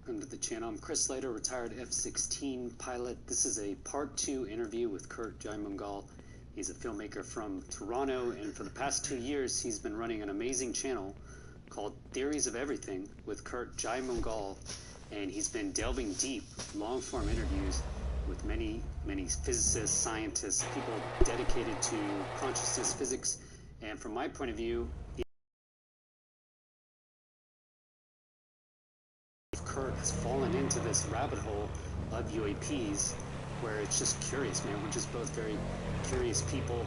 Welcome to the channel. I'm Chris Lehto, retired F-16 pilot. This is a part 2 interview with Curt Jaimungal. He's a filmmaker from Toronto, and for the past 2 years he's been running an amazing channel called Theories of Everything with Curt Jaimungal, and he's been delving deep, long-form interviews with many physicists, scientists, people dedicated to consciousness physics. And from my point of view, Curt has fallen into this rabbit hole of UAPs where it's just curious, man. We're just both very curious people.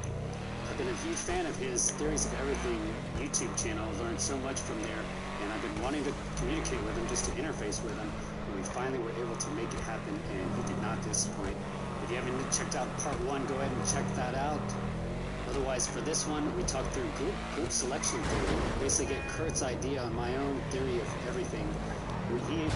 I've been a huge fan of his Theories of Everything YouTube channel. I've learned so much from there, and I've been wanting to communicate with him, just to interface with him, and we finally were able to make it happen, and he did not disappoint. If you haven't checked out part 1, go ahead and check that out. Otherwise, for this one, we talked through group selection theory. Basically get Curt's idea on my own theory of everything. He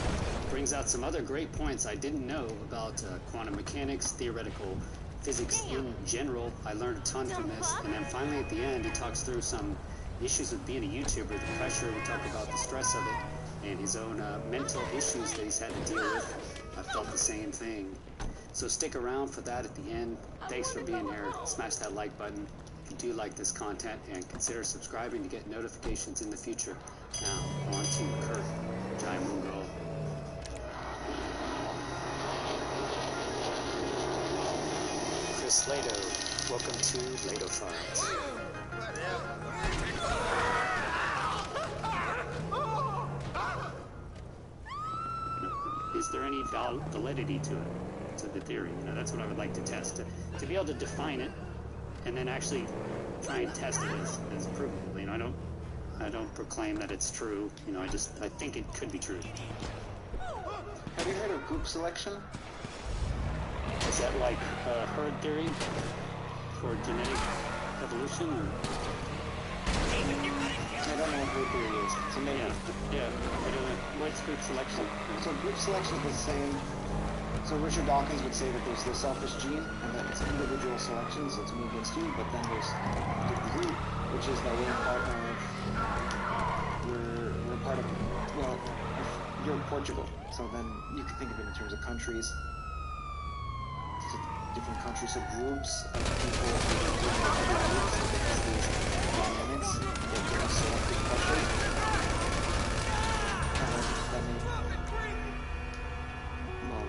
brings out some other great points I didn't know about quantum mechanics, theoretical physics in general. I learned a ton from this. And then finally at the end, he talks through some issues with being a YouTuber, the pressure. We talk about the stress of it and his own mental issues that he's had to deal with. I felt the same thing. So stick around for that at the end. Thanks for being here. Smash that like button if you do like this content, and consider subscribing to get notifications in the future. Now, on to Curt Jaimungal. Chris Lehto, welcome to Lehto Files. Is there any validity to it, to the theory? You know, that's what I would like to test, to be able to define it, and then actually try and test it as provable. You know, I don't proclaim that it's true. You know, I think it could be true. Have you heard of group selection? Is that like herd theory for genetic evolution? Or? I don't know what group theory is. So maybe. Yeah. What's group selection? So group selection is the same. So Richard Dawkins would say that there's the selfish gene, and that it's individual selection, so it's me against you, but then there's the group, which is that we're part of, well, you're Portugal, so then you can think of it in terms of countries, so different countries, so groups of people, other groups, these dynamics, that give us selective pressure,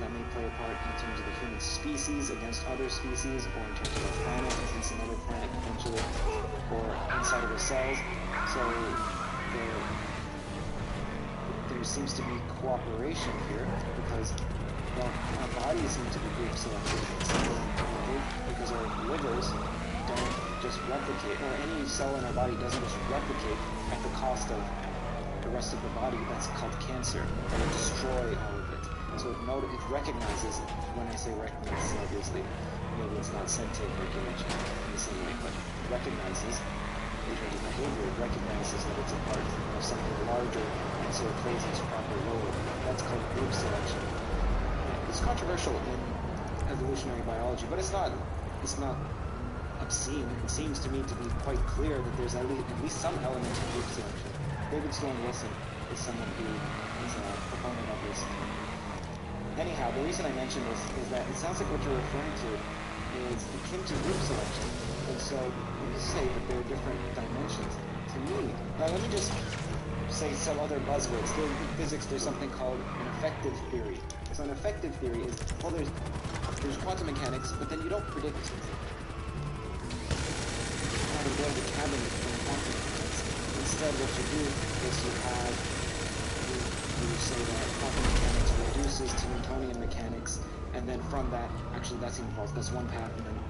that may play a part in terms of the human species against other species, or in terms of a planet against another planet potentially, or inside of the cells. So there seems to be cooperation here, because our bodies seem to be group selected, because our livers don't just replicate, or any cell in our body doesn't just replicate at the cost of the rest of the body. That's called cancer. That will destroy all of it. So it recognizes, when I say recognizes, obviously, maybe it's not sentient recognition in the same way, but recognizes, in terms of behavior, it recognizes that it's a part of something larger, and so it plays its proper role. That's called group selection. It's controversial in evolutionary biology, but it's not obscene. It seems to me to be quite clear that there's at least some element of group selection. David Sloan Wilson is someone who is a proponent of this. Anyhow, the reason I mentioned this is that it sounds like what you're referring to is akin to group selection. And so when you say that there are different dimensions, to me, now let me just say some other buzzwords. In physics, there's something called an effective theory. So an effective theory is, well, there's quantum mechanics, but then you don't predict how to build a cabinet from quantum mechanics. Instead, what you do is you say that quantum mechanics reduces to Newtonian mechanics, and then from that, actually that's even false, that's one path, and then you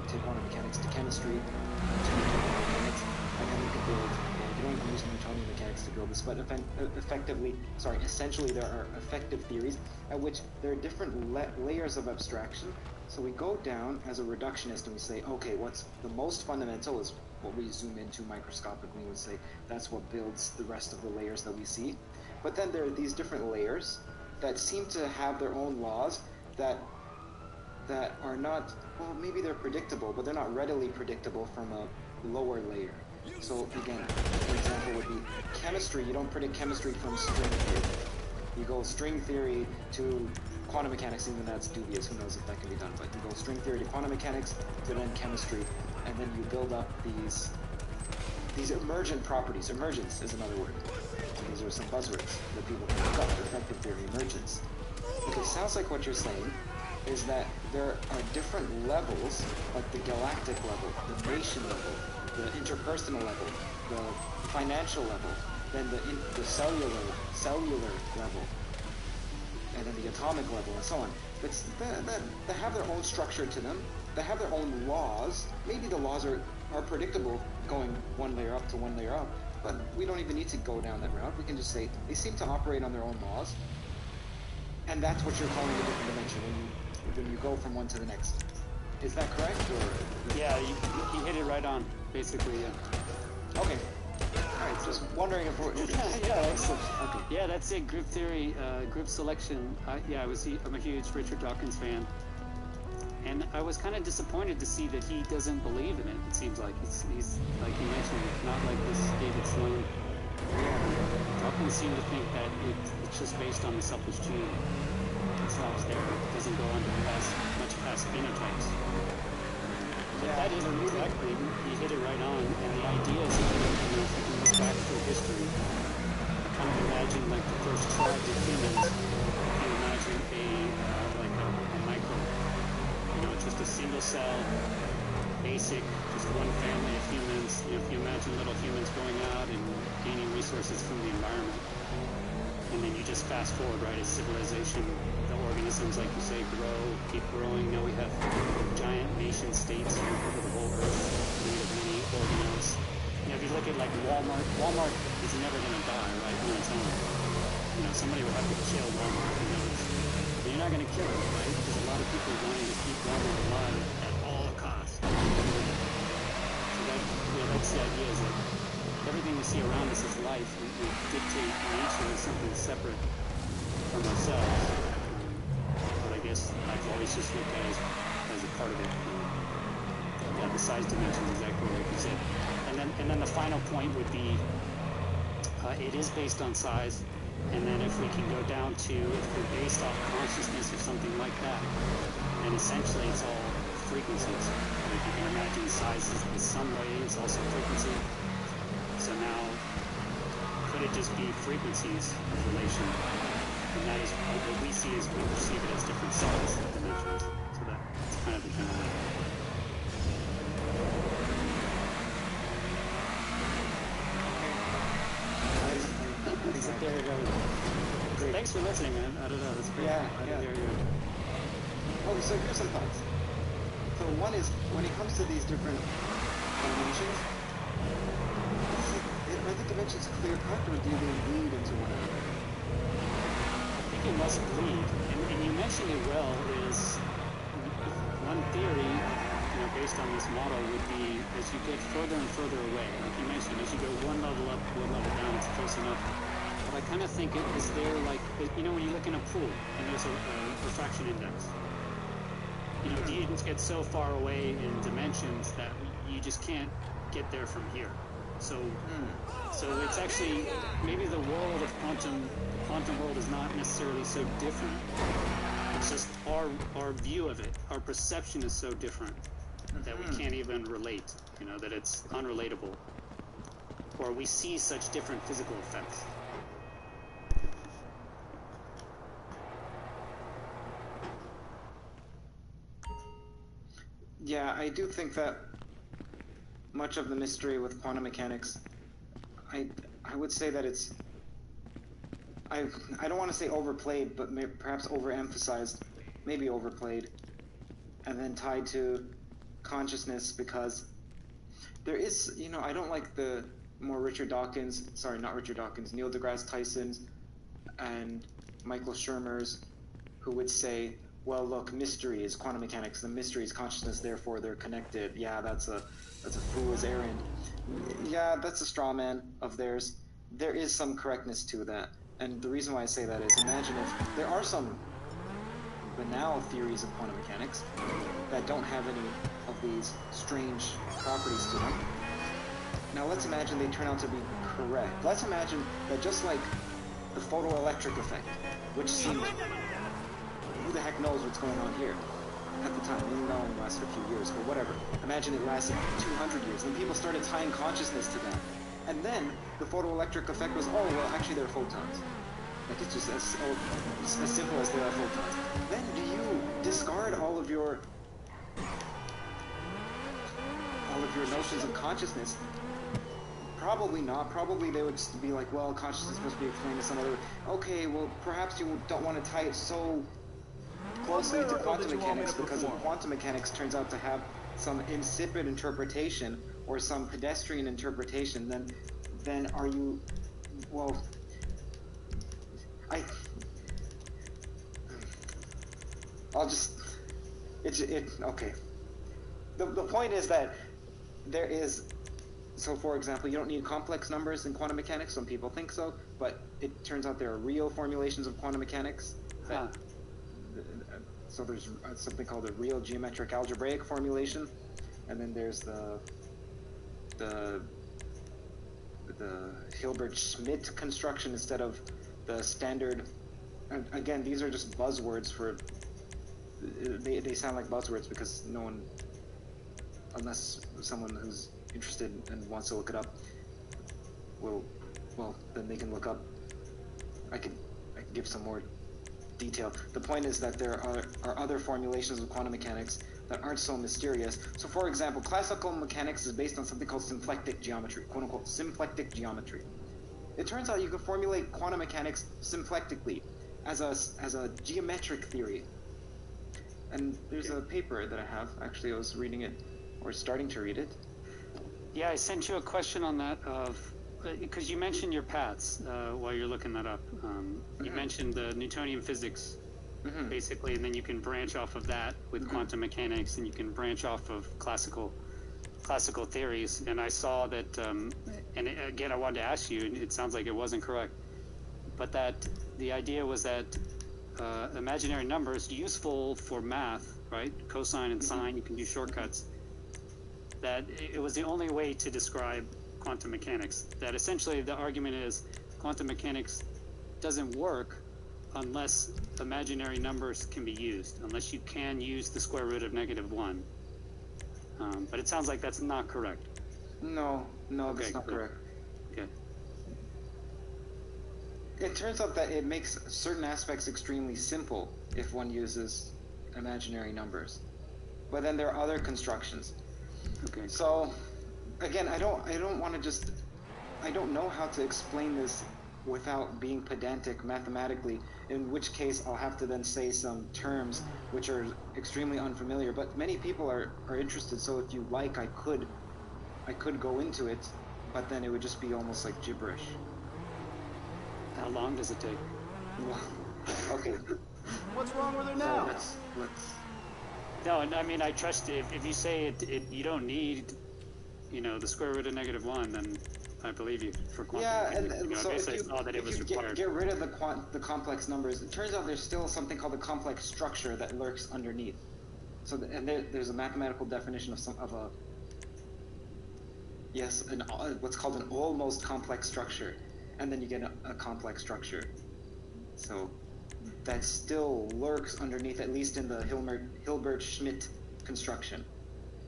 take quantum mechanics to chemistry, to Newtonian mechanics, and then you can build, you don't even use Newtonian mechanics to build this, but essentially there are effective theories at which there are different layers of abstraction. So we go down as a reductionist and we say, okay, what's the most fundamental is what we zoom into microscopically, and we say that's what builds the rest of the layers that we see. But then there are these different layers that seem to have their own laws that are not, well, maybe they're predictable, but they're not readily predictable from a lower layer. So again, an example would be chemistry. You don't predict chemistry from string theory. You go string theory to quantum mechanics, even that's dubious, who knows if that can be done, but you go string theory to quantum mechanics to then chemistry, and then you build up these emergent properties. Emergence is another word. So these are some buzzwords that people can look up. Effective theory, emergence. Okay, sounds like what you're saying is that there are different levels, like the galactic level, the nation level, the interpersonal level, the financial level, then the cellular level, and then the atomic level, and so on. They have their own structure to them. They have their own laws. Maybe the laws are predictable, going one layer up to one layer up, but we don't even need to go down that route. We can just say they seem to operate on their own laws, and that's what you're calling a different dimension when you go from one to the next. Is that correct? Or? Yeah, you hit it right on, basically, yeah. Okay. Alright, just wondering if we're... Yeah, excellent. Okay. Yeah, that's it, group theory, group selection. I'm a huge Richard Dawkins fan. And I was kind of disappointed to see that he doesn't believe in it, it seems like. He's like you mentioned, not like this David Sloan. Dawkins seemed to think that it's just based on the selfish gene. It stops there. It doesn't go on to much past phenotypes. But that is exactly, he hit it right on. And the idea is that, if you can look back through history, I kind of imagine like the first tribes of humans, if you imagine a microbe. Just a single cell, basic, just one family of humans. If you imagine little humans going out and gaining resources from the environment, and then you just fast forward, right, as civilization, the organisms, like you say, grow, keep growing. Now we have giant nation states over the whole earth, made of many organelles. If you look at like Walmart is never going to die, right, on its own. Somebody would have to kill Walmart, But you're not going to kill it, right? Because a lot of people are wanting to keep Walmart alive at all costs. So that's the idea, is that everything we see around us is life. We dictate nature as something separate from ourselves. But I guess I've always just looked at it as a part of it. The size dimension is exactly like you said. And then the final point would be, it is based on size. And then if we can go down to, if we're based off consciousness or something like that, then essentially it's all frequencies. Like you can imagine size is some way, it's also frequency. So now, could it just be frequencies of relation? And that is what we see as, we perceive it as different size dimensions. So that's kind of the general idea. There you go. Great. Thanks for listening, man. I don't know, that's great. Yeah. Okay, so here's some thoughts. So one is, when it comes to these different dimensions, are the dimensions clear-cut, or do they bleed into one another? I think it must bleed. And you mentioned it well, is one theory, based on this model would be, as you get further and further away, like you mentioned, as you go one level up, one level down, it's close enough. But I kind of think it is there, like, when you look in a pool and there's a refraction index. You get so far away in dimensions that you just can't get there from here. So it's actually, maybe the world of quantum world is not necessarily so different. It's just our view of it, our perception is so different that we can't even relate, that it's unrelatable. Or we see such different physical effects. Yeah, I do think that much of the mystery with quantum mechanics, I would say that it's, I don't want to say overplayed, but perhaps overemphasized, maybe overplayed, and then tied to consciousness, because there is, I don't like the more Neil deGrasse Tyson's and Michael Shermer's, who would say, well, look, mystery is quantum mechanics, the mystery is consciousness, therefore they're connected. Yeah, that's a fool's errand. Yeah, that's a straw man of theirs. There is some correctness to that. And the reason why I say that is, imagine if there are some banal theories of quantum mechanics that don't have any of these strange properties to them. Now let's imagine they turn out to be correct. Let's imagine that just like the photoelectric effect, which seemed, who the heck knows what's going on here at the time. Even though it only lasted a few years, but whatever. Imagine it lasted 200 years, and people started tying consciousness to that. And then the photoelectric effect was, oh, well, actually they're photons. Like, it's just as simple as there are photons. Then do you discard all of your notions of consciousness? Probably not. Probably they would be like, well, consciousness must be explained to some other way. Okay, well, perhaps you don't want to tie it so closely to quantum mechanics, because if quantum mechanics turns out to have some insipid interpretation or some pedestrian interpretation, then are you, well, I'll just, okay. The point is that there is, so for example, you don't need complex numbers in quantum mechanics. Some people think so, but it turns out there are real formulations of quantum mechanics. So there's something called a real geometric algebraic formulation, and then there's the Hilbert-Schmidt construction instead of the standard. And again, these are just buzzwords for. They sound like buzzwords because no one, unless someone who's interested and wants to look it up, then they can look up. I can give some more detail. The point is that there are other formulations of quantum mechanics that aren't so mysterious. So for example, classical mechanics is based on something called symplectic geometry, quote unquote symplectic geometry. It turns out you can formulate quantum mechanics symplectically as a geometric theory. And there's a paper that I have. Actually, I was reading it, or starting to read it. Yeah, I sent you a question on that because you mentioned your paths while you're looking that up. You mentioned the Newtonian physics, basically, and then you can branch off of that with quantum mechanics, and you can branch off of classical theories. And I saw that, and again, I wanted to ask you, and it sounds like it wasn't correct, but that the idea was that imaginary numbers useful for math, right? Cosine and sine, you can do shortcuts. That it was the only way to describe quantum mechanics. That essentially the argument is quantum mechanics doesn't work unless imaginary numbers can be used, unless you can use the square root of -1. But it sounds like that's not correct. No, okay, that's not correct. Okay. It turns out that it makes certain aspects extremely simple if one uses imaginary numbers. But then there are other constructions. Okay. So, again, I don't want to just, I don't know how to explain this without being pedantic mathematically, in which case I'll have to then say some terms which are extremely unfamiliar, but many people are interested, so if you like, I could go into it, but then it would just be almost like gibberish. How long does it take? Okay. What's wrong with her now? So let's No, I mean, I trust if you say it you don't need, the square root of -1, then I believe you for quantum. Yeah, and so if you, saw that it was required. Get rid of the complex numbers, it turns out there's still something called the complex structure that lurks underneath. So there's a mathematical definition what's called an almost complex structure, and then you get a complex structure. So that still lurks underneath, at least in the Hilbert-Schmidt construction.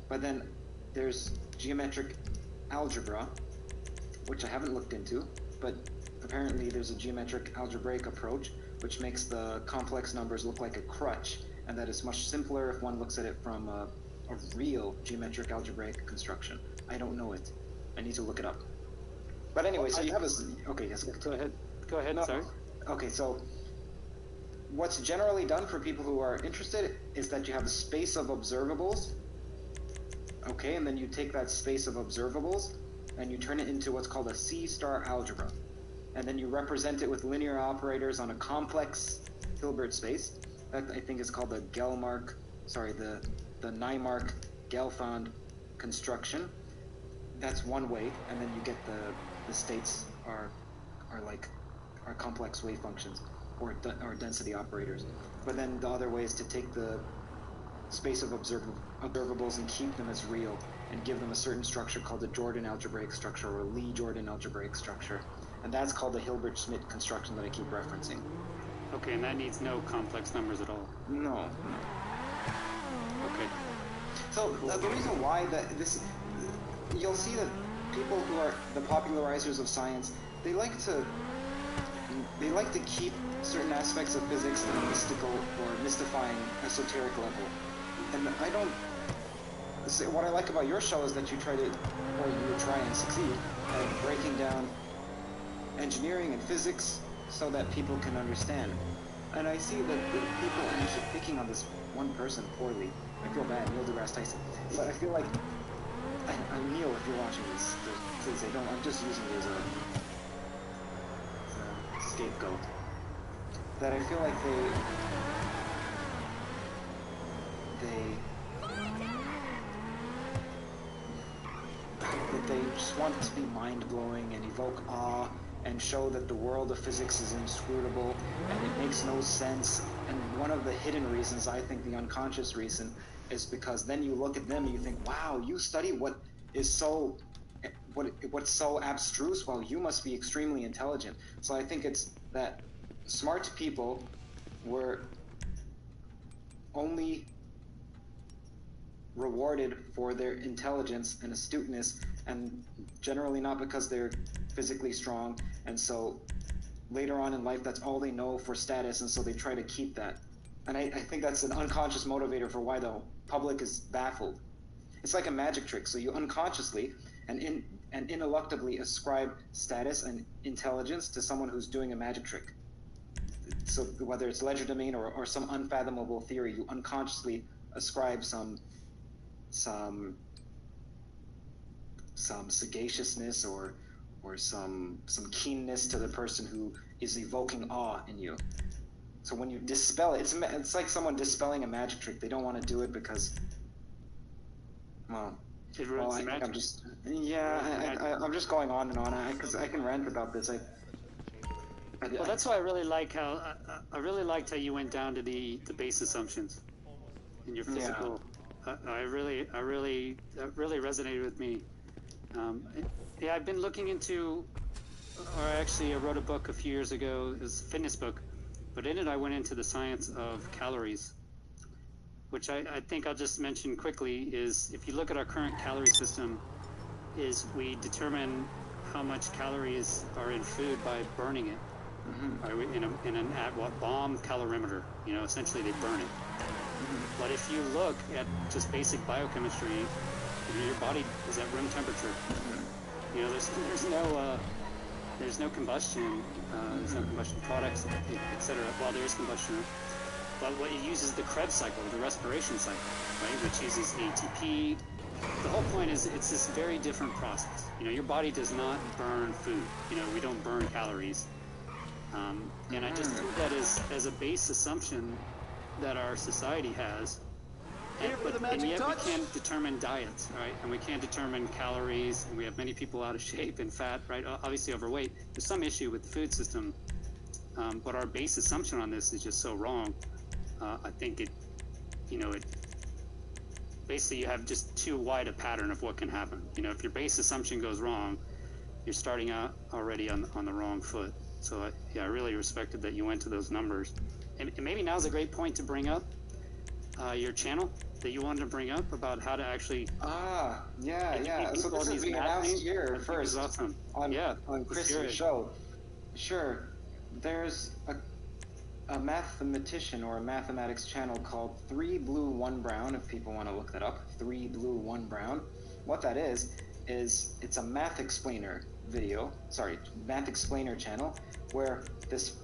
But then there's geometric algebra, which I haven't looked into, but apparently there's a geometric algebraic approach which makes the complex numbers look like a crutch, and that is much simpler if one looks at it from a real geometric algebraic construction. I don't know it. I need to look it up. But anyway, so you have a... Okay, yes. Go ahead, no, sorry. Okay, so what's generally done for people who are interested is that you have a space of observables. Okay, and then you take that space of observables and you turn it into what's called a C-star algebra. And then you represent it with linear operators on a complex Hilbert space. That, I think, is called the Naimark-Gelfand construction. That's one way, and then you get the states are complex wave functions or density operators. But then the other way is to take the space of observables and keep them as real and give them a certain structure called the Jordan algebraic structure or Lie-Jordan algebraic structure. And that's called the Hilbert-Schmidt construction that I keep referencing. Okay, and that needs no complex numbers at all. No. Okay. So the reason why you'll see that people who are the popularizers of science, they like to keep certain aspects of physics at a mystical or mystifying, esoteric level. And I don't. What I like about your show is that you try and succeed at breaking down engineering and physics so that people can understand. And I see that the people are actually picking on this one person poorly. I feel bad, Neil deGrasse Tyson. But I feel like, Neil, if you're watching this, please say don't. I'm just using you as a scapegoat. That I feel like they just want to be mind-blowing and evoke awe and show that the world of physics is inscrutable and it makes no sense. And one of the hidden reasons, I think the unconscious reason, is because then you look at them and you think, wow, you study what's so abstruse. Well, you must be extremely intelligent. So I think it's that smart people were only rewarded for their intelligence and astuteness, and generally not because they're physically strong, and so later on in life that's all they know for status, and so they try to keep that. And I think that's an unconscious motivator for why the public is baffled. It's like a magic trick, so you unconsciously and ineluctably ascribe status and intelligence to someone who's doing a magic trick. So whether it's legerdemain or some unfathomable theory, you unconsciously ascribe some sagaciousness or some keenness to the person who is evoking awe in you. So when you dispel it, it's like someone dispelling a magic trick. They don't want to do it because, well, I'm just going on and on because I can rant about this. Well, that's why I really liked how you went down to the base assumptions in your physical. Yeah. That really resonated with me. I've been looking into, or actually I wrote a book a few years ago. It was a fitness book, but in it I went into the science of calories, which I think I'll just mention quickly is if you look at our current calorie system, is we determine how much calories are in food by burning it. Mm-hmm. In an bomb calorimeter, essentially they burn it. Mm-hmm. But if you look at just basic biochemistry, your body is at room temperature. Mm-hmm. There's no combustion, there's no combustion products, etc. Well, there is combustion, but what it uses the Krebs cycle, the respiration cycle, right, which uses ATP. The whole point is it's this very different process. Your body does not burn food. We don't burn calories. And I just think that as a base assumption that our society has, and yet we can't determine diets, right? And we can't determine calories, and we have many people out of shape and fat, right? Obviously overweight. There's some issue with the food system, but our base assumption on this is just so wrong. I think it basically you have just too wide a pattern of what can happen. If your base assumption goes wrong, you're starting out already on the wrong foot. So I really respected that you went to those numbers. And maybe now's a great point to bring up your channel that you wanted to bring up about how to actually... yeah. So this is being announced here first awesome. on Chris's show. Sure. There's a mathematician or a mathematics channel called 3 Blue 1 Brown, if people want to look that up. 3 Blue 1 Brown. What that is it's a math explainer channel where this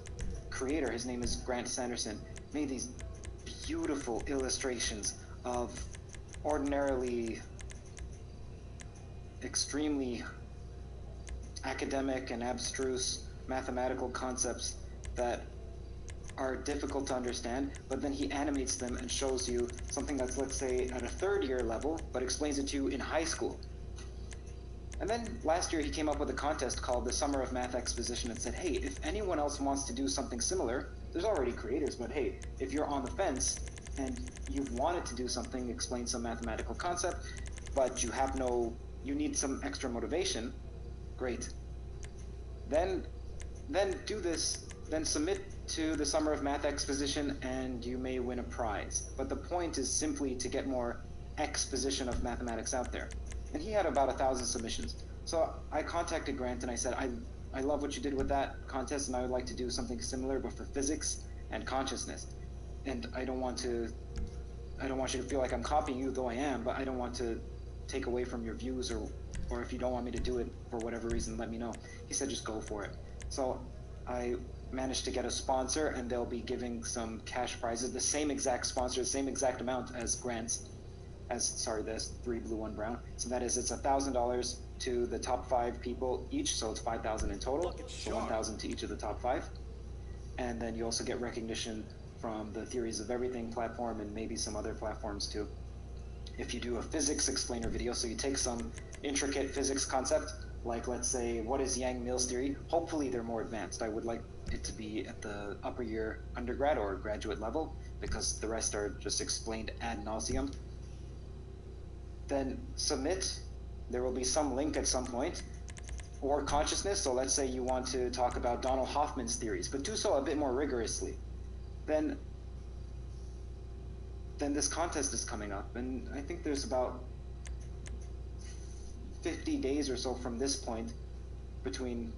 creator, his name is Grant Sanderson, made these beautiful illustrations of ordinarily extremely academic and abstruse mathematical concepts that are difficult to understand, but then he animates them and shows you something that's, let's say, at a third year level, but explains it to you in high school. And then last year he came up with a contest called the Summer of Math Exposition and said, hey, if anyone else wants to do something similar, there's already creators, but hey, if you're on the fence and you've wanted to do something, explain some mathematical concept, but you need some extra motivation, great. Then do this. Then submit to the Summer of Math Exposition, and you may win a prize. But the point is simply to get more exposition of mathematics out there. And he had about 1,000 submissions. So I contacted Grant and I said, I love what you did with that contest, and I would like to do something similar, but for physics and consciousness. And I don't want you to feel like I'm copying you, though I am, but I don't want to take away from your views, or if you don't want me to do it for whatever reason, let me know. He said, just go for it. So I managed to get a sponsor, and they'll be giving some cash prizes, the same exact sponsor, the same exact amount as Grant's, there's 3 blue, 1 brown. So that is, it's $1,000 to the top 5 people each, so it's 5,000 in total, so 1,000 to each of the top 5. And then you also get recognition from the Theories of Everything platform and maybe some other platforms too. If you do a physics explainer video, so you take some intricate physics concept, like let's say, what is Yang-Mills theory? Hopefully they're more advanced. I would like it to be at the upper year undergrad or graduate level, because the rest are just explained ad nauseum. Then submit. There will be some link at some point. Or consciousness, so let's say you want to talk about Donald Hoffman's theories, but do so a bit more rigorously. Then this contest is coming up, and I think there's about 50 days or so from this point between,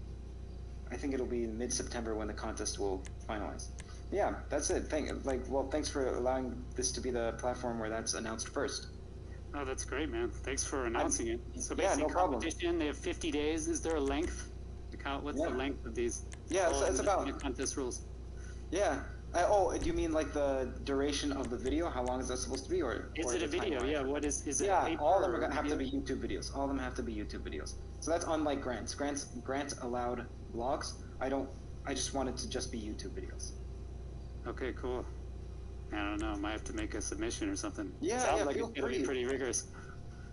I think it'll be mid-September when the contest will finalize. Yeah, that's it. Thanks for allowing this to be the platform where that's announced first. Oh, that's great, man. Thanks for announcing it. So yeah, basically, no problem. competition, they have 50 days. Is there a length? What's the length of these? Yeah, it's about... contest rules. Yeah. Oh, do you mean like the duration of the video? How long is that supposed to be? Or is it a video? Yeah, what is it? Yeah, all of them have to be YouTube videos. All of them have to be YouTube videos. So that's unlike Grant's. Grant allowed vlogs. I just wanted to just be YouTube videos. Okay, cool. I don't know. Might have to make a submission or something. Yeah, Sounds like feel it's gonna be pretty rigorous.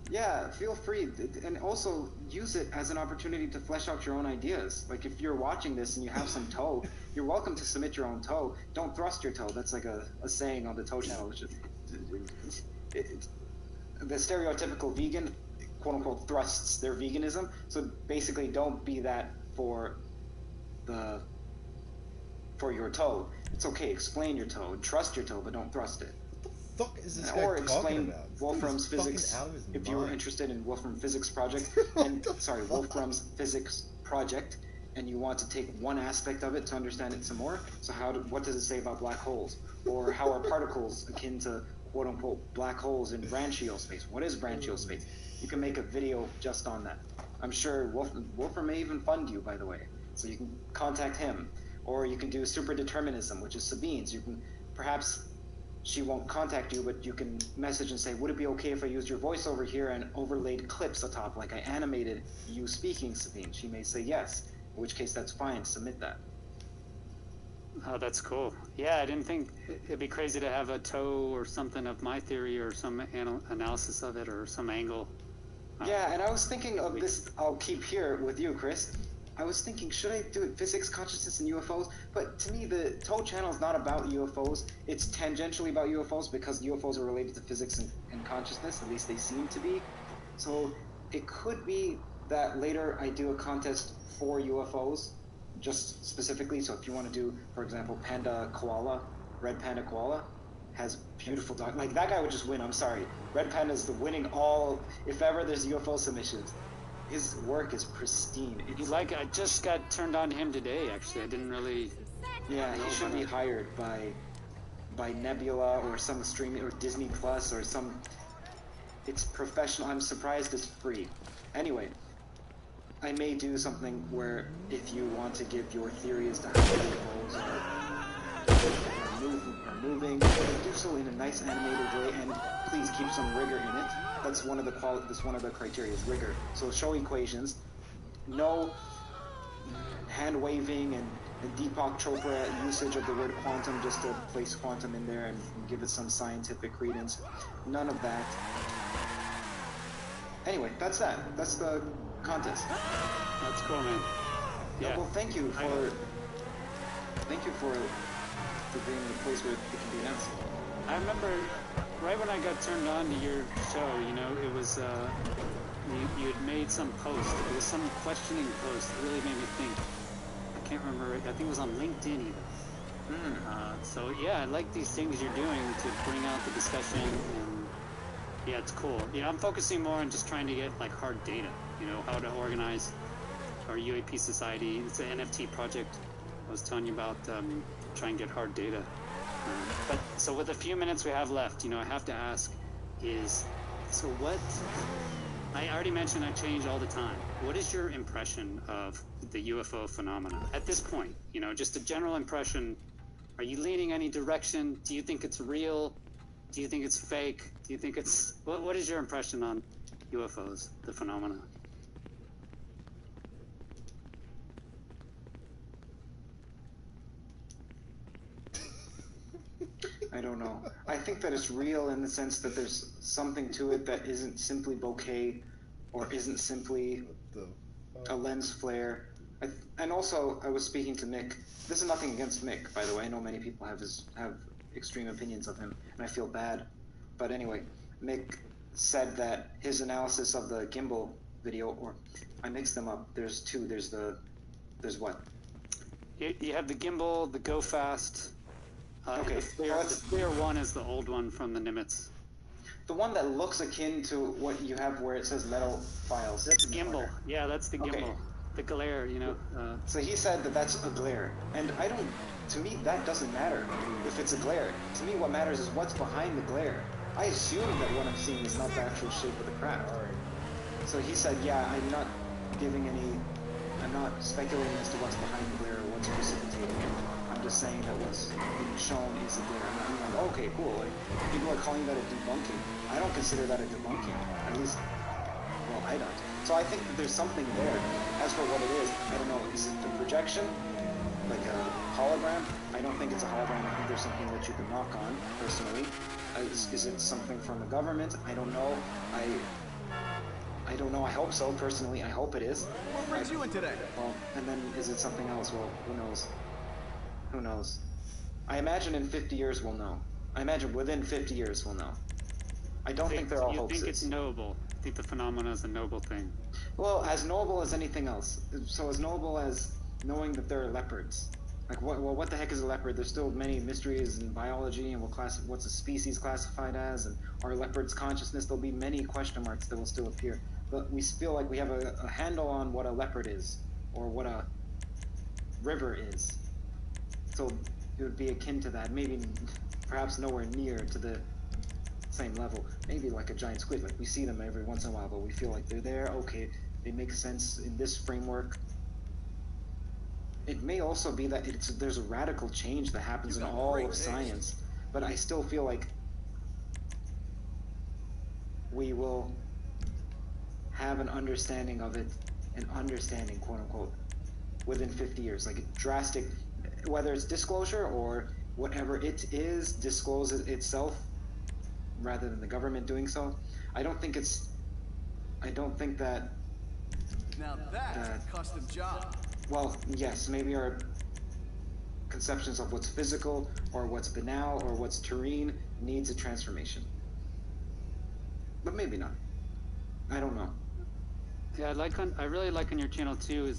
Yeah, feel free, and also use it as an opportunity to flesh out your own ideas. Like if you're watching this and you have some toe, you're welcome to submit your own toe. Don't thrust your toe. That's like a saying on the toe channel. Which is, the stereotypical vegan, quote unquote, thrusts their veganism. So basically, don't be that for your toe. It's okay, explain your toe, trust your toe, but don't thrust it. What the fuck is this guy or talking explain about? Wolfram's physics if you're interested in Wolfram Physics Project Wolfram's Physics Project, and you want to take one aspect of it to understand it some more. So what does it say about black holes? Or how are particles akin to quote unquote black holes in branchial space? What is branchial space? You can make a video just on that. I'm sure Wolfram may even fund you, by the way. So you can contact him. Or you can do superdeterminism, which is Sabine's. You can perhaps she won't contact you, but you can message and say, would it be okay if I used your voice over here and overlaid clips atop, like I animated you speaking, Sabine? She may say yes, in which case that's fine, submit that. Oh, that's cool. Yeah, I didn't think it'd be crazy to have a toe or something of my theory or some analysis of it or some angle. Yeah, and I was thinking of this, I'll keep here with you, Chris. I was thinking, should I do it physics, consciousness, and UFOs? But to me, the TOE channel is not about UFOs. It's tangentially about UFOs because UFOs are related to physics and consciousness. At least they seem to be. So it could be that later I do a contest for UFOs, just specifically. So if you want to do, for example, Panda Koala, Red Panda Koala, has beautiful dog. Like, that guy would just win. I'm sorry. Red Panda is the winning all, if ever there's UFO submissions. His work is pristine. I just got turned on to him today, actually. I didn't really... Yeah, he should be hired by Nebula or some streaming, or Disney Plus or some... It's professional. I'm surprised it's free. Anyway, I may do something where if you want to give your theory as to how UFOs are moving, do so in a nice animated way, and please keep some rigor in it. That's one of the criteria is rigor. So show equations, no hand waving and Deepak Chopra usage of the word quantum just to place quantum in there and give it some scientific credence. None of that. Anyway, that's that. That's the contest. That's cool, man. Yeah. Well, thank you for being in a place where it can be announced. I remember right when I got turned on to your show, it was, you had made some post. It was some questioning post that really made me think. can't remember. I think it was on LinkedIn even. So yeah, I like these things you're doing to bring out the discussion, and yeah, it's cool. I'm focusing more on just trying to get like hard data. How to organize our UAP society. It's an NFT project I was telling you about. Try and get hard data. But so with the few minutes we have left, I have to ask is, so what? I already mentioned I change all the time. What is your impression of the UFO phenomena at this point? Just a general impression. Are you leaning any direction? Do you think it's real? Do you think it's fake? Do you think it's... What is your impression on UFOs, the phenomena? I don't know. I think that it's real in the sense that there's something to it that isn't simply bokeh or isn't simply a lens flare. And also, I was speaking to Mick. This is nothing against Mick, by the way. I know many people have extreme opinions of him, and I feel bad. But anyway, Mick said that his analysis of the gimbal video, or I mixed them up. There's two. There's what? You have the gimbal, the Go Fast. Okay, the Sphere 1 is the old one from the Nimitz. The one that looks akin to what you have where it says metal files. That's gimbal. Yeah, that's the gimbal. Okay. The glare, So he said that that's a glare. And to me, that doesn't matter if it's a glare. To me, what matters is what's behind the glare. I assume that what I'm seeing is not the actual shape of the craft. So he said, yeah, I'm not speculating as to what's behind the glare or what's precipitating it. I'm just saying that what's being shown is a glare. I'm like, okay, cool. Like, people are calling that a debunking. I don't consider that a debunking. At least, well, I don't. So I think that there's something there. As for what it is, I don't know. Is it the projection? Like a hologram? I don't think it's a hologram. I think there's something that you can knock on, personally. Is it something from the government? I don't know. I don't know. I hope so, personally. I hope it is. What brings you in today? Well, and then is it something else? Well, who knows? Who knows? I imagine in 50 years we'll know. I imagine within 50 years we'll know. I don't think they're all hoaxes. You think it's knowable? I think the phenomena is a noble thing. Well, as noble as anything else. So as noble as knowing that there are leopards. Like, what the heck is a leopard? There's still many mysteries in biology, and what's a species classified as, and are leopards consciousness? There'll be many question marks that will still appear. But we feel like we have a handle on what a leopard is, or what a river is. So it would be akin to that. Maybe, perhaps nowhere near to the same level. Maybe like a giant squid. Like, we see them every once in a while, but we feel like they're there. Okay, they make sense in this framework. It may also be that there's a radical change that happens in all of science, but I still feel like we will have an understanding of it, quote unquote, within 50 years. Like a drastic, whether it's disclosure or whatever it is, discloses itself rather than the government doing so. I don't think that. Now that's a custom job. Well, yes, maybe our conceptions of what's physical or what's banal or what's terrene needs a transformation. But maybe not. I don't know. Yeah, I really like on your channel too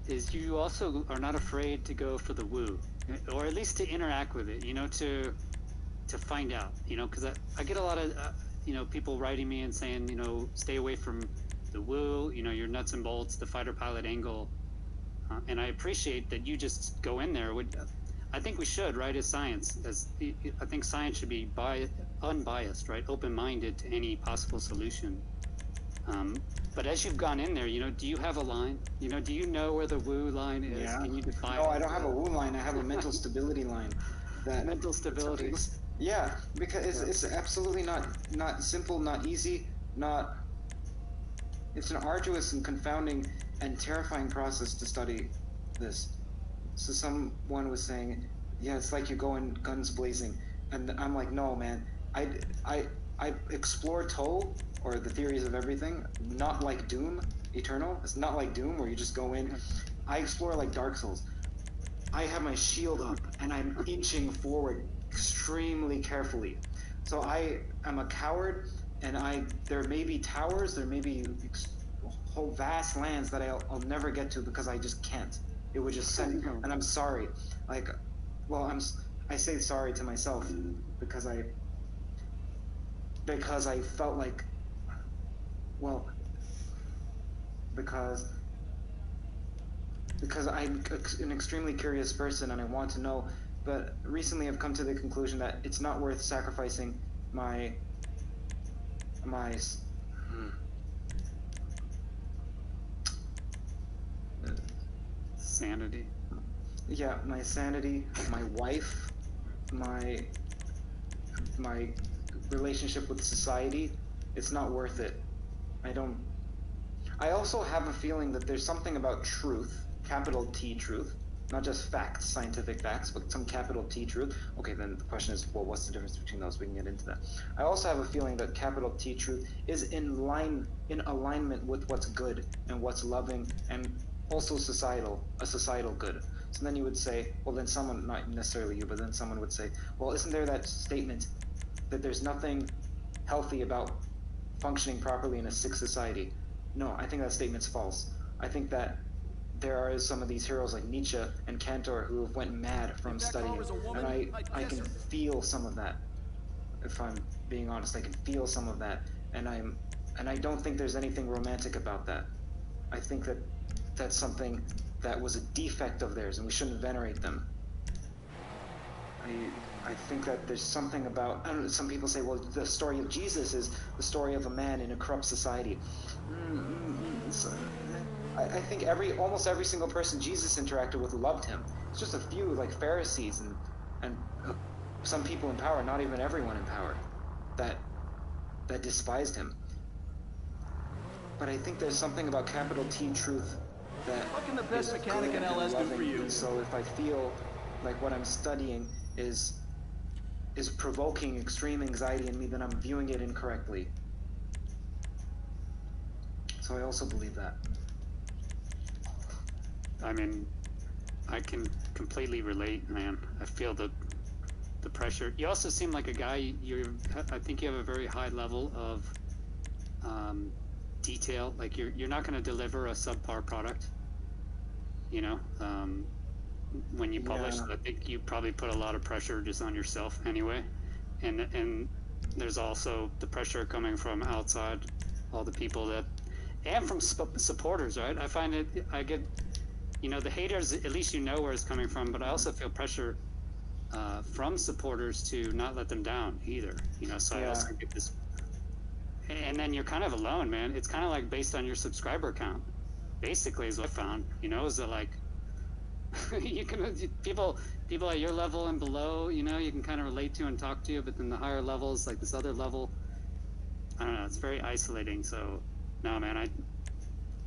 is you also are not afraid to go for the woo, or at least to interact with it, to find out, because I get a lot of people writing me and saying, stay away from the woo, your nuts and bolts, the fighter pilot angle. And I appreciate that you just go in there. I think we should, right, as science. I think science should be unbiased, right, open-minded to any possible solution. But as you've gone in there, do you have a line? Do you know where the woo line is? Yeah. Can you define? No, I don't have a woo line. I have a mental stability line. Mental stability. Yeah, because it's absolutely not simple, not easy, it's an arduous and confounding and terrifying process to study this. So someone was saying, yeah, it's like you go in guns blazing. And I'm like, no, man. I explore Toe, or the theories of everything, not like Doom Eternal. It's not like Doom where you just go in. I explore like Dark Souls. I have my shield up and I'm inching forward extremely carefully. So I am a coward, and there may be towers, there may be whole vast lands that I'll never get to because I just can't. it would just send. And I'm sorry, like, well, I say sorry to myself because I felt like, well, because I'm an extremely curious person and I want to know, but recently I've come to the conclusion that it's not worth sacrificing my sanity. Yeah, my sanity, my wife, my relationship with society. It's not worth it. I also have a feeling that there's something about truth, capital T truth, not just facts, scientific facts, but some capital T truth. Okay, then the question is, well, what's the difference between those? We can get into that. I also have a feeling that capital T truth is in alignment with what's good and what's loving and also a societal good. So then you would say, well, then someone, not necessarily you, but then someone would say, well, isn't there that statement that there's nothing healthy about functioning properly in a sick society? No, I think that statement's false. I think that there are some of these heroes like Nietzsche and Cantor who went mad from studying, and I can feel some of that. If I'm being honest, I can feel some of that, and I don't think there's anything romantic about that. I think that that's something that was a defect of theirs, and we shouldn't venerate them. I think that there's something about, I don't know, some people say, well, the story of Jesus is the story of a man in a corrupt society. I think almost every single person Jesus interacted with loved him. It's just a few, like Pharisees and some people in power, not even everyone in power, that despised him. But I think there's something about capital T truth that What can the best mechanic in LS do for you? And so if I feel like what I'm studying is provoking extreme anxiety in me, then I'm viewing it incorrectly. So I also believe that. I mean, I can completely relate, man. I feel the pressure. You also seem like a guy. I think you have a very high level of detail. Like you're not going to deliver a subpar product. You know, when you publish, I think you probably put a lot of pressure just on yourself anyway. And there's also the pressure coming from outside, all the people that, and from supporters, right? I find I get, you know, the haters, at least you know where it's coming from, but I also feel pressure from supporters to not let them down either, you know, so I also get this, and then you're kind of alone, man. It's kind of like based on your subscriber count, basically, is what I found, you know, is that like, you can, people at your level and below, you know, you can kind of relate to and talk to, but then the higher levels, like this other level, I don't know, it's very isolating. So no, man,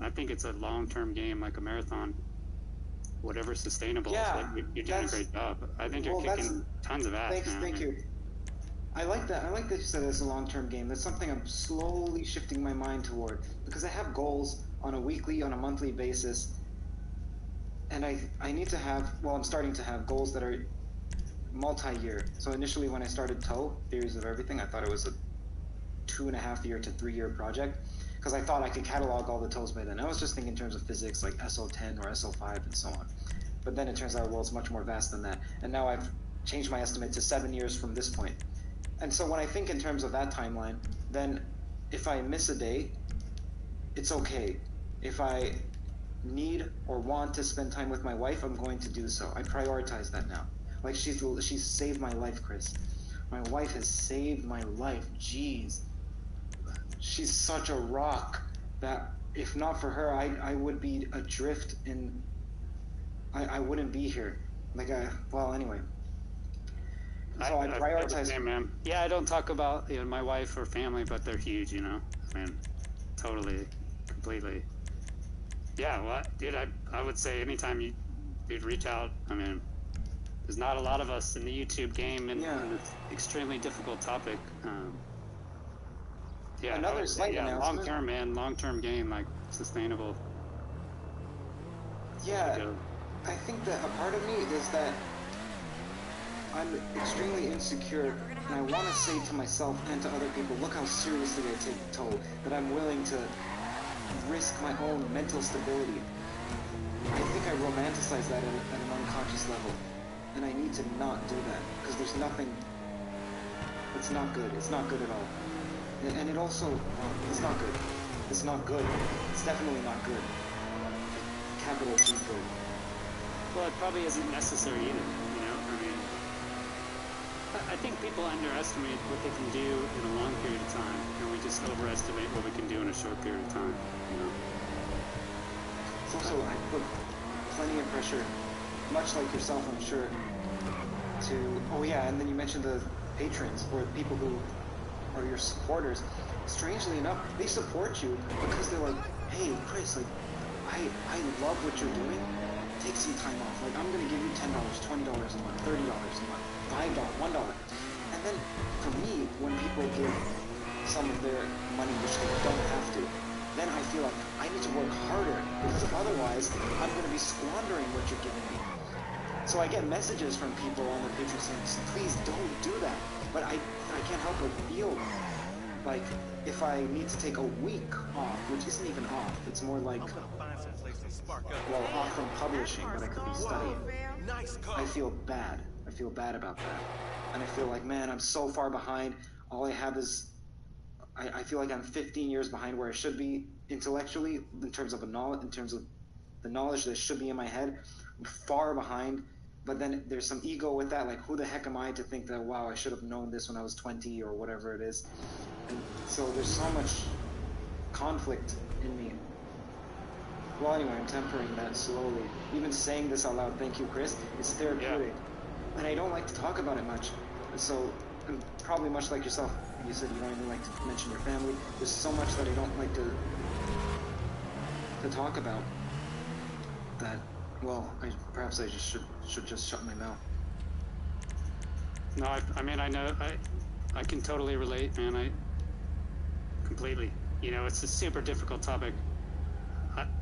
I think it's a long-term game, like a marathon, whatever's sustainable. Yeah, so you're doing a great job. I think you're kicking tons of ass. Thank you. I like that. I like that you said it's a long-term game. That's something I'm slowly shifting my mind toward, because I have goals on a weekly, on a monthly basis. And I need to have, well, I'm starting to have goals that are multi-year. So initially when I started TOE, Theories of Everything, I thought it was a 2.5 year to 3 year project, because I thought I could catalog all the TOEs by then. I was just thinking in terms of physics, like SO10 or SO5 and so on. But then it turns out, well, it's much more vast than that. And now I've changed my estimate to 7 years from this point. And so when I think in terms of that timeline, then if I miss a day, it's okay. If I need or want to spend time with my wife, I'm going to do so. I prioritize that now. Like she's saved my life, Chris. My wife has saved my life. Jeez. She's such a rock that if not for her, I would be adrift in, I wouldn't be here. Like well, anyway. So I prioritize. Same, man. Yeah, I don't talk about, you know, my wife or family, but they're huge, you know. I mean, totally, completely. Yeah, well, dude, I would say anytime you'd reach out, I mean, there's not a lot of us in the YouTube game, and it's an extremely difficult topic. Yeah, another slight announcement. Long term, man, long-term game, like sustainable. Yeah, I think that a part of me is that I'm extremely insecure, and I want to say to myself and to other people, look how seriously I take TOE, that I'm willing to risk my own mental stability. I think I romanticize that at an unconscious level. And I need to not do that, because there's nothing... It's not good. It's not good at all. And it also... it's not good. It's not good. It's definitely not good. Capital G good. Well, it probably isn't necessary either, you know? I mean, I think people underestimate what they can do in a long period of time, and we just overestimate what we can do in a short period of time, you know? It's also, I put plenty of pressure, much like yourself, I'm sure, to... Oh yeah, and then you mentioned the patrons, or the people who are your supporters. Strangely enough, they support you because they're like, hey, Chris, like, I love what you're doing. Take some time off. Like, I'm going to give you $10, $20 a month, $30 a month, $5, $1. And then, for me, when people give some of their money, which they don't have to, then I feel like I need to work harder, because otherwise, I'm going to be squandering what you're giving me. So I get messages from people on the Patreon saying, please don't do that. But I can't help but feel like if I need to take a week off, which isn't even off, it's more like, well, off from publishing, but I could be studying. I feel bad. I feel bad about that. And I feel like, man, I'm so far behind. All I have is, I feel like I'm 15 years behind where I should be intellectually, in terms of the knowledge that should be in my head. I'm far behind. But then there's some ego with that, like, who the heck am I to think that, wow, I should have known this when I was 20 or whatever it is. And so there's so much conflict in me. Well, anyway, I'm tempering that slowly. Even saying this out loud, thank you, Chris, it's therapeutic. Yeah. And I don't like to talk about it much. So, I'm probably much like yourself. You said you don't even like to mention your family. There's so much that I don't like to talk about that... Well, perhaps I just should just shut my mouth. No, I mean, I know, I can totally relate, man. Completely. You know, it's a super difficult topic.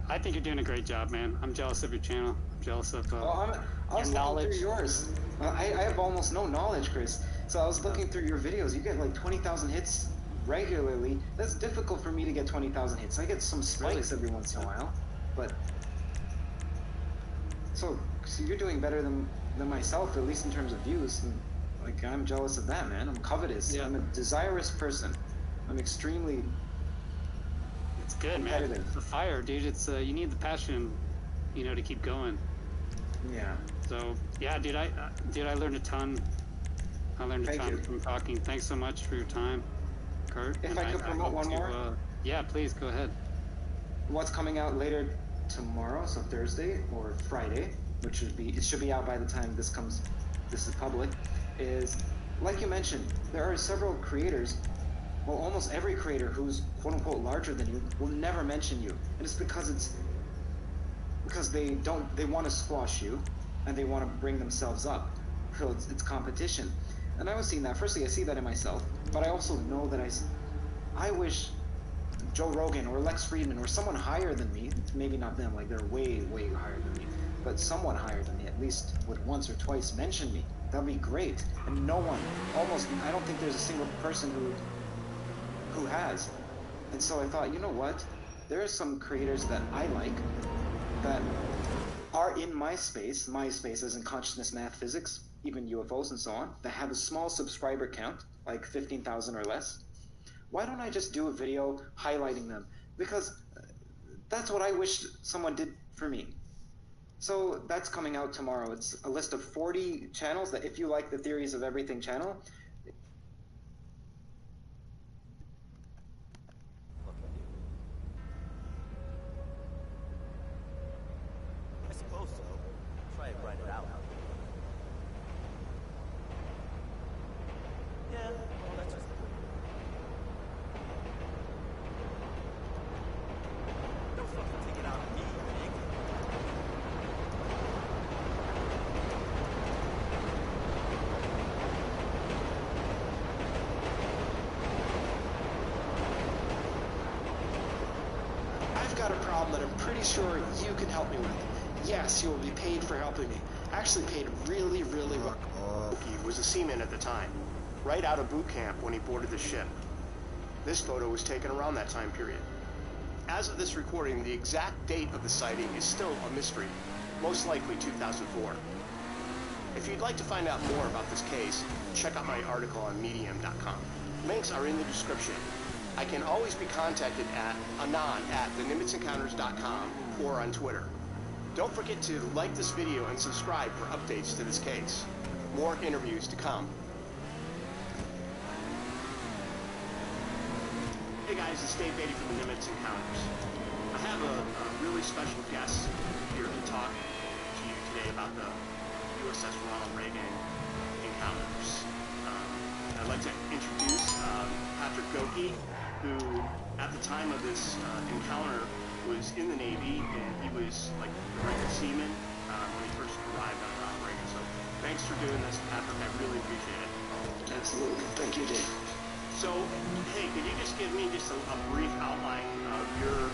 I think you're doing a great job, man. I'm jealous of your channel. I'm jealous of I was looking through yours. I have almost no knowledge, Chris. So I was looking through your videos. You get like 20,000 hits regularly. That's difficult for me to get 20,000 hits. I get some spikes every once in a while, but... So you're doing better than myself, at least in terms of views. And, like, I'm jealous of that, man. I'm covetous. Yeah. I'm a desirous person. I'm extremely... It's good, man. It's the fire, dude. It's you need the passion, you know, to keep going. Yeah. So yeah, dude. I learned a ton. I learned a ton from talking. Thanks so much for your time, Curt. If I could promote one more. Yeah, please go ahead. What's coming out later tomorrow, so Thursday or Friday, which should be out by the time this is public, is, like you mentioned, there are several creators, well, almost every creator who's quote-unquote larger than you will never mention you. And it's because they want to squash you, and they want to bring themselves up. So it's competition. And I was seeing that. Firstly, I see that in myself, but I also know that I wish Joe Rogan or Lex Friedman or someone higher than me, maybe not them, like they're way, way higher than me, but someone higher than me at least would once or twice mention me. That'd be great. And no one, I don't think there's a single person who has. And so I thought, you know what? There are some creators that I like that are in my space as in consciousness, math, physics, even UFOs and so on, that have a small subscriber count, like 15,000 or less. Why don't I just do a video highlighting them? Because that's what I wish someone did for me. So that's coming out tomorrow. It's a list of 40 channels that, if you like the Theories of Everything channel, I suppose so. Try and write it out. Yeah, well, that's just... Don't fucking take it out of me, Nick. I've got a problem that I'm pretty sure you can help me with. Yes, you will be paid for helping me. Actually paid really, really well. He was a seaman at the time, right out of boot camp when he boarded the ship. This photo was taken around that time period. As of this recording, the exact date of the sighting is still a mystery, most likely 2004. If you'd like to find out more about this case, check out my article on medium.com. Links are in the description. I can always be contacted at anon@thenimitzEncounters.com or on Twitter. Don't forget to like this video and subscribe for updates to this case. More interviews to come. Hey guys, it's Dave Beatty from the Nimitz Encounters. I have a really special guest here to talk to you today about the USS Ronald Reagan encounters. I'd like to introduce Patrick Goki, who at the time of this encounter was in the Navy, and he was like the regular seaman when he first arrived on Ronald Reagan. So thanks for doing this, Patrick. I really appreciate it. Absolutely. Thank you, Dave. So, hey, could you just give me just a brief outline of your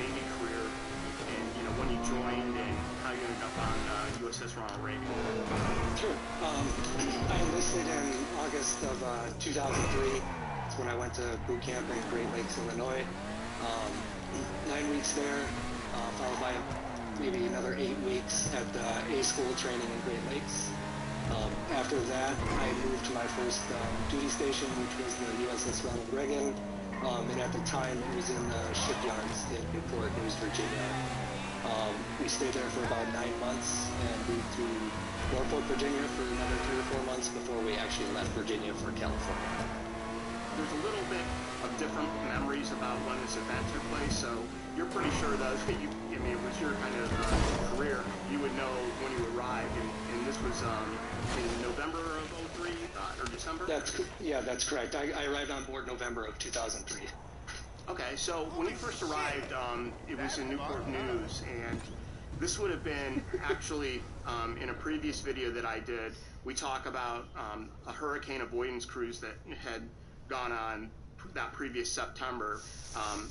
Navy career and when you joined and how you ended up on USS Ronald Reagan? Sure. I enlisted in August of 2003. That's when I went to boot camp in Great Lakes, Illinois. 9 weeks there, followed by maybe another 8 weeks at the A School training in Great Lakes. After that, I moved to my first duty station, which was the USS Ronald Reagan, and at the time it was in the shipyards in Newport News, Virginia. We stayed there for about 9 months and moved to Norfolk, Virginia for another 3 or 4 months before we actually left Virginia for California. There's a little bit of different memories about when this event took place, so you're pretty sure that it was your kind of career. You would know when you arrived, and this was in November of 03, or December? That's correct. I arrived on board November of 2003. Okay, so when you first arrived, it was in Newport News, and this would have been actually in a previous video that I did. We talk about a hurricane avoidance cruise that had gone on that previous September.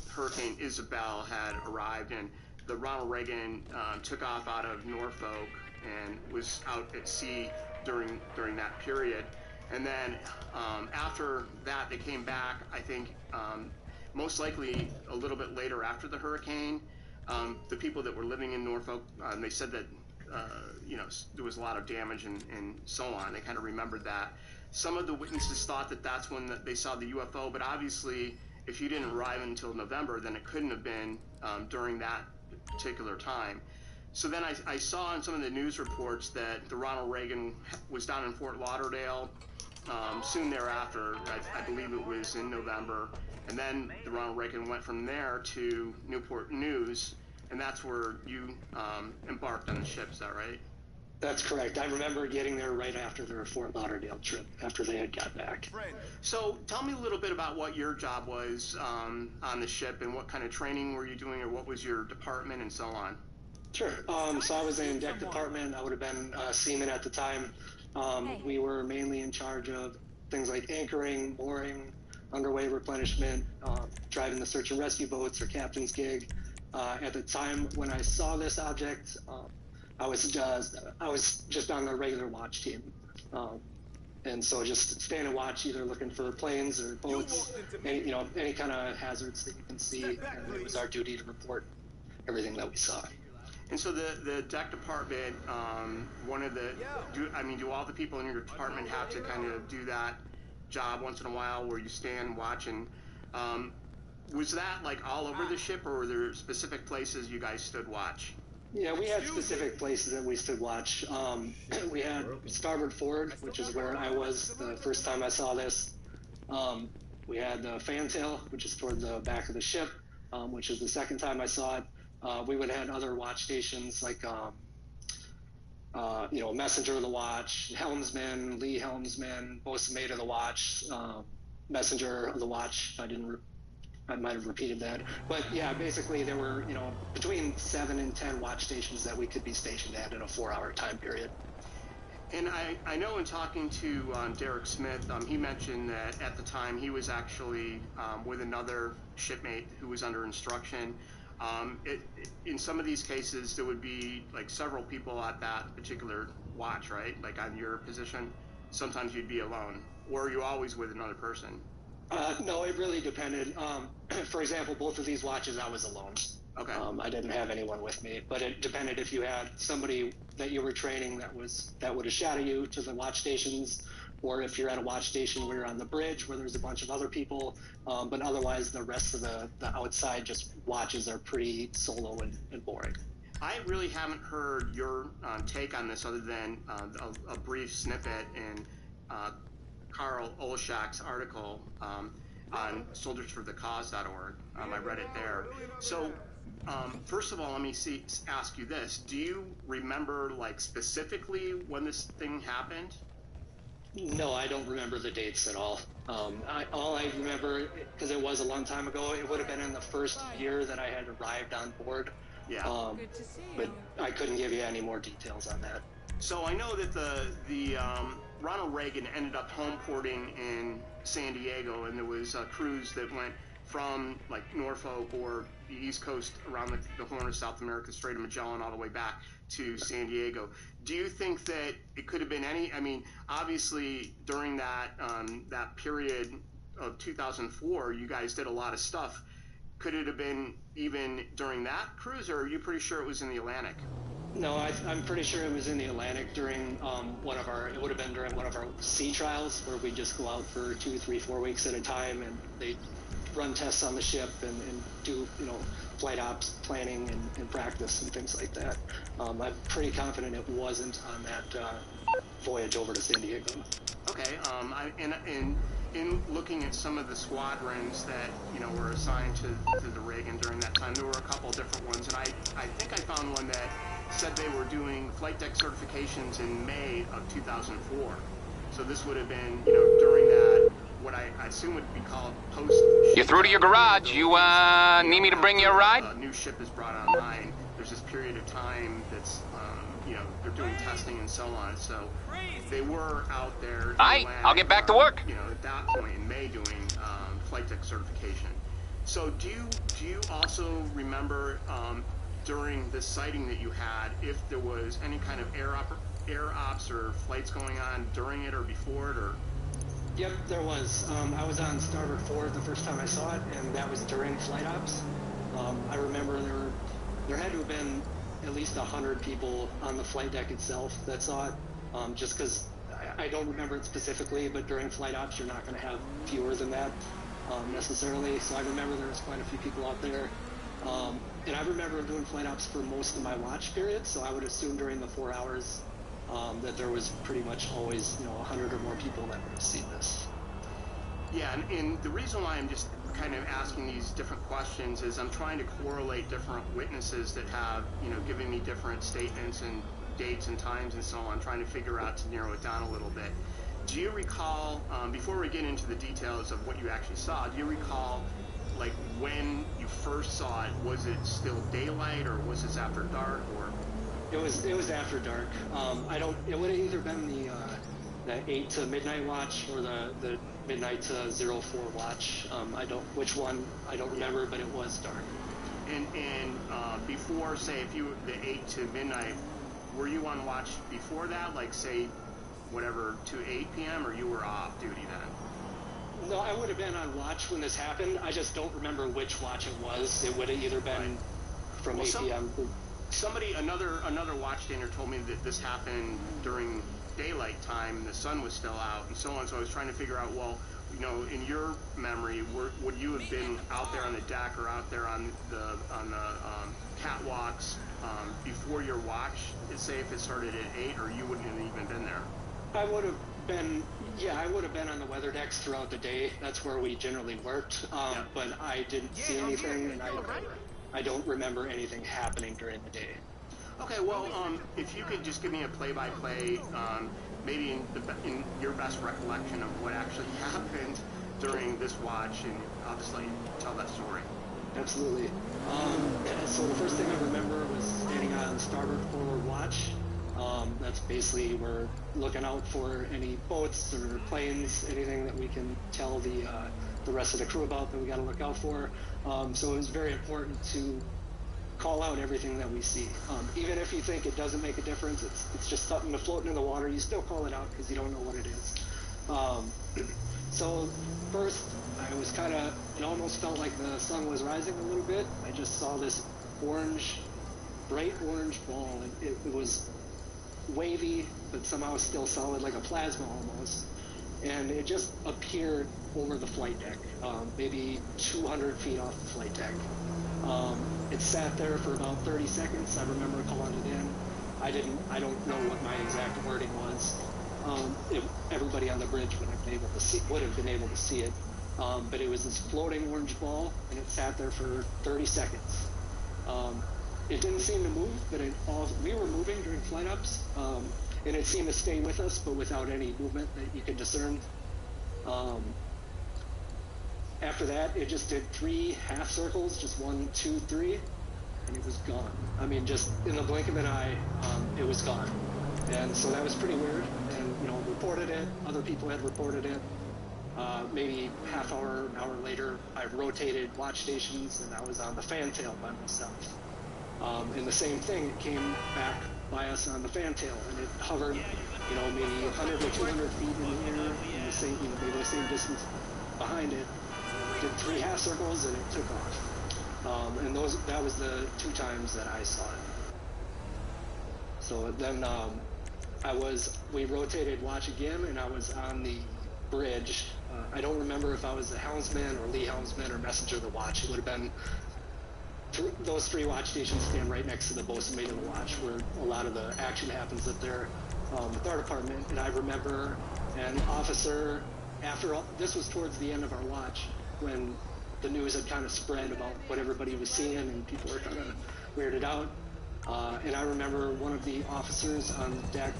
Hurricane Isabel had arrived, and the Ronald Reagan took off out of Norfolk and was out at sea during that period. And then after that, they came back, I think, most likely a little bit later after the hurricane. The people that were living in Norfolk, they said that there was a lot of damage and so on. They kind of remembered that. Some of the witnesses thought that that's when they saw the UFO, but obviously if you didn't arrive until November, then it couldn't have been during that particular time. So then I saw in some of the news reports that the Ronald Reagan was down in Fort Lauderdale soon thereafter. I believe it was in November. And then the Ronald Reagan went from there to Newport News, and that's where you embarked on the ship, is that right? That's correct. I remember getting there right after their Fort Lauderdale trip, after they had got back. So tell me a little bit about what your job was on the ship, and what kind of training were you doing, or what was your department, and so on. Sure. So I was in deck department. I would have been seaman at the time. We were mainly in charge of things like anchoring, mooring, underway replenishment, driving the search and rescue boats or captain's gig. At the time when I saw this object, I was just on the regular watch team, and so just standing watch, either looking for planes or boats, any kind of hazards that you can see. And it was our duty to report everything that we saw. And so the deck department, do all the people in your department have to kind of do that job once in a while, where you stand watch? And was that like all over the ship, or were there specific places you guys stood watch? Yeah, we had specific places that we stood watch. We had starboard forward, which is where I was the first time I saw this. We had the fantail, which is toward the back of the ship, which is the second time I saw it. We would have had other watch stations like, messenger of the watch, helmsman, lee helmsman, bosun mate of the watch, messenger of the watch. I might have repeated that. But yeah, basically there were, between 7 and 10 watch stations that we could be stationed at in a 4-hour time period. And I know in talking to Derek Smith, he mentioned that at the time he was actually with another shipmate who was under instruction. In some of these cases, there would be like several people at that particular watch, right? Like on your position, sometimes you'd be alone, or are you always with another person? No, it really depended. For example, both of these watches I was alone. Okay. I didn't have anyone with me, but it depended if you had somebody that you were training that would have shadowed you to the watch stations, or if you're at a watch station where you're on the bridge where there's a bunch of other people. But otherwise, the rest of the outside just watches are pretty solo and boring. I really haven't heard your take on this other than a brief snippet in Carl Olshak's article on soldiersforthecause.org. I read it there. So, first of all, let me ask you this. Do you remember, like, specifically when this thing happened? No, I don't remember the dates at all. All I remember, because it was a long time ago, it would have been in the first year that I had arrived on board. Yeah. Good to see you. But I couldn't give you any more details on that. So I know that the Ronald Reagan ended up home porting in San Diego, and there was a cruise that went from like Norfolk or the East Coast around the Horn of South America, Strait of Magellan, all the way back to San Diego. Do you think that it could have been any? I mean, obviously during that that period of 2004, you guys did a lot of stuff. Could it have been even during that cruise, or are you pretty sure it was in the Atlantic? No, I'm pretty sure it was in the Atlantic during it would have been during one of our sea trials where we just go out for 2, 3, 4 weeks at a time, and they run tests on the ship and do, flight ops planning and practice and things like that. I'm pretty confident it wasn't on that voyage over to San Diego. Okay, in looking at some of the squadrons that were assigned to the Reagan during that time, there were a couple of different ones, and I think I found one that said they were doing flight deck certifications in May of 2004. So this would have been during that, what I assume would be called post. You're through to your garage. You need me to bring you a ride? A new ship is brought online. There's this period of time that's they're doing testing and so on. So they were out there. Aight, I'll get back to work. At that point in May doing flight deck certification. So do you also remember during this sighting that you had if there was any kind of air ops or flights going on during it or before it, or? Yep, there was. I was on starboard forward the first time I saw it, and that was during flight ops. I remember there had to have been at least 100 people on the flight deck itself that saw it, just because I don't remember it specifically, but during flight ops you're not going to have fewer than that necessarily. So I remember there was quite a few people out there. And I remember doing flight ops for most of my watch period, so I would assume during the 4 hours that there was pretty much always 100 or more people that would have seen this. Yeah, and the reason why I'm just kind of asking these different questions is I'm trying to correlate different witnesses that have given me different statements and dates and times and so on, trying to figure out to narrow it down a little bit. Do you recall, before we get into the details of what you actually saw, do you recall like when you first saw it? Was it still daylight, or was this after dark, or? It was after dark. It would have either been the 8 to midnight watch or the midnight to 04 watch. I don't remember, but it was dark. And before, say, if you the 8 to midnight, were you on watch before that, like say whatever to 8 p.m., or you were off duty then? No, I would have been on watch when this happened. I just don't remember which watch it was. It would have either been from 8 p.m. Another watch stander told me that this happened during daylight time and the sun was still out and so on. So I was trying to figure out, well, in your memory, would you have been out there on the deck or out there on the catwalks before your watch? Say if it started at 8, or you wouldn't have even been there? I would have been. Yeah, I would have been on the weather decks throughout the day. That's where we generally worked. But I didn't see anything, and I don't remember anything happening during the day. Okay, well, if you could just give me a play-by-play, maybe in your best recollection of what actually happened during this watch, and obviously tell that story. Absolutely. So the first thing I remember was standing on starboard forward watch. That's basically we're looking out for any boats or planes, anything that we can tell the rest of the crew about that we got to look out for. So it was very important to call out everything that we see. Even if you think it doesn't make a difference, it's just something floating in the water, you still call it out because you don't know what it is. So first, I was kind of, it almost felt like the sun was rising a little bit. I just saw this orange, bright orange ball. It was wavy, but somehow still solid, like a plasma almost. And it just appeared over the flight deck, maybe 200 feet off the flight deck. It sat there for about 30 seconds. I remember calling it in. I don't know what my exact wording was. Everybody on the bridge would have been able to see it. But it was this floating orange ball, and it sat there for 30 seconds. It didn't seem to move, but we were moving during flight ups, and it seemed to stay with us, but without any movement that you could discern. After that, it just did 3 half circles, just 1, 2, 3, and it was gone. I mean, just in the blink of an eye, it was gone. And so that was pretty weird, and, reported it. Other people had reported it. Maybe half hour, an hour later, I rotated watch stations, and I was on the fantail by myself. And the same thing, it came back by us on the fantail, and it hovered, maybe 100 or 200 feet in the air, in the same, maybe the same distance behind it. Did 3 half circles, and it took off. And that was the 2 times that I saw it. So then we rotated watch again, and I was on the bridge. I don't remember if I was the helmsman or lee helmsman or messenger of the watch. It would have been those 3 watch stations stand right next to the bosun mate of the watch, where a lot of the action happens up there with our department. And I remember an officer, this was towards the end of our watch, when the news had kind of spread about what everybody was seeing, and people were kind of weirded out. And I remember one of the officers on the deck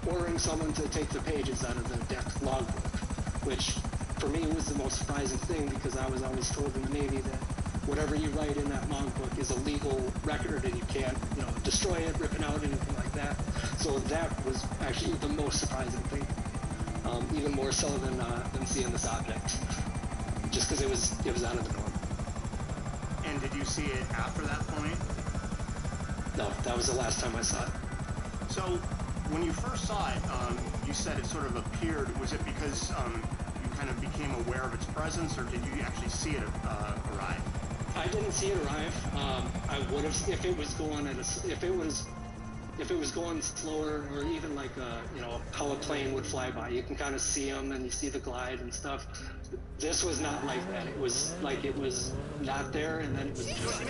ordering someone to take the pages out of the deck logbook, which for me was the most surprising thing, because I was always told in the Navy that whatever you write in that logbook is a legal record, and you can't, destroy it, rip it out, anything like that. So that was actually the most surprising thing, even more so than seeing this object, just because it was out of the norm. And did you see it after that point? No, that was the last time I saw it. So, when you first saw it, you said it sort of appeared. Was it because you kind of became aware of its presence, or did you actually see it arrive? I didn't see it arrive. I would have if it was going if it was going slower, or even like how a plane would fly by. You can kind of see them, and you see the glide and stuff. This was not like that. It was like it was not there, and then it was just.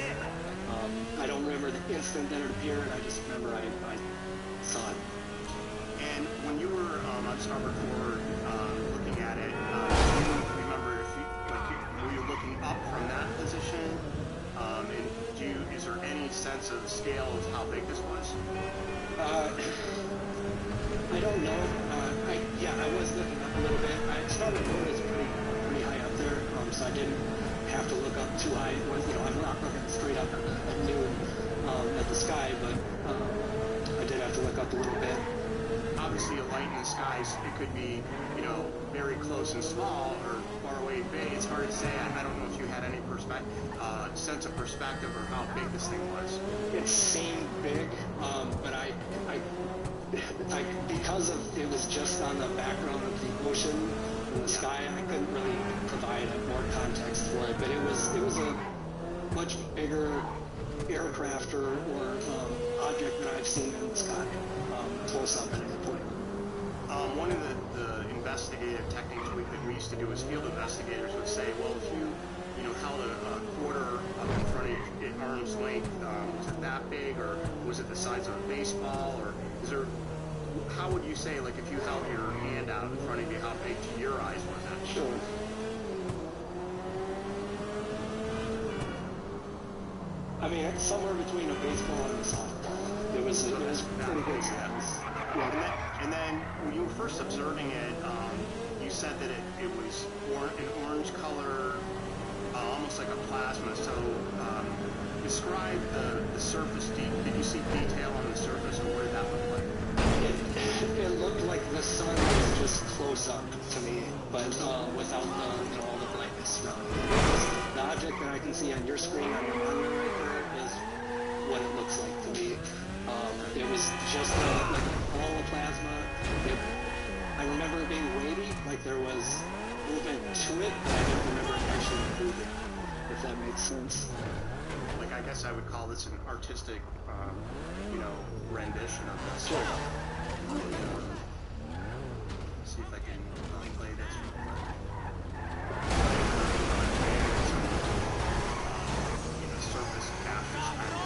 I don't remember the instant that it appeared. I just remember I saw it. And when you were on starboard forward looking at it, do you remember were you looking up from that position? And is there any sense of the scale of how big this was? I don't know. I was looking up a little bit. Starboard forward is pretty high up there, so I didn't have to look up too high. I'm not looking straight up at noon at the sky, but I did have to look up a little bit. Obviously, a light in the skies, it could be, very close and small, or far away and big. It's hard to say. I don't know if you had any sense of perspective or how big this thing was. It seemed big, but I because of it was just on the background of the ocean and the sky, I couldn't really provide more context for it. But it was a much bigger aircraft or object that I've seen in the sky close up at any point. One of the investigative techniques that we used to do as field investigators would say, well, if you held a quarter up in front of you at arm's length, was it that big, or was it the size of a baseball, or how would you say, like, if you held your hand out in front of you, how big to your eyes was it? Sure. I mean, it's somewhere between a baseball and a softball. It was pretty big size. And then when you were first observing it, you said that it was an orange color, almost like a plasma. So describe the surface. Did you see detail on the surface, or what did that look like? It looked like the sun was just close up to me, but without all the brightness around it. The object that I can see on your screen on your monitor right there is what it looks like to me. It was just like a ball of plasma. I remember it being wavy, like makes sense. Like, I guess I would call this an artistic, you know, rendition of this. Sure. See if I can play this real quick. You know, surface captures kind of.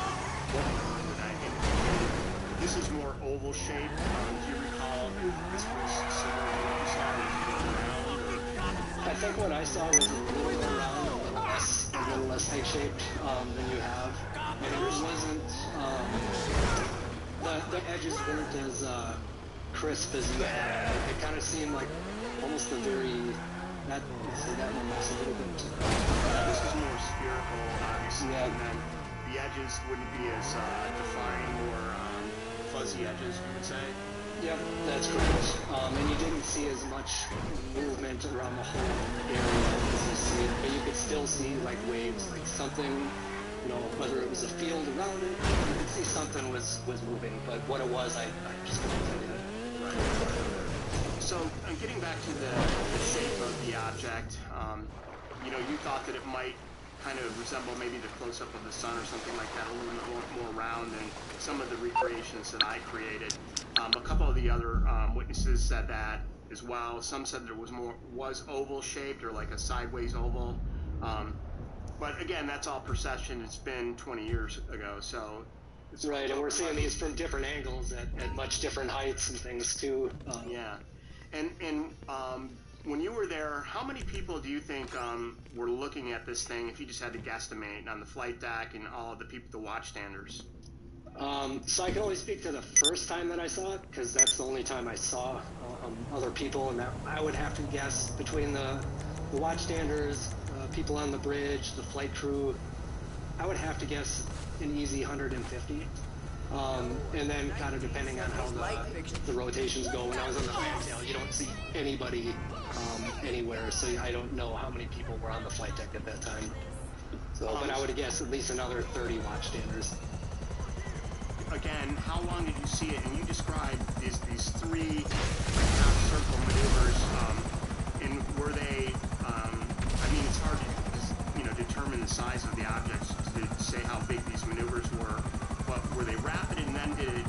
This is more oval shaped. Do you recall if this was similar to what you saw when you were around? I think what I saw was a little bit round, a little less egg-shaped than you have. And it wasn't, the edges weren't as crisp as you had. It kind of seemed like almost a very, that one was a little bit. This is more spherical, obviously, Yeah. and then the edges wouldn't be as defined or fuzzy edges, you would say. Yep, that's correct. And you didn't see as much movement around the whole area as you see it, but you could still see like waves, like something, you know, whether it was a field around it, you could see something was moving, but what it was, I just couldn't tell you. Right. So, getting back to the shape of the object, you know, you thought that it might kind of resemble maybe the close-up of the sun or something like that, a little bit more round than some of the recreations that I created. A couple of the other witnesses said that as well. Some said there was oval shaped or like a sideways oval. But again, that's all perception. It's been 20 years ago, so it's Right, and we're seeing these from different angles at much different heights and things too. Yeah, and when you were there, how many people do you think were looking at this thing? If you just had to guesstimate on the flight deck and all of the people, the watchstanders. So I can only speak to the first time that I saw it, because that's the only time I saw other people, and that I would have to guess between the watchstanders, people on the bridge, the flight crew, I would have to guess an easy 150. And then kind of depending on how the rotations go. When I was on the fantail, you don't see anybody anywhere, so I don't know how many people were on the flight deck at that time. So, but I would guess at least another 30 watchstanders. Again, how long did you see it? And you described these three half circle maneuvers, and were they? I mean, it's hard to determine the size of the objects to say how big these maneuvers were. But were they rapid? And then did it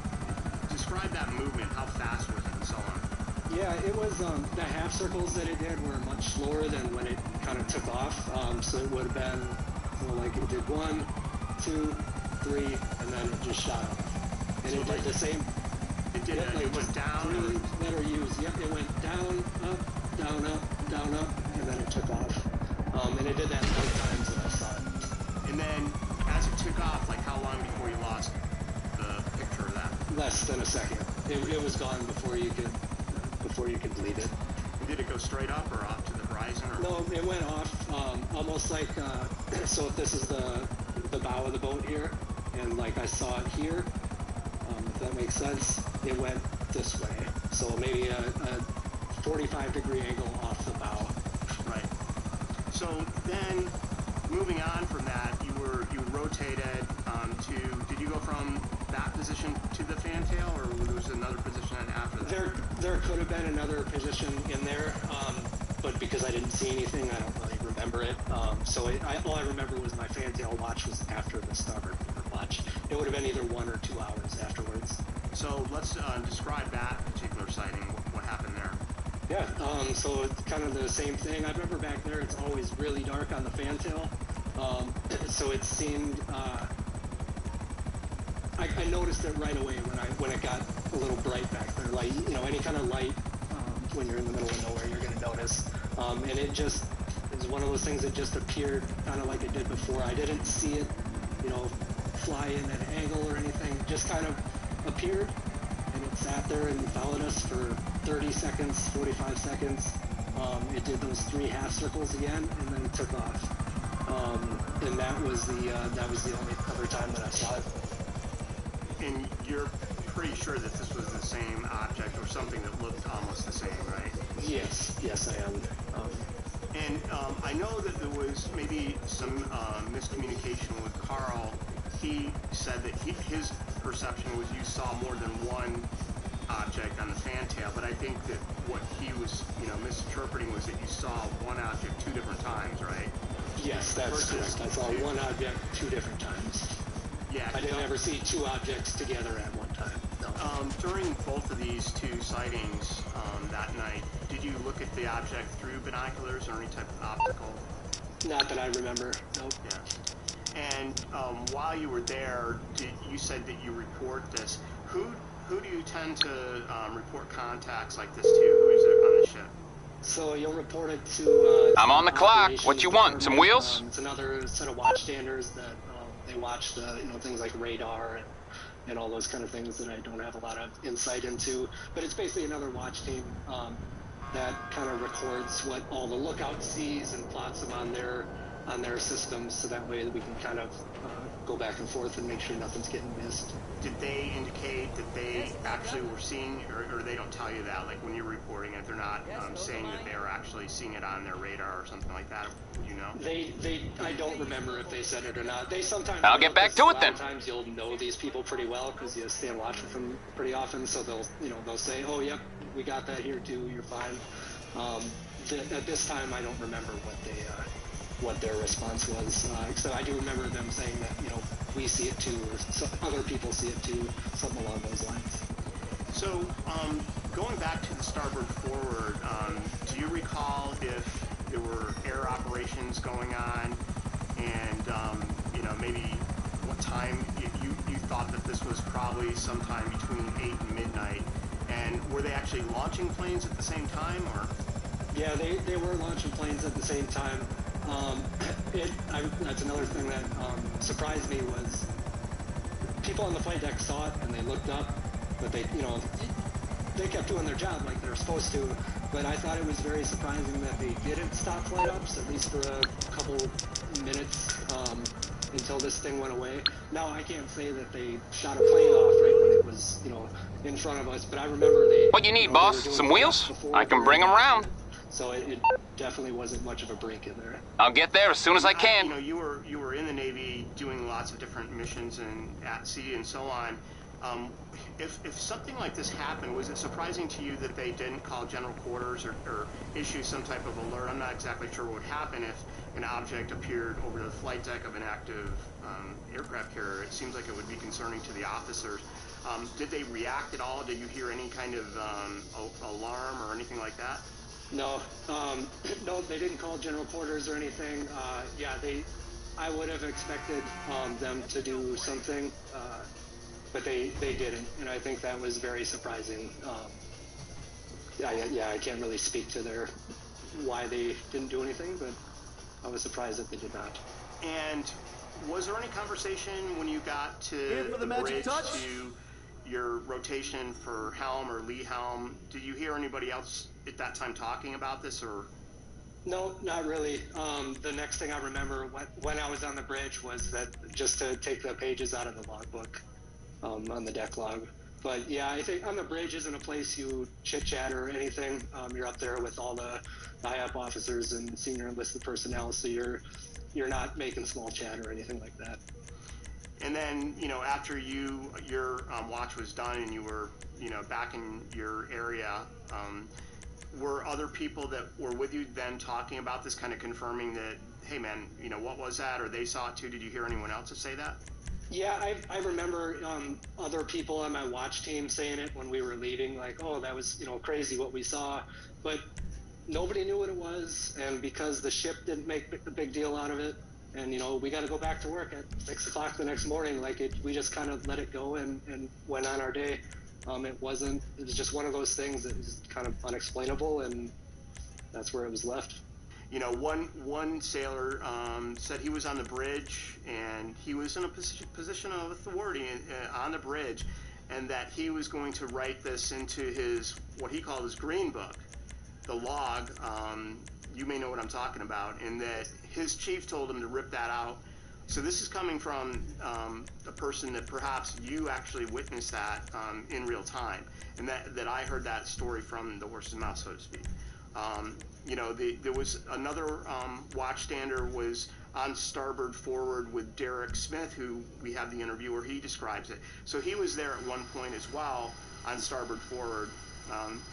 describe that movement? How fast was it, and so on? Yeah, it was the half circles that it did were much slower than when it kind of took off. So it would have been like it did 1, 2, 3, and then it just shot up. And so it did the same. It did. Like it went down. Letter U's. Yep, it went down, up, down, up, down, up, and then it took off. And it did that 4 times that I saw it. And then, as it took off, like how long before you lost the picture of that? Less than a second. It was gone before you could delete it. And did it go straight up or off to the horizon? Or? No, it went off almost like so. If this is the bow of the boat here, and like I saw it here, if that makes sense, it went this way. So maybe a 45-degree angle off the bow. Right. So then, moving on from that, you rotated to. Did you go from that position to the fantail, or was there another position after that? There could have been another position in there, but because I didn't see anything, I don't really remember it. So all I remember was my fantail watch was after the starboard watch. It would have been either 1 or 2 hours afterwards. So let's describe that particular sighting. What happened there? Yeah, so it's kind of the same thing. I remember back there, it's always really dark on the fantail. So it seemed, I noticed it right away when it got a little bright back there. Like, any kind of light, when you're in the middle of nowhere, you're going to notice. And it was one of those things that just appeared kind of like it did before. I didn't see it, fly in at an angle or anything. It just kind of appeared, and it sat there and followed us for 30 seconds, 45 seconds. It did those 3 half circles again, and then it took off. And that was the only other time that I saw it. And you're pretty sure that this was the same object or something that looked almost the same, right? Yes, I am. And I know that there was maybe some miscommunication with Carl. He said that his perception was you saw more than one object on the fantail, but I think that what he was, misinterpreting was that you saw one object 2 different times, right? Yes, that's correct. I saw one object 2 different times. Yeah. I didn't ever see 2 objects together at one time. No. During both of these 2 sightings that night, did you look at the object through binoculars or any type of optical? Not that I remember. Nope. Yeah. And while you were there, you said that you report this. Who do you tend to report contacts like this to? Who is it on the ship? So you'll report it to... I'm on the clock. operations What you want? Some department. wheels? It's another set of watchstanders that they watch the things like radar and all those kind of things that I don't have a lot of insight into. But it's basically another watch team that kind of records what all the lookouts sees and plots them on their systems, so that way we can kind of go back and forth and make sure nothing's getting missed. Did they indicate that they actually were seeing, or they don't tell you that, like when you're reporting it, they're not saying that they're actually seeing it on their radar or something like that? You know? I don't remember if they said it or not. They sometimes... I'll get back to it then. Sometimes you'll know these people pretty well because you stay and watch with them pretty often, so they'll say, oh, yep, we got that here too, you're fine. At this time, I don't remember what their response was. So I do remember them saying that, we see it too, or other people see it too, something along those lines. So, going back to the starboard forward, do you recall if there were air operations going on, and maybe what time you thought that this was probably sometime between 8 and midnight, and were they actually launching planes at the same time, or? Yeah, they were launching planes at the same time. That's another thing that surprised me was people on the flight deck saw it and they looked up, but they kept doing their job like they're supposed to. But I thought it was very surprising that they didn't stop flight ups, at least for a couple minutes until this thing went away. Now, I can't say that they shot a plane off right when it was, in front of us, but I remember they... What you need, boss? Some wheels? I can bring them round. So it definitely wasn't much of a break in there. I'll get there as soon as I can. You were in the Navy doing lots of different missions and at sea and so on. If something like this happened, was it surprising to you that they didn't call general quarters or issue some type of alert? I'm not exactly sure what would happen if an object appeared over the flight deck of an active aircraft carrier. It seems like it would be concerning to the officers. Did they react at all? Did you hear any kind of alarm or anything like that? No, no, they didn't call general quarters or anything. I would have expected them to do something, but they didn't, and I think that was very surprising. I can't really speak to why they didn't do anything, but I was surprised that they did not. And was there any conversation when you got to the bridge touch? to your rotation for helm or lee helm? Did you hear anybody else at that time talking about this, or? No, not really. The next thing I remember when I was on the bridge was that just to take the pages out of the logbook on the deck log. But yeah, I think on the bridge isn't a place you chit-chat or anything. You're up there with all the high-up officers and senior enlisted personnel, so you're not making small chat or anything like that. And then, after your watch was done and you were, back in your area, were other people that were with you then talking about this, kind of confirming that, hey man, what was that? Or they saw it too? Did you hear anyone else say that? Yeah, I remember other people on my watch team saying it when we were leaving, like, oh, that was, crazy what we saw. But nobody knew what it was, and because the ship didn't make a big deal out of it, and, we got to go back to work at 6 o'clock the next morning, we just kind of let it go and went on our day. It was just one of those things that was kind of unexplainable, and that's where it was left. One sailor said he was on the bridge and he was in a position of authority on the bridge, and that he was going to write this into what he called his green book, the log. You may know what I'm talking about, and that his chief told him to rip that out. So this is coming from a person that perhaps you actually witnessed that in real time, and that I heard that story from the horse's mouth, so to speak. There was another watchstander was on starboard forward with Derek Smith, who we have the interview where he describes it. So he was there at one point as well on starboard forward,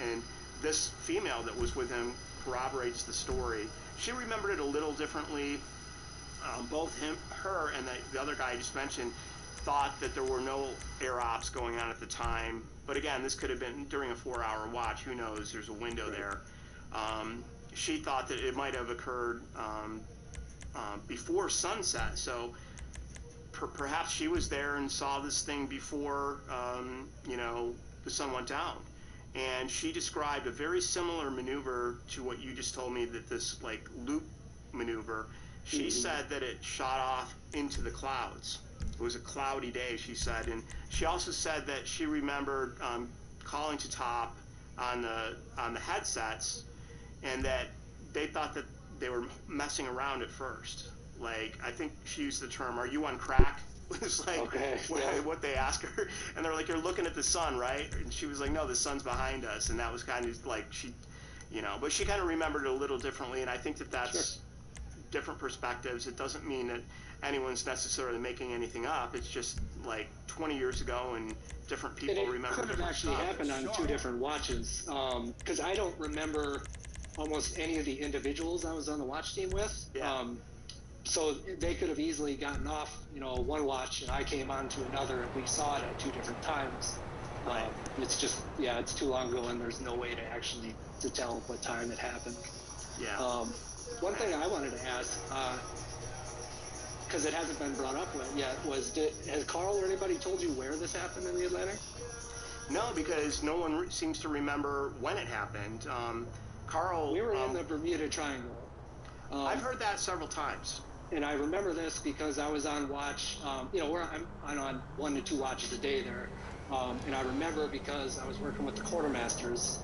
and this female that was with him corroborates the story. She remembered it a little differently both her, and the other guy I just mentioned thought that there were no air ops going on at the time. But again, this could have been during a 4-hour watch. Who knows? There's a window there. She thought that it might have occurred before sunset. So perhaps she was there and saw this thing before, the sun went down. And she described a very similar maneuver to what you just told me, that this like loop maneuver. She said that it shot off into the clouds. It was a cloudy day, she said. And she also said that she remembered calling to Top on the headsets, and that they thought that they were messing around at first. Like, I think she used the term, "Are you on crack?" was like what they asked her. And they're like, "You're looking at the sun, right?" And she was like, "No, the sun's behind us." And that was kind of like, she, but she kind of remembered it a little differently. And I think that that's different perspectives. It doesn't mean that anyone's necessarily making anything up. It's just like 20 years ago, and different people remember. It could have actually happened on 2 different watches, because I don't remember almost any of the individuals I was on the watch team with. So they could have easily gotten off, one watch, and I came on to another, and we saw it at 2 different times. It's just, it's too long ago, and there's no way to actually to tell what time it happened. One thing I wanted to ask, because it hasn't been brought up yet, was has Carl or anybody told you where this happened in the Atlantic? No, because no one seems to remember when it happened. Carl... We were in the Bermuda Triangle. I've heard that several times. And I remember this because I was on watch, I'm on 1 to 2 watches a day there. And I remember because I was working with the quartermasters,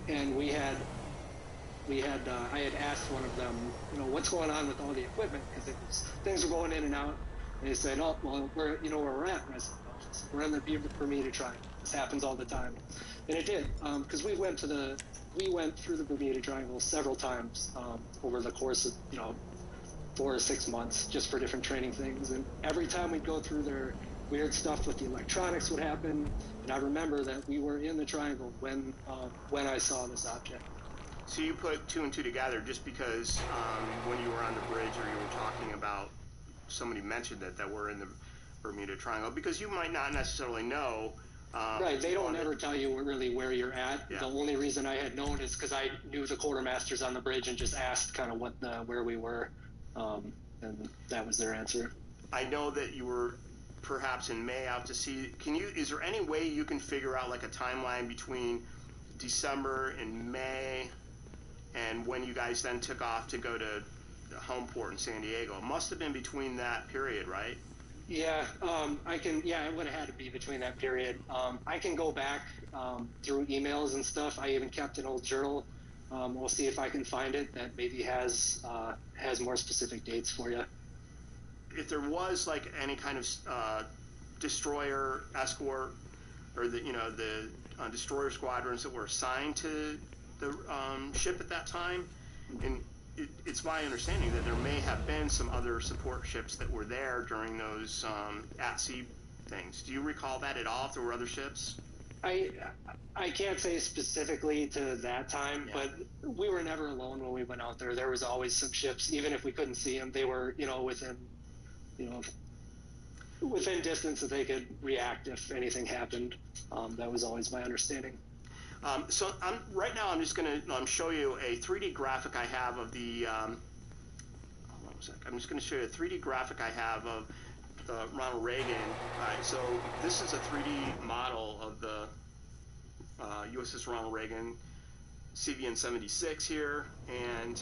and I had asked one of them, what's going on with all the equipment, because things were going in and out. And they said, "Oh, well, where we're at." And I said, "We're in the Bermuda Triangle. This happens all the time." And it did, because we went through the Bermuda Triangle several times over the course of 4 or 6 months, just for different training things. And every time we'd go through there, weird stuff with the electronics would happen. And I remember that we were in the triangle when I saw this object. So you put 2 and 2 together just because when you were on the bridge, or you were talking about, somebody mentioned that we're in the Bermuda Triangle, because you might not necessarily know. Right, they don't ever tell you really where you're at. The only reason I had known is because I knew the quartermasters on the bridge and just asked kind of where we were, and that was their answer. I know that you were perhaps in May out to sea. Is there any way you can figure out like a timeline between December and May, and when you guys then took off to go to the home port in San Diego? It must have been between that period, right? Yeah, it would have had to be between that period. I can go back through emails and stuff. I even kept an old journal. We'll see if I can find it that maybe has more specific dates for you. If there was like any kind of destroyer escort, or the destroyer squadrons that were assigned to the ship at that time, and it's my understanding that there may have been some other support ships that were there during those at-sea things. Do you recall that at all, if there were other ships? I can't say specifically to that time, but we were never alone when we went out there. There was always some ships, even if we couldn't see them. They were, within distance that they could react if anything happened. That was always my understanding. So right now I'm just going to show you a 3D graphic I have of the, hold on a sec. I'm just going to show you a 3D graphic I have of the Ronald Reagan. All right, so this is a 3D model of the USS Ronald Reagan CVN 76 here, and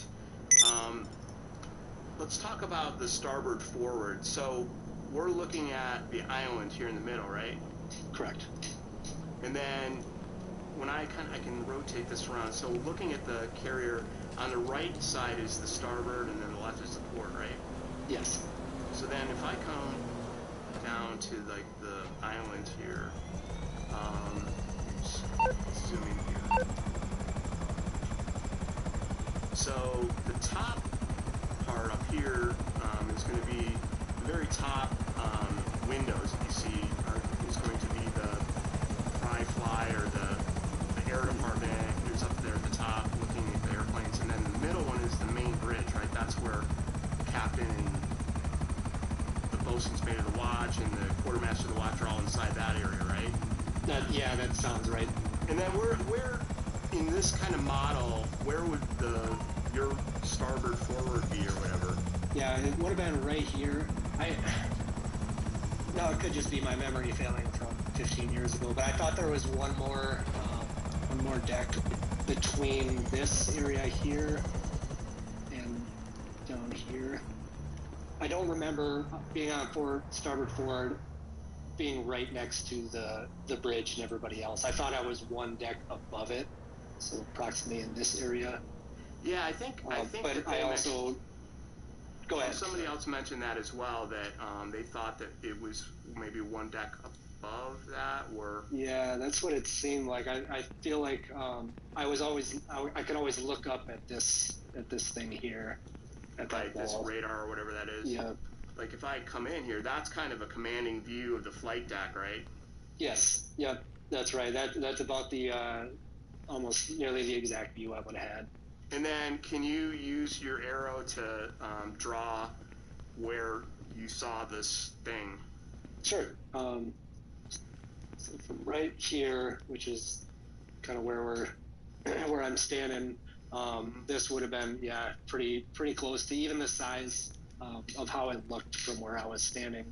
let's talk about the starboard forward. So we're looking at the island here in the middle, right? Correct. And then when I can rotate this around, so looking at the carrier, on the right side is the starboard, and then the left is the port, right? Yes. So then if I come down to like the island here, zoom in here. So the top part up here is going to be the very top windows that you see is going to be the fly or the air department is up there at the top looking at the airplanes, and then the middle one is the main bridge, right? That's where the captain and the bosun's mate of the watch and the quartermaster of the watch are all inside that area, right? Yeah, that sounds right. And then where in this kind of model, where would your starboard forward be or whatever? Yeah, it would have been right here. No, it could just be my memory failing from 15 years ago, but I thought there was one more deck between this area here and down here. I don't remember being on starboard forward, being right next to the bridge and everybody else. I thought I was one deck above it, so approximately in this area. Yeah, I think. But I also. Go ahead. Somebody else mentioned that as well. That they thought that it was maybe one deck above that, or. Yeah, that's what it seemed like. I feel like I could always look up at this thing here. Right, this radar or whatever that is. Yeah. Like if I come in here, that's kind of a commanding view of the flight deck, right? Yes. Yep. That's right. That's about the almost nearly the exact view I would have had. And then, can you use your arrow to draw where you saw this thing? Sure. So from right here, which is kind of where I'm standing, this would have been pretty close to even the size of how it looked from where I was standing.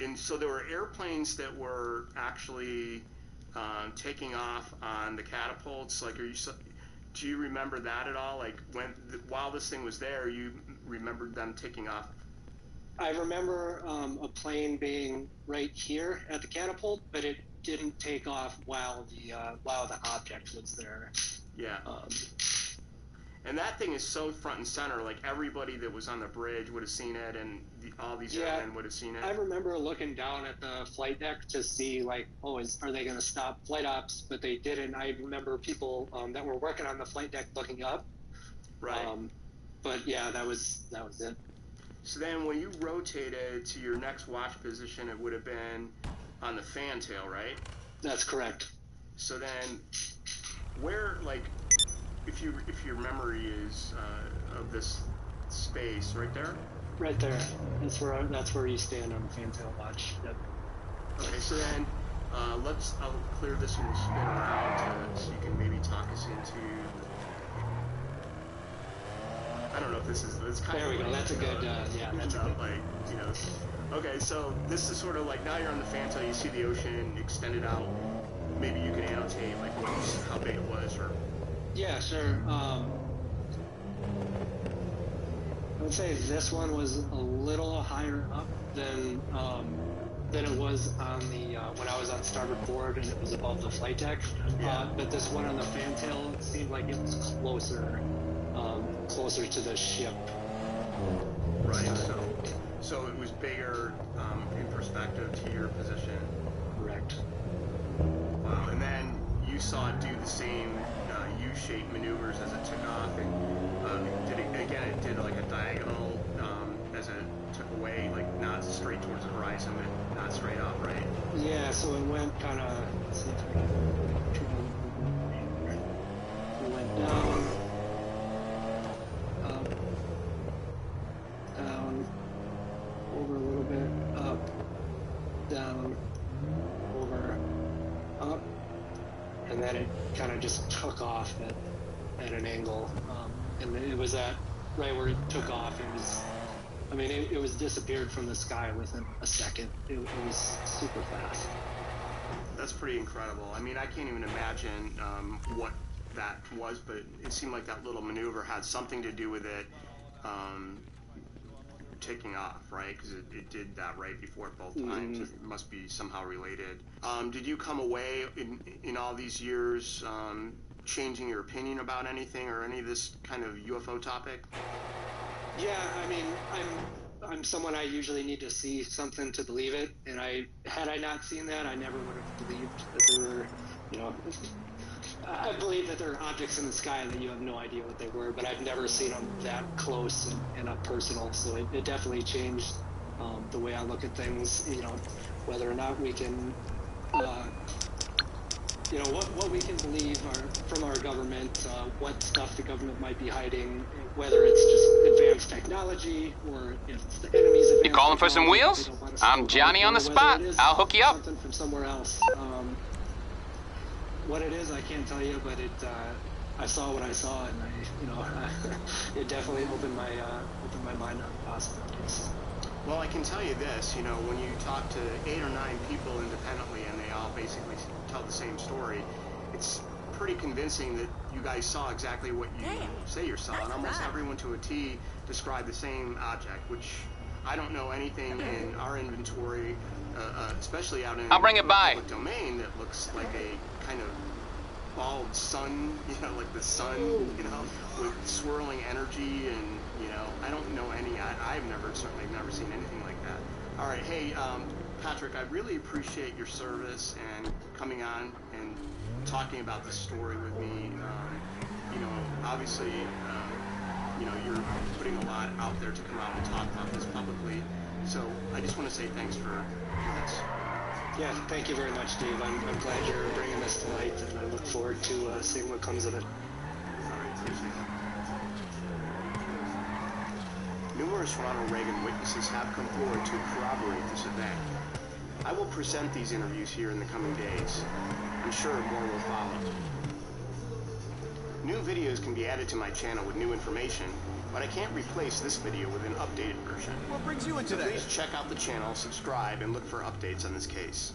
And so there were airplanes that were actually taking off on the catapults. Like, do you remember that at all? Like, while this thing was there, you remembered them taking off? I remember a plane being right here at the catapult, but it didn't take off while the object was there. Yeah. And that thing is so front and center. Like, everybody that was on the bridge would have seen it, and all these airmen would have seen it. I remember looking down at the flight deck to see, like, are they going to stop flight ops? But they didn't. I remember people that were working on the flight deck looking up. Right. But yeah, that was it. So then, when you rotated to your next watch position, it would have been on the fantail, right? That's correct. So then, where, like, if your memory is of this space right there? Right there. That's where you stand on the fantail watch. Yep. Okay, so then I'll clear this and we'll spin around so you can maybe talk us into. I don't know if this is. It's kind there of. There we go. That's a good. That's a good. Like, Okay, so this is sort of like now you're on the fantail. You see the ocean extended out. Maybe you can annotate like how big it was, or. Yeah, sure. I would say this one was a little higher up than it was on the when I was on starboard forward and it was above the flight deck. Yeah. But this one on the fantail, it seemed like it was closer to the ship. Right. So it was bigger in perspective to your position. Correct. Wow. And then you saw it do the same U-shaped maneuvers as it took off, and it did like a diagonal as it took away, like not straight towards the horizon, but not straight up, right? Yeah, so it went kind of. It went down, up, down, over a little bit, up, down, over, up. And then it kind of just took off at an angle, and it was right where it took off. It was disappeared from the sky within a second. It was super fast. That's pretty incredible. I mean, I can't even imagine what that was, but it seemed like that little maneuver had something to do with it taking off, right? Because it did that right before it both times. Mm-hmm. It must be somehow related. Did you come away in all these years changing your opinion about anything or any of this kind of UFO topic? Yeah, I mean, I'm someone I usually need to see something to believe it, and had I not seen that, I never would have believed that there were, I believe that there are objects in the sky that you have no idea what they were, but I've never seen them that close and up personal. So it definitely changed the way I look at things. Whether or not we can what we can believe from our government, what stuff the government might be hiding, whether it's just advanced technology or if it's the enemy's advanced You calling for some technology wheels? they don't want us I'm to know Johnny about, on the or whether spot. it is I'll hook you up. something from somewhere else. What it is, I can't tell you, but I saw what I saw, and it definitely opened my mind on possibilities. Well, I can tell you this, when you talk to 8 or 9 people independently and they all basically tell the same story, it's pretty convincing that you guys saw exactly what you say you saw, and almost everyone to a T described the same object, which I don't know anything in our inventory, especially out in I'll bring it by. the public domain, that looks like a kind of bald sun, like the sun, with swirling energy, and I don't know any. I've certainly never seen anything like that. All right, hey, Patrick, I really appreciate your service and coming on and talking about this story with me. Obviously, you're putting a lot out there to come out and talk about this publicly. So I just want to say thanks for this. Yeah, thank you very much, Steve. I'm glad you're bringing this to light, and I look forward to seeing what comes of it. All right, appreciate it. Numerous Ronald Reagan witnesses have come forward to corroborate this event. I will present these interviews here in the coming days. I'm sure more will follow. New videos can be added to my channel with new information, but I can't replace this video with an updated version. What brings you in So today? please check out the channel, subscribe, and look for updates on this case.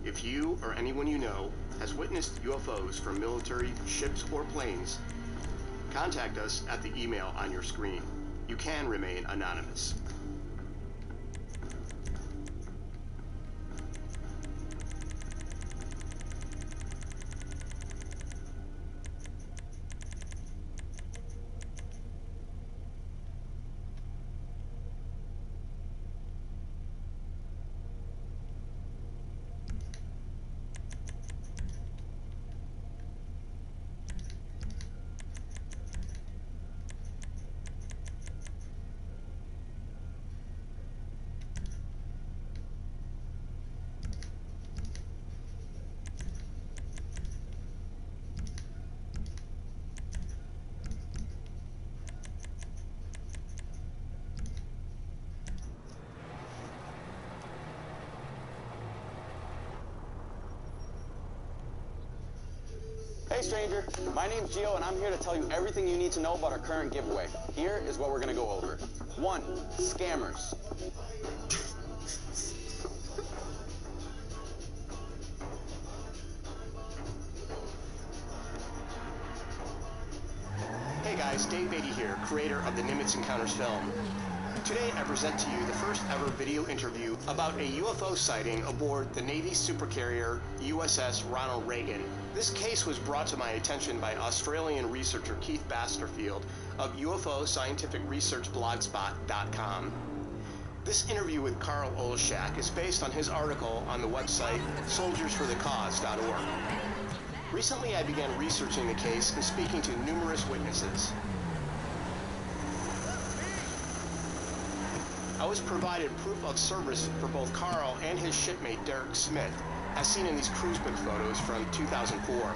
If you or anyone you know has witnessed UFOs from military ships or planes, contact us at the email on your screen. You can remain anonymous. Hey stranger, my name's Gio and I'm here to tell you everything you need to know about our current giveaway. Here is what we're gonna go over. 1. Scammers. Hey guys, Dave Beatty here, creator of the Nimitz Encounters film. Today I present to you the first ever video interview about a UFO sighting aboard the Navy supercarrier USS Ronald Reagan. This case was brought to my attention by Australian researcher Keith Basterfield of UFO Scientific Research Blogspot.com. This interview with Carl Olszak is based on his article on the website soldiersforthecause.org. Recently I began researching the case and speaking to numerous witnesses. I was provided proof of service for both Carl and his shipmate Derek Smith, as seen in these cruise book photos from 2004.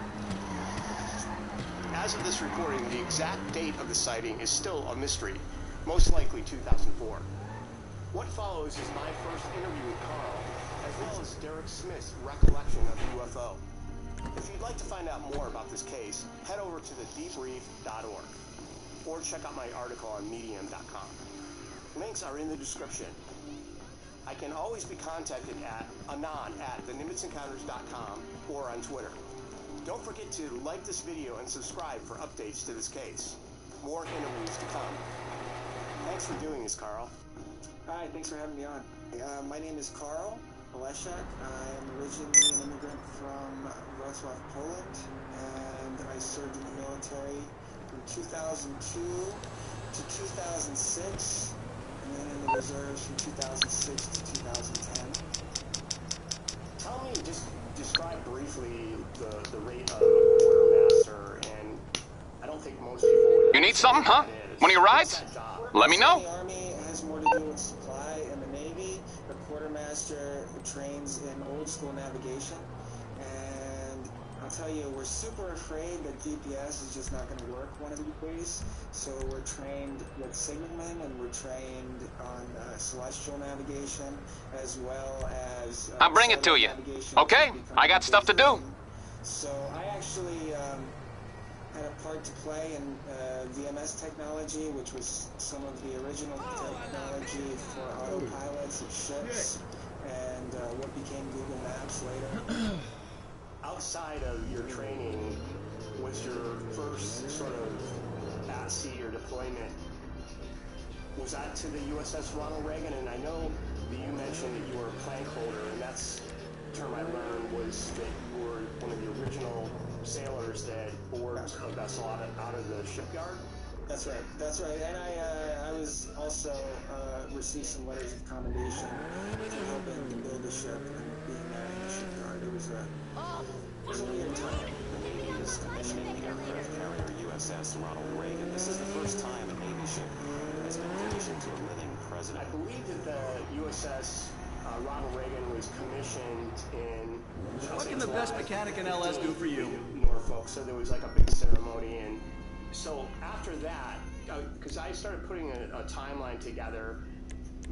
As of this recording, the exact date of the sighting is still a mystery, most likely 2004. What follows is my first interview with Carl, as well as Derek Smith's recollection of the UFO. If you'd like to find out more about this case, head over to thedebrief.org, or check out my article on medium.com. Links are in the description. I can always be contacted at anon@thenimitzencounters.com or on Twitter. Don't forget to like this video and subscribe for updates to this case. More interviews to come. Thanks for doing this, Carl. Hi, thanks for having me on. My name is Carl Oleszak. I'm originally an immigrant from Wrocław, Poland, and I served in the military from 2002 to 2006, and then in the reserves from 2006 to 2010. Tell me, just describe briefly the rate of a quartermaster, and I don't think most people would. You need something, huh? One of your rides? Let me know. The Army has more to do with supply, and the Navy, the quartermaster trains in old school navigation, and I'll tell you, we're super afraid that DPS is just not going to work one of these days. So we're trained with signalmen, and we're trained on celestial navigation, as well as I'll bring it to you. Okay, I got stuff to do. So I actually had a part to play in VMS technology, which was some of the original technology for autopilots of ships, and what became Google Maps later. Outside of your training, was your first sort of at-sea or deployment, was that to the USS Ronald Reagan? And I know that you mentioned that you were a plank holder, and that's the term I learned was that you were one of the original sailors that boards a vessel out of the shipyard. That's right. That's right. And I was also received some letters of commendation for helping to build the ship and being there in the shipyard. It was a weird time. The Navy is commissioning the aircraft carrier USS Ronald Reagan. This is the first time a Navy ship has been commissioned to a living president. I believe that the USS Ronald Reagan was commissioned in... What can the best mechanic in LS do for you? Norfolk, so there was like a big ceremony, and so after that, because I started putting a timeline together,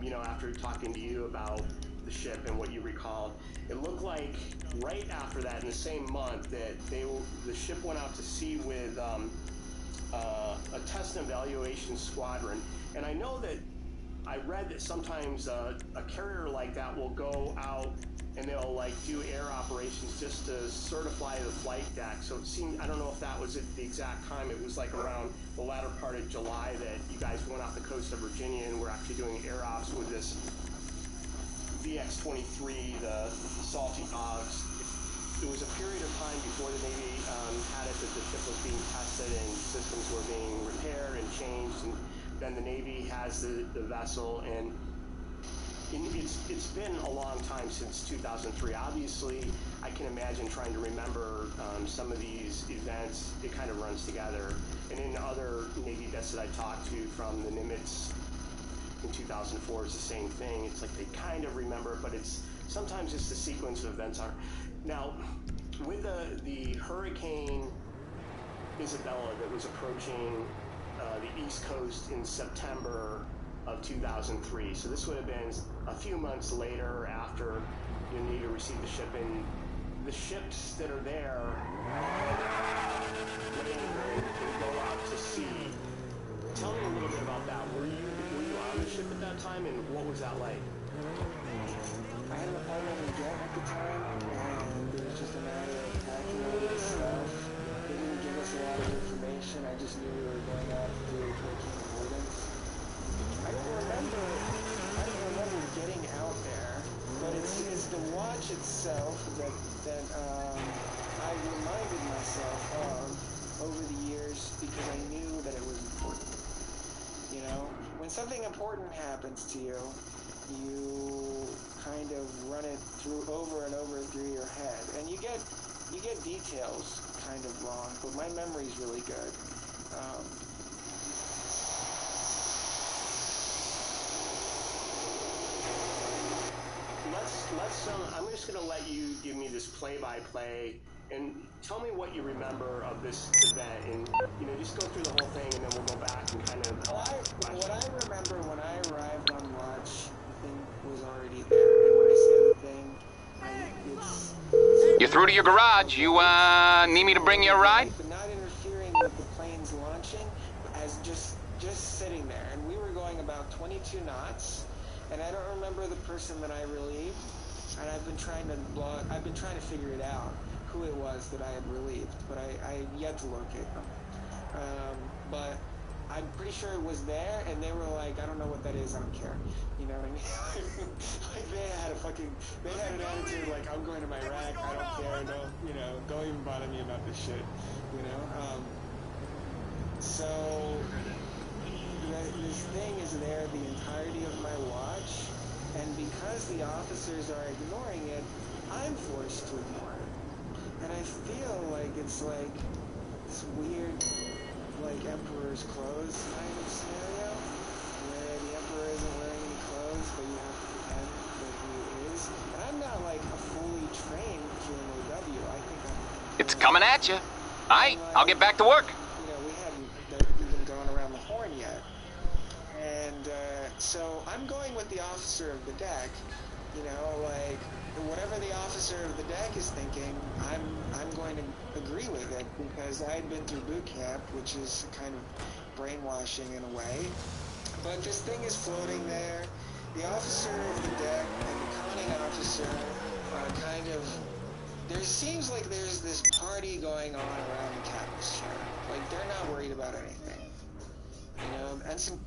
you know, after talking to you about the ship and what you recalled, it looked like right after that, in the same month, that the ship went out to sea with a test and evaluation squadron. And I know that I read that sometimes a carrier like that will go out and they'll like do air operations just to certify the flight deck. So it seemed, I don't know if that was at the exact time. It was like around the latter part of July that you guys went off the coast of Virginia and were actually doing air ops with this VX-23, the Salty Dogs. It was a period of time before the Navy had it that the ship was being tested and systems were being repaired and changed, and then the Navy has the vessel, and it's been a long time since 2003. Obviously, I can imagine trying to remember some of these events. It kind of runs together. And in other Navy vets that I talked to from the Nimitz in 2004, it's the same thing. It's like they kind of remember, but sometimes it's the sequence of events are. Now, with the Hurricane Isabella that was approaching the East Coast in September of 2003. So this would have been a few months later after you need to receive the ship, and the ships that are there and go out to sea. Tell me a little bit about that. Were you on the ship at that time, and what was that like? I had an apartment in Jet at the time, and it was just a matter of packing all this stuff. They didn't give us a lot of information. I just knew we were going out to do hurricane avoidance. I don't remember getting out there, but it's the watch itself that I reminded myself of over the years because I knew that it was important. You know, when something important happens to you, you kind of run it over and over through your head, and you get details kind of wrong, but my memory's really good. Let's I'm just going to let you give me this play-by-play and tell me what you remember of this event, and you know, just go through the whole thing, and then we'll go back and kind of. What I remember when I arrived on watch, the thing was already there, and when I say the thing, it's You're through to your garage. You, need me to bring you a ride? but not interfering with the plane's launching, as just sitting there, and we were going about 22 knots, and I don't remember the person that I relieved, and I've been trying to figure it out, who it was that I had relieved, but I yet to locate them. But I'm pretty sure it was there, and they were like, I don't know what that is, I don't care. You know what I mean? Like they had an attitude like, I'm going to my rack, I don't care, don't even bother me about this shit, you know? So, this thing is there the entirety of my watch, and because the officers are ignoring it, I'm forced to ignore it. And I feel like it's like this weird, like Emperor's clothes kind of scenario, where the Emperor isn't wearing any clothes, but you have to pretend that he is. And I'm not It's coming at you. Aight, I'll get back to work. We hadn't even gone around the horn yet. And so I'm going with the officer of the deck. Like whatever the officer of the deck is thinking, I'm going to agree with it because I had been through boot camp, which is kind of brainwashing in a way. But this thing is floating there. The officer of the deck and the conning officer are kind of... There seems like there's this party going on around the captain's chair. Like, they're not worried about anything. And some...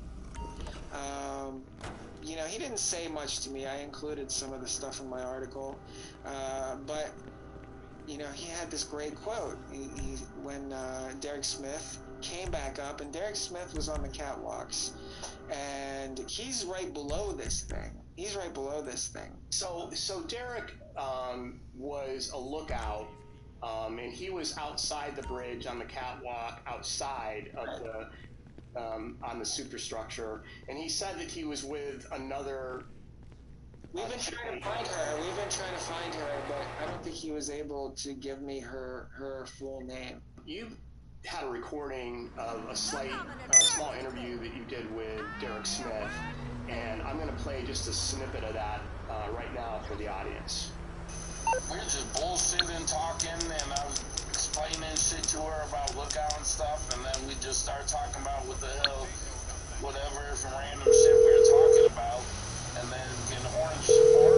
he didn't say much to me. I included some of the stuff in my article. But, he had this great quote. When Derek Smith came back up, and Derek Smith was on the catwalks, and he's right below this thing. So Derek was a lookout, and he was outside the bridge on the catwalk, outside of the on the superstructure, and he said that he was with another. We've been trying to find her, but I don't think he was able to give me her full name. You had a recording of a small interview that you did with Derek Smith, and I'm going to play just a snippet of that right now for the audience. We were just bullshitting, talking, and I was explaining shit to her about lookout and stuff, and then we just started talking about what the hell, whatever, some random shit we were talking about, and then getting orange.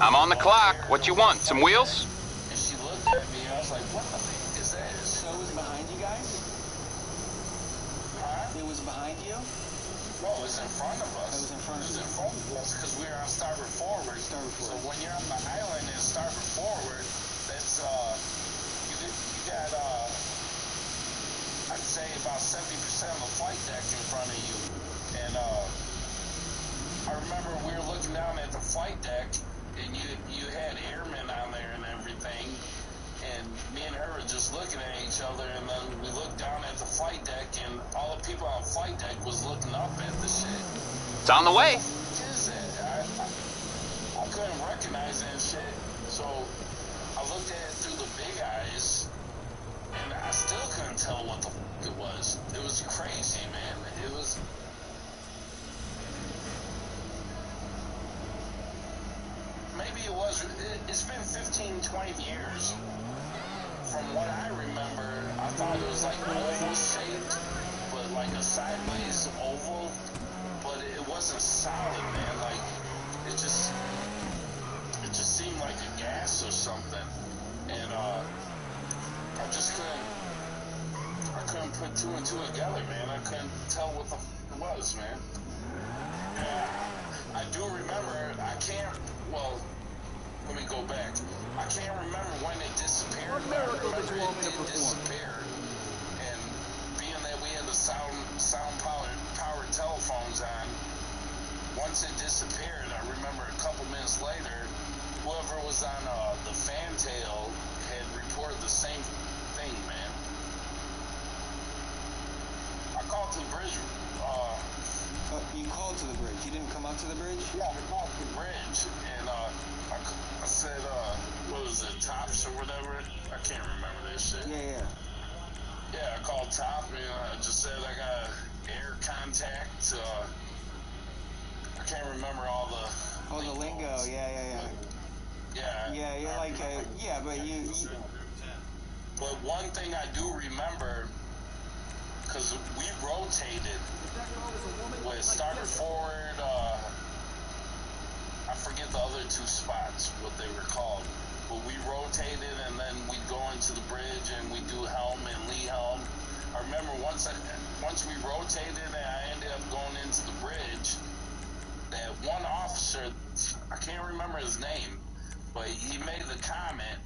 I'm on the clock. What you want? Some wheels? And she looked at me, and I was like, what the fuck is that? So it was behind you guys? Huh? It was behind you? No, it was in front of us. It was in front of us because we were on starboard forward. So when you're on the island and starboard forward, that's you got I'd say about 70% of the flight deck in front of you. And I remember we were looking down at the flight deck, and you had airmen on there and everything. And me and her were just looking at each other, and then we looked down at the flight deck, and all the people on the flight deck was looking up at the shit. It's on the way. What is that? I couldn't recognize that shit. So I looked at it through the big eyes, and I still couldn't tell what the fuck it was. It was crazy, man. It was... Maybe it was... It's been 15, 20 years. From what I remember, I thought it was like oval shaped, but like a sideways oval, but it wasn't solid, man. Like it just seemed like a gas or something, and I couldn't put two and two together, man. I couldn't tell what the f it was, man. I do remember. Let me go back. I can't remember when it disappeared. What miracle did you want me to It perform? disappeared. And being that we had the sound-powered telephones on, once it disappeared, I remember a couple minutes later, whoever was on the fantail had reported the same thing, man. I called to the bridge. You called to the bridge. You didn't come up to the bridge? Yeah, I called to the bridge, and I said, what was it, Tops or whatever? I can't remember that shit. Yeah. Yeah, I called Top, and I just said I got air contact. I can't remember all the... Oh, the lingo. Yeah. Yeah. You're like, but you... But one thing I do remember, because we rotated with starboard forward, I forget the other two spots, what they were called, but we rotated and then we'd go into the bridge and we'd do helm and lee helm. I remember once we rotated and I ended up going into the bridge, that one officer, I can't remember his name, but he made the comment.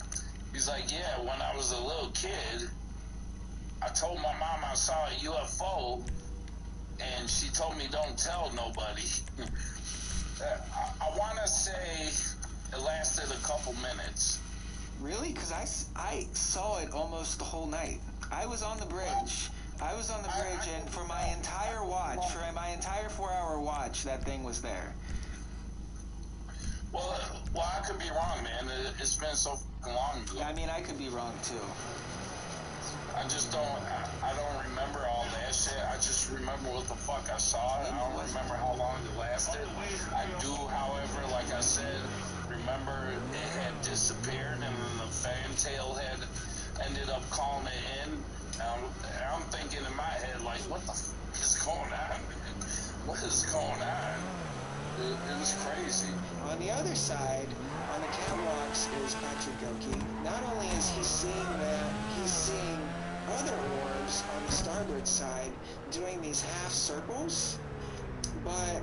He's like, yeah, when I was a little kid, I told my mom I saw a UFO, and she told me don't tell nobody. I want to say it lasted a couple minutes. Really? Because I saw it almost the whole night. I was on the bridge. And for my entire watch, for my entire 4-hour watch, that thing was there. Well, I could be wrong, man. It's been so long ago. I mean, I could be wrong, too. I just don't. I don't remember all that shit. I just remember what the fuck I saw. I don't remember how long it lasted. I do, however, like I said, remember it had disappeared, and then the fantail had ended up calling it in. I'm thinking in my head, like, what the fuck is going on? What is going on? It was crazy. On the other side, on the catwalks, is Patrick Goki. Not only is he seeing that, he's seeing other orbs on the starboard side doing these half circles, but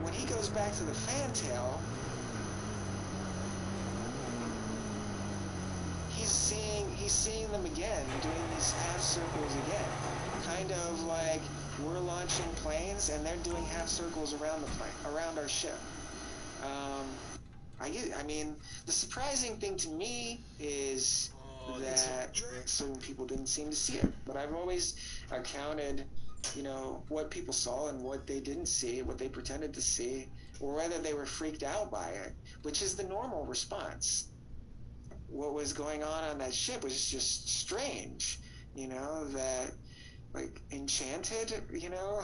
when he goes back to the fantail, he's seeing them again doing these half circles again, kind of like we're launching planes and they're doing half circles around the plane, around our ship. I mean, the surprising thing to me is that certain people didn't seem to see it, but I've always counted, you know, what people saw and what they didn't see, what they pretended to see, or whether they were freaked out by it, which is the normal response. What was going on that ship was just strange, you know, that, like, enchanted, you know,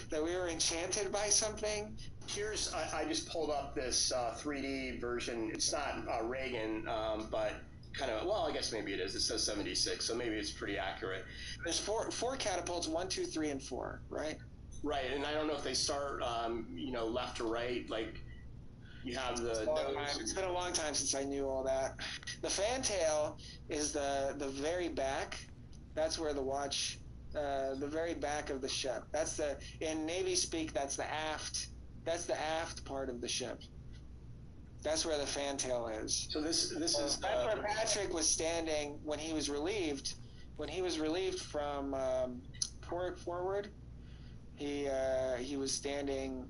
that we were enchanted by something. Here's, I just pulled up this 3D version. It's not Reagan, but kind of, well, I guess maybe it is. It says 76, so maybe it's pretty accurate. There's four catapults, 1, 2, 3, and 4, right? Right, and I don't know if they start, you know, left to right, like you have the nose. It's been a long time since I knew all that. The fantail is the very back. That's where the watch, the very back of the ship. That's the, in Navy speak, that's the aft. That's the aft part of the ship. That's where the fantail is. So this is that's where Patrick was standing when he was relieved. When he was relieved from port forward, he was standing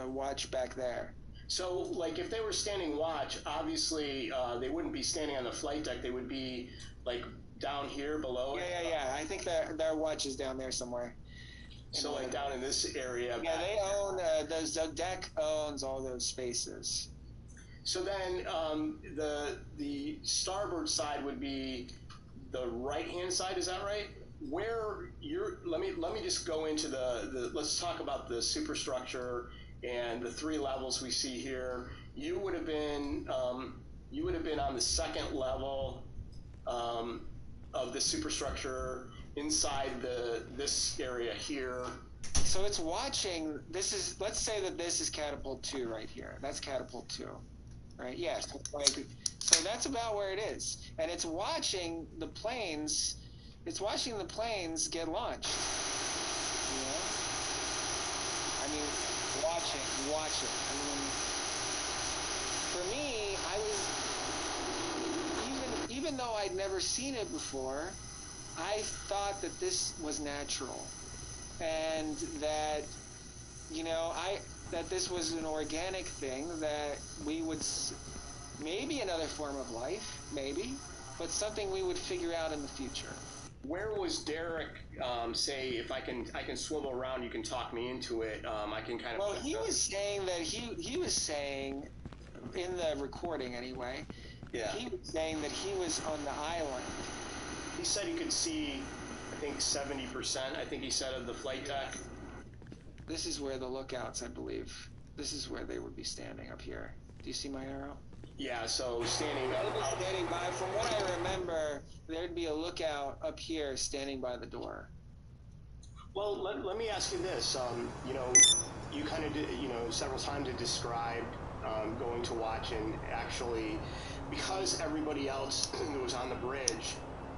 watch back there. So, like, if they were standing watch, obviously they wouldn't be standing on the flight deck. They would be like down here below. Yeah. I think their watch is down there somewhere. So, like, down in this area. Yeah, they own the deck owns all those spaces. So then the starboard side would be the right-hand side. Is that right? Where let me just go into the let's talk about the superstructure and the 3 levels we see here. You would have been on the second level of the superstructure inside this area here. So it's watching. This is, let's say that this is catapult 2 right here. That's catapult 2, right? Yes. So that's about where it is, and it's watching the planes. It's watching the planes get launched. You know? I mean, watch it. I mean, for me, I was even though I'd never seen it before, I thought that this was natural, and that, you know, that this was an organic thing, that we would maybe another form of life, maybe, but something we would figure out in the future. Where was Derek? Say, if I can swivel around, you can talk me into it. I can kind of. Well, he was saying that he was saying in the recording anyway. Yeah. He was saying that he was on the island. He said he could see, I think 70%. I think he said of the flight deck. This is where the lookouts, I believe. This is where they would be standing up here. Do you see my arrow? Yeah, so standing by, from what I remember, there'd be a lookout up here standing by the door. Well, let me ask you this. You know, you kind of did, you know, several times have described going to watch, and actually, because everybody else that was on the bridge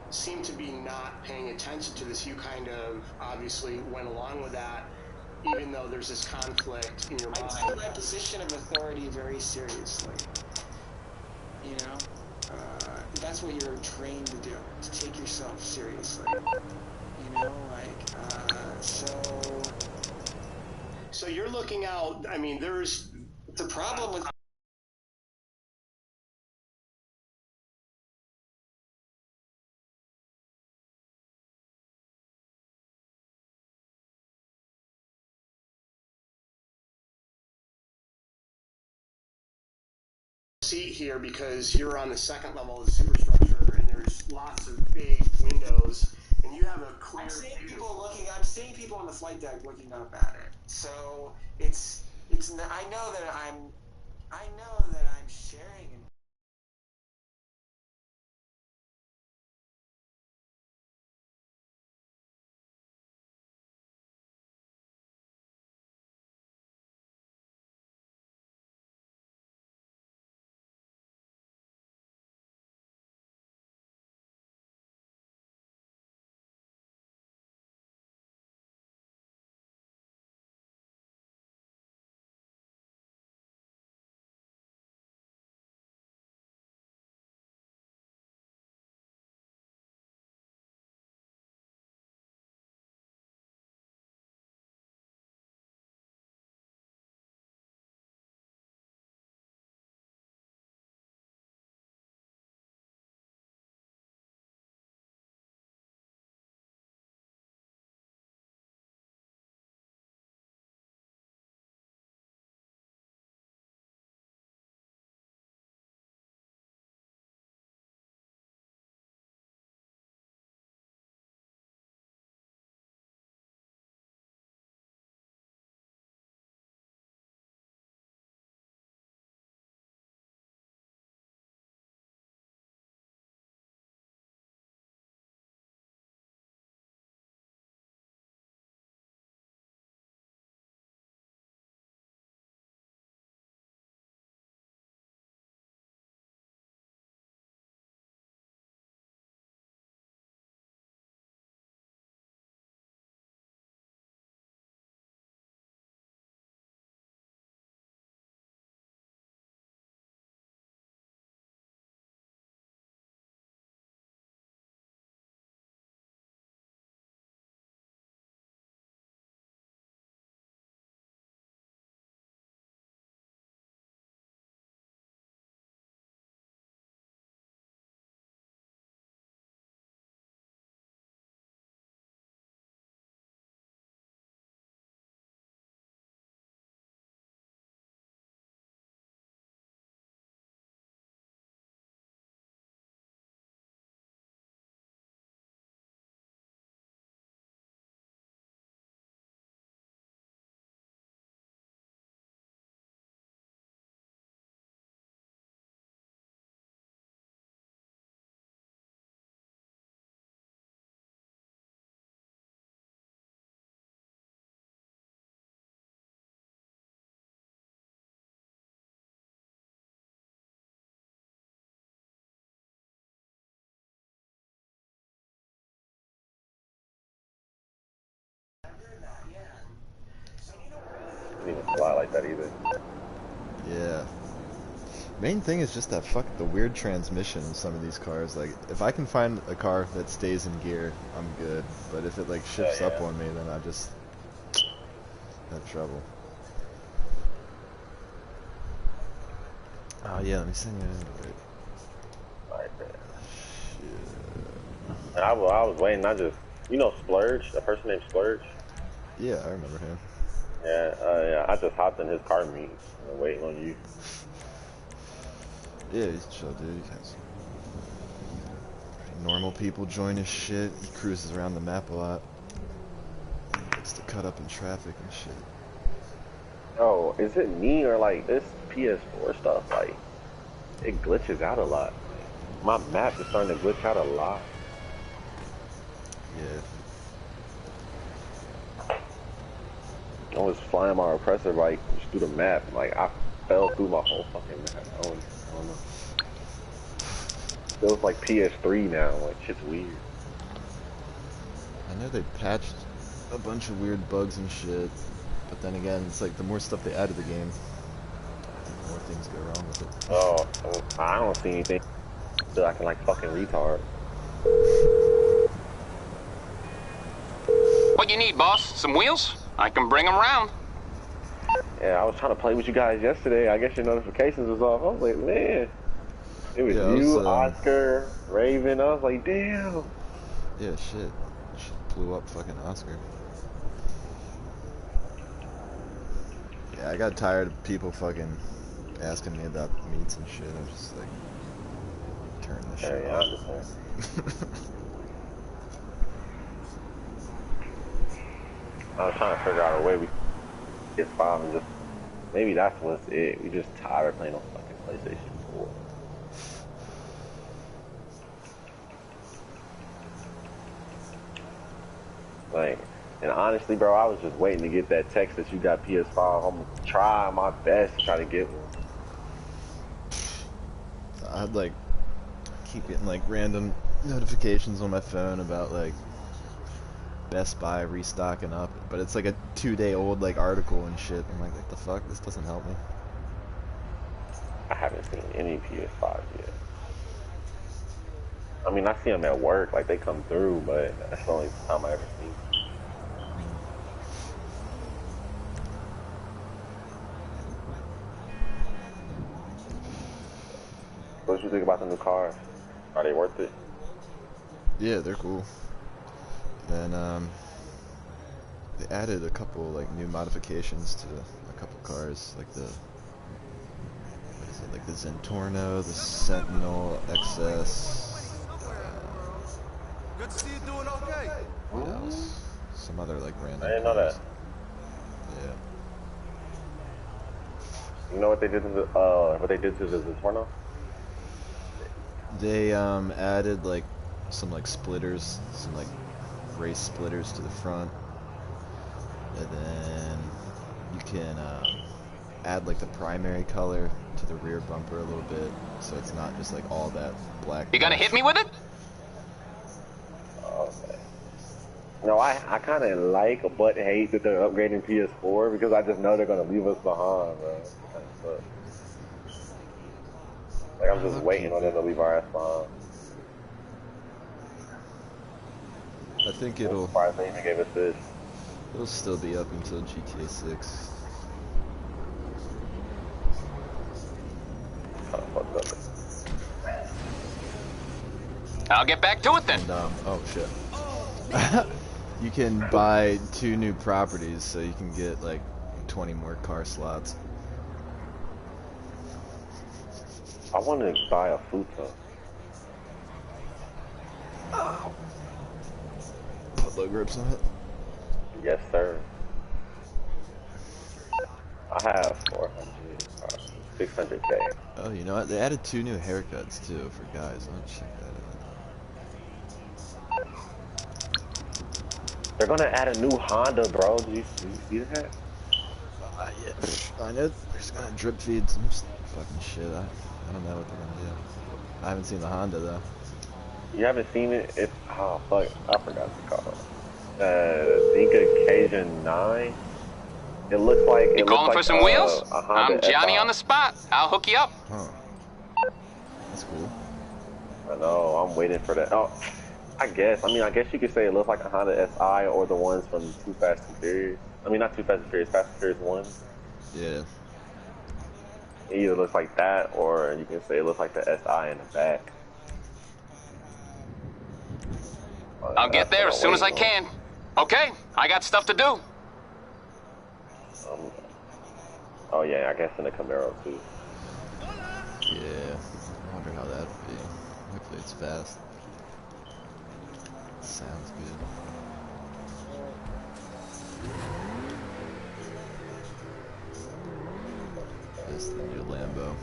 seemed to be not paying attention to this, you kind of obviously went along with that, even though there's this conflict in your mind. I take my position of authority very seriously. You know, that's what you're trained to do, to take yourself seriously. You know, like, So you're looking out, I mean, there's... The problem with... seat here, because you're on the second level of the superstructure and there's lots of big windows seeing people on the flight deck looking up at it. So it's I know that I'm sharing. Didn't even fly like that either. Yeah. Main thing is just that the weird transmission in some of these cars. Like, if I can find a car that stays in gear, I'm good. But if it like shifts up on me, then I just have trouble. Oh yeah, let me send you an invite. Like that. Shit. And I was waiting. You know Splurge, a person named Splurge. Yeah, I remember him. Yeah, I just hopped in his car meet and waiting on you. Yeah, he's chill, dude. He has normal people join his shit. He cruises around the map a lot. Gets to cut up in traffic and shit. Oh, is it me or like this PS4 stuff? Like, it glitches out a lot. My map is starting to glitch out a lot. Yeah. I was flying my oppressor like just through the map. Like I fell through my whole fucking map. I don't know. Feels like PS3 now. Like shit's weird. I know they patched a bunch of weird bugs and shit, but then again, it's like the more stuff they add to the game, the more things go wrong with it. Oh, I don't see anything. Feel like I can like fucking retard. What you need, boss? Some wheels? I can bring them round. Yeah, I was trying to play with you guys yesterday. I guess your notifications was off. I was like, man. It was you, Oscar, Raven. I was like, damn. Yeah, shit. Blew up fucking Oscar. Yeah, I got tired of people fucking asking me about meats and shit. I was just like, turn this shit off. I was trying to figure out a way we could get 5 and just maybe that's what's it. We just tired of playing on fucking PlayStation 4. Like, and honestly, bro, I was just waiting to get that text that you got PS5. I'm trying my best to try to get one. I'd like keep getting like random notifications on my phone about like Best Buy restocking up, but it's like a 2-day-old like article and shit. I'm like, what the fuck? This doesn't help me. I haven't seen any PS5s yet. I mean, I see them at work, like they come through, but that's the only time I ever seen them. What did you think about the new cars? Are they worth it? Yeah, they're cool. Then they added a couple like new modifications to a couple cars, like the what is it, like the Zentorno, the Sentinel XS. Good to see you doing okay. What else? Some other like random. I didn't know that. Yeah. You know what they did to the Zentorno? They added like some like splitters, some like race splitters to the front, and then you can add like the primary color to the rear bumper a little bit, so it's not just like all that black. You gonna hit me with it? Okay. No, I kind of like but hate that they're upgrading PS4 because I just know they're gonna leave us behind, bro. It kinda sucks. Like I'm just waiting on them to leave our ass behind. I think it'll. I'm surprised they even gave us this. It'll still be up until GTA 6. Kinda fucked up. I'll get back to it then. And, oh shit. You can buy 2 new properties, so you can get like 20 more car slots. I want to buy a Futo. Put low grips on it. Yes, sir. I have 600 days. Oh, you know what? They added 2 new haircuts too for guys. I'll check that out. They're gonna add a new Honda, bro. Do you see that? Yeah. I know they're just gonna drip feed some fucking shit. I don't know what they're gonna do. I haven't seen the Honda though. You haven't seen it? It's oh fuck, I forgot the car. I think Occasion 9. It looks like You calling for some wheels? A Honda I'm Johnny SI. on the spot. I'll hook you up. Huh. That's cool. I know. I'm waiting for that. Oh, I guess you could say it looks like a Honda SI or the ones from Too Fast and Furious. I mean, not Too Fast and Furious, Fast and Furious 1. Yeah. It either looks like that, or you can say it looks like the SI in the back. I'll get there as soon as I can. Okay, I got stuff to do. Oh yeah, I guess in the Camaro too. Yeah. I wonder how that'll be. Hopefully it's fast. Sounds good. This is the new Lambo.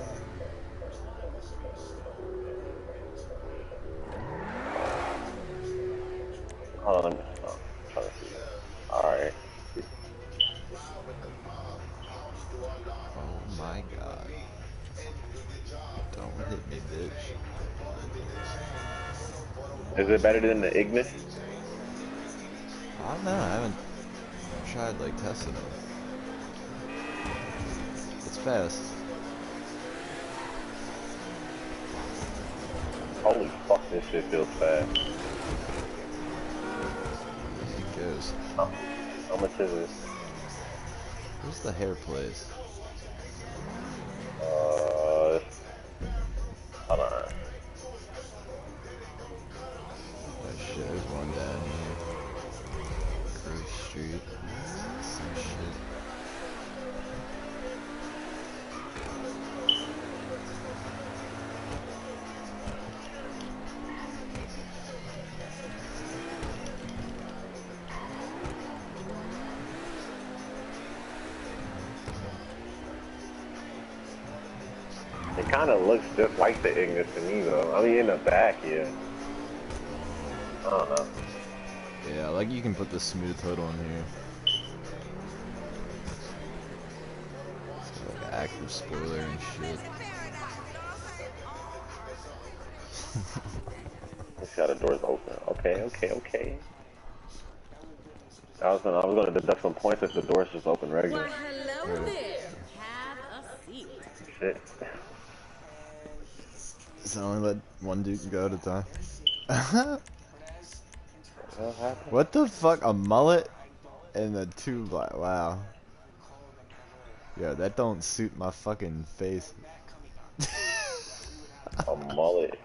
Hold on, I'm trying to see. Alright. Oh my god. Don't hit me, bitch. Is it better than the Ignis? I don't know, I haven't tried like testing it. It's fast. Holy fuck, this shit feels fast. It goes. How much is it? Where's the hair place? Hold on. Oh shit, there's one down here. Grove Street. Some shit. kind of looks just like the Ignis to me though. I mean, in the back, yeah. I don't know. Yeah, like you can put the smooth hood on here. It's got like an active spoiler and shit. Let's see how the doors open. Okay. I was gonna deduct some points if the doors just open regular. Why, hello there. Have a seat. Shit. So only let one dude go at a time. What the fuck? A mullet and the two black. Wow. Yeah, that don't suit my fucking face. A mullet.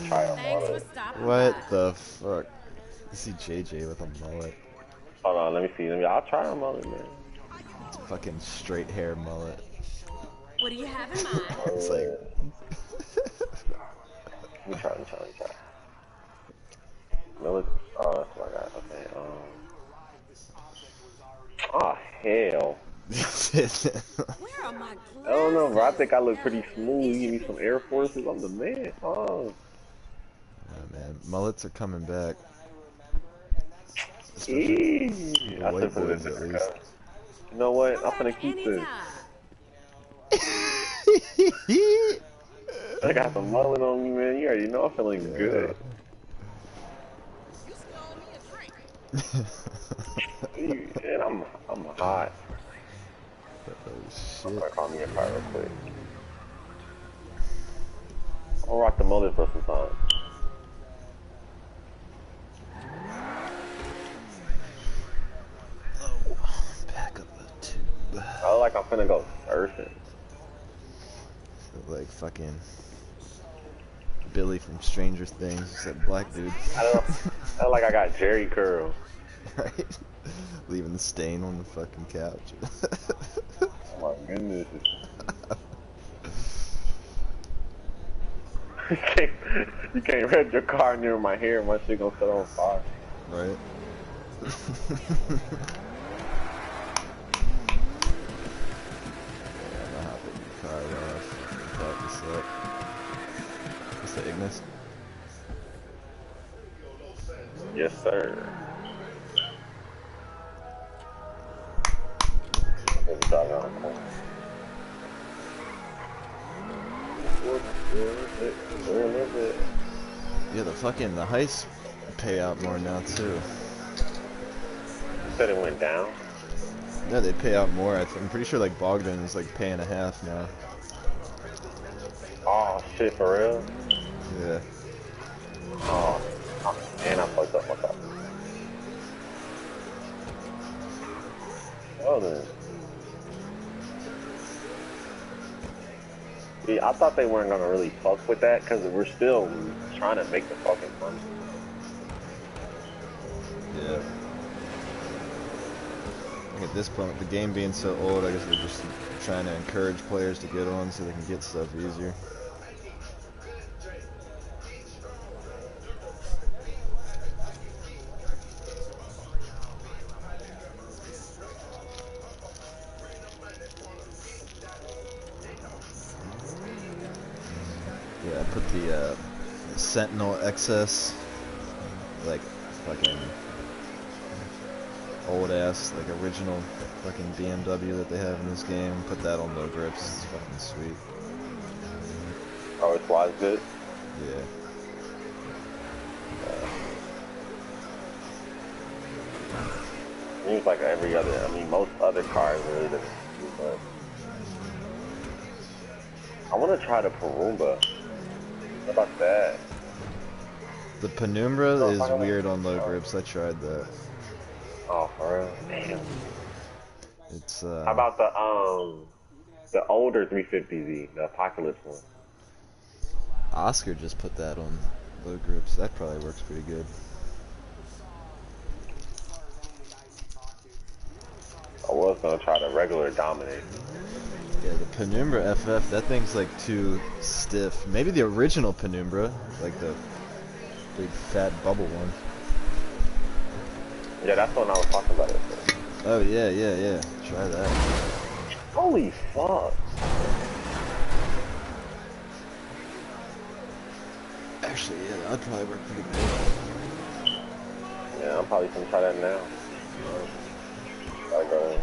Try a mullet. What the fuck? I see JJ with a mullet. Hold on, let me see. I'll try a mullet, man. It's a fucking straight hair mullet. What do you have in mind? It's like. Let me try. Mullet. Oh, that's what I got. Okay. Oh hell. Where are my glasses? I don't know, bro. I think I look pretty smooth. You give me some Air Forces. I'm the man. Oh. Oh man, mullets are coming back. I should put this at least. You know what? I'm gonna keep this. I got some mullet on me, man. You already know I'm feeling good. And I'm hot. Oh shit. I'm gonna call me a fire real quick. I'll rock the mullet for some time. Back up a tube. I look like I'm finna go surfing. Like fucking Billy from Stranger Things, just that black dude. I don't know. I look like I got Jerry curl. Right? Leaving the stain on the fucking couch. Oh my goodness. You can't rev your car near my hair, my shit gonna set on fire. Right? What's the Ignis? Yes, sir. Yeah, the heist pay out more now too. You said it went down? Yeah, they pay out more. I'm pretty sure like Bogdan is like paying a half now. Oh shit, for real? Yeah. Oh, and I fucked up my car. Oh then. See, I thought they weren't gonna really fuck with that because we're still trying to make the fucking money. Yeah. At this point, with the game being so old, I guess we're just trying to encourage players to get on so they can get stuff easier. Yeah, I put the Sentinel XS, like fucking old ass, like original fucking BMW that they have in this game. Put that on low grips. It's fucking sweet. Oh, it's wise good? Yeah. Seems like every other, I mean, most other cars really doesn't do much. I want to try the Perumbra. What about that? The Penumbra is weird on low grips. I tried that. Oh, for real? Damn. It's How about the older 350Z, the Apocalypse one? Oscar just put that on low grips. That probably works pretty good. I was gonna try the regular Dominate. Yeah, the Penumbra FF, that thing's like too stiff. Maybe the original Penumbra, like the big fat bubble one. Yeah, that's the one I was talking about. Oh yeah. Try that. Holy fuck. Actually, yeah, that'd probably work pretty good. Yeah, I'm probably gonna try that now. Gotta go.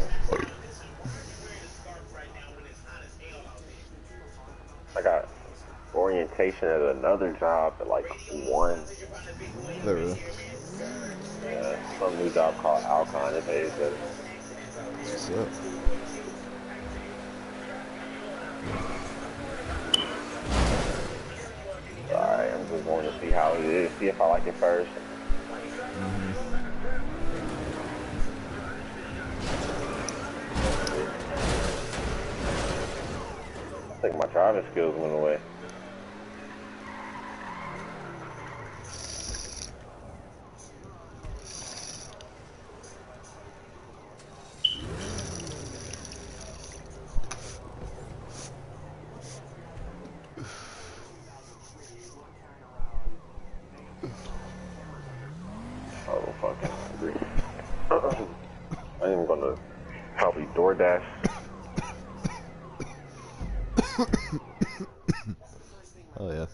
I got orientation at another job at like 1. Oh, really? Yeah, some new job called Alcon. It pays better. What's up? Alright, I'm just going to see how it is, see if I like it first. I think my driving skills went away. Oh, fucking hungry. I am gonna probably DoorDash. Oh yeah.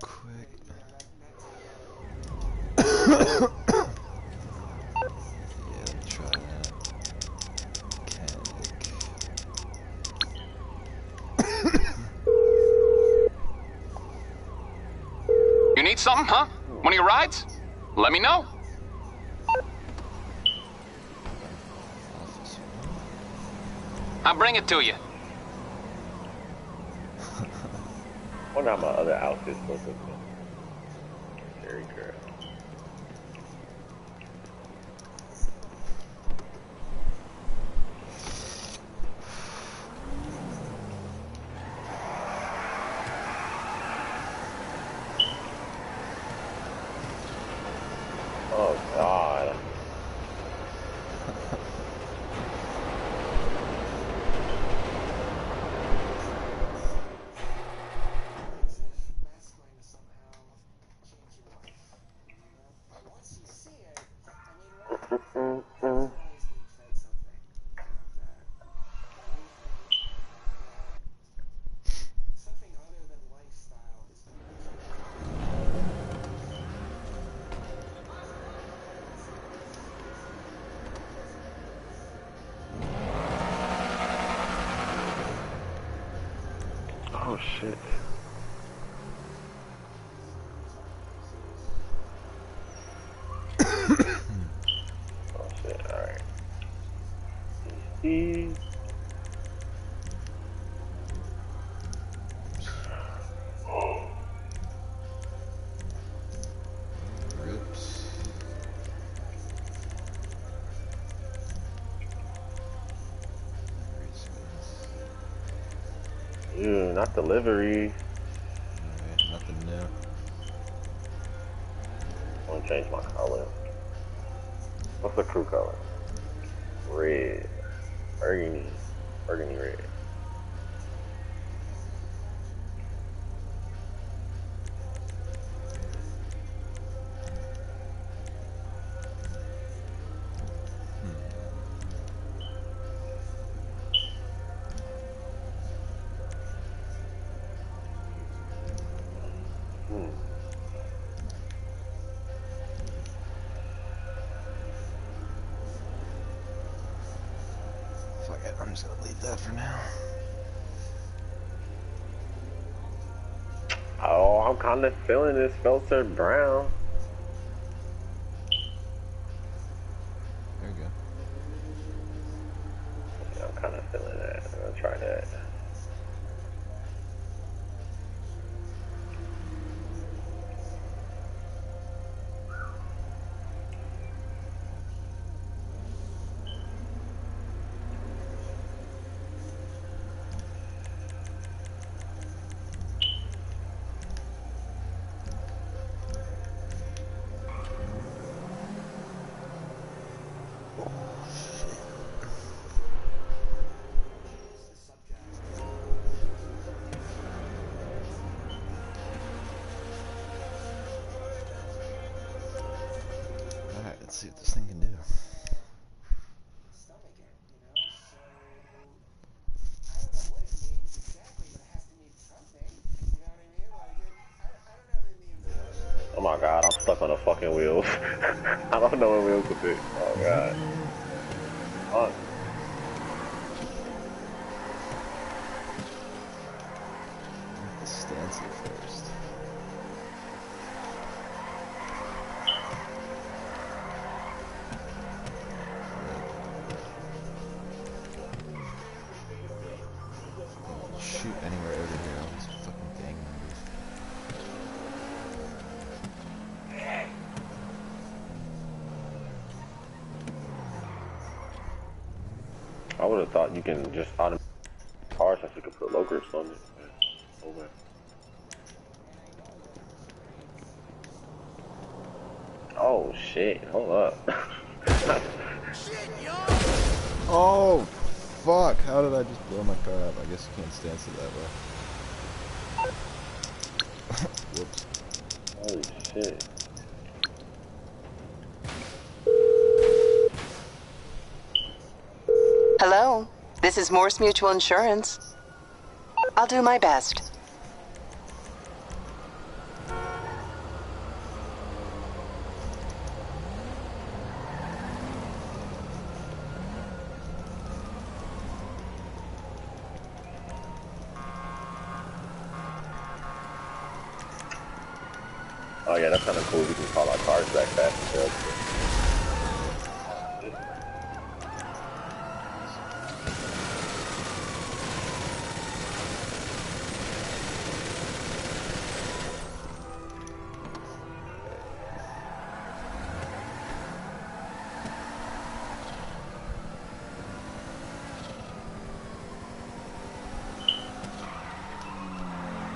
Quick. Yeah, let me try that. You need something, huh? One of your rides? Let me know. I'll bring it to you. I wonder how my other outfit's supposed to be. Very good. Oh God. Oh shit. Oh shit, alright. Rips. Ew, not delivery. Alright, nothing new. I want to change my color. What's the crew color? Red. Burgundy. Burgundy red. Fuck it, I'm just gonna leave that for now. Oh, I'm kind of feeling this Felter Brown. see what this thing can do. Oh my god, I'm stuck on the fucking wheels. I don't know what wheels to pick. Oh god. Fuck. The Stancy first. Shoot anywhere over here, all these fucking gang members. I would have thought you can just automatically cars since you can put logos on it. Oh man. Oh shit, hold up. Oh fuck, how did I just blow my car up? I guess you can't stance it that way. Whoops. Holy shit. Hello, this is Morse Mutual Insurance. I'll do my best. Oh yeah, that's kind of cool. We can call our cars back fast and stuff.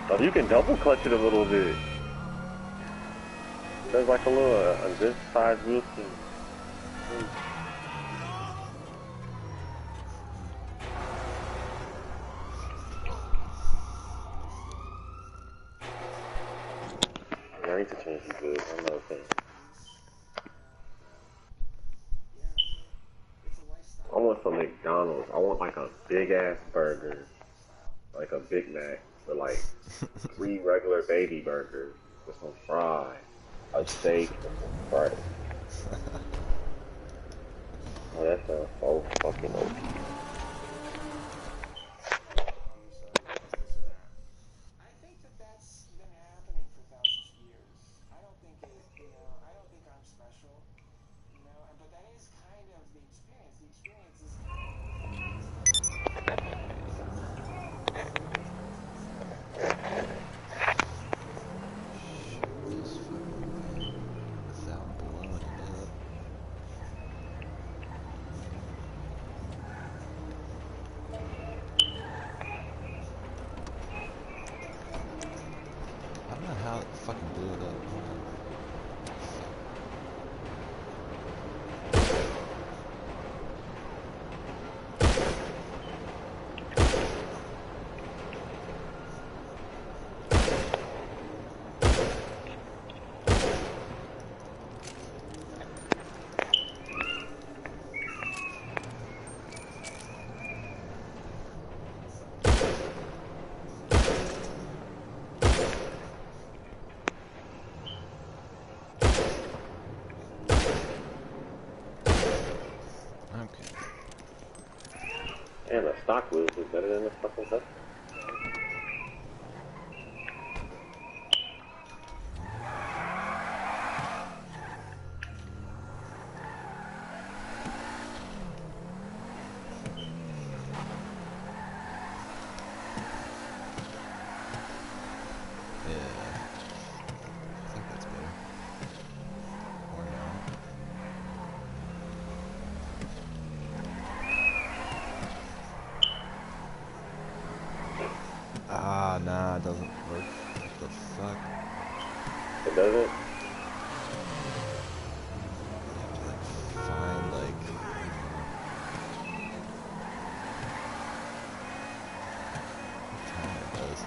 Oh, you can double clutch it a little bit. There's like a little, this size wheel thing. Yeah, I need to change the wheels. Another thing. I want some McDonald's. I want like a big ass burger, like a Big Mac, with like 3 regular baby burgers with some fries, a steak, and some fries. Oh, that sounds so fucking OP. I don't know how it fucking blew it up. And the stock wheels is better than the fucking custom. Ah, nah, it doesn't work. What the fuck? It doesn't? You have to, like, find, like... It does.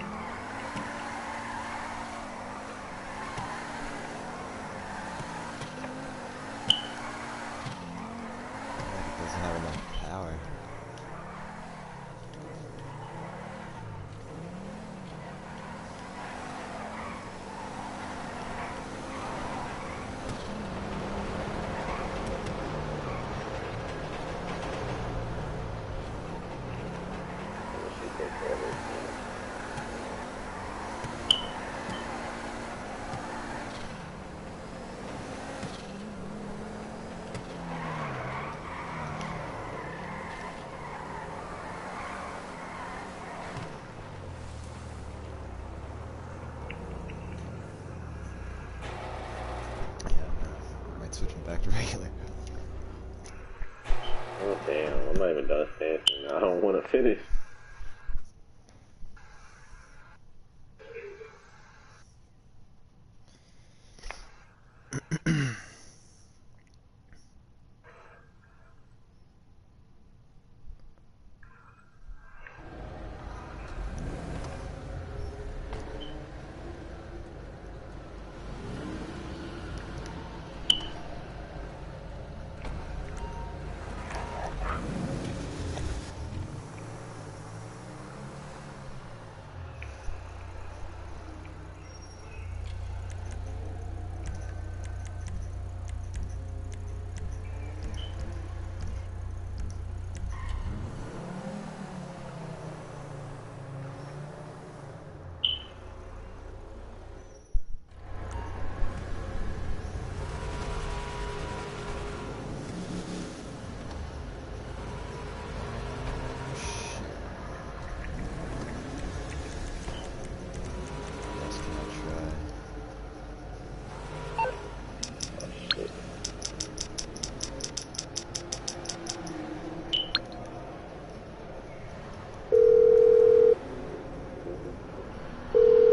back to regular. Oh damn, I'm not even done dancing. I don't want to finish.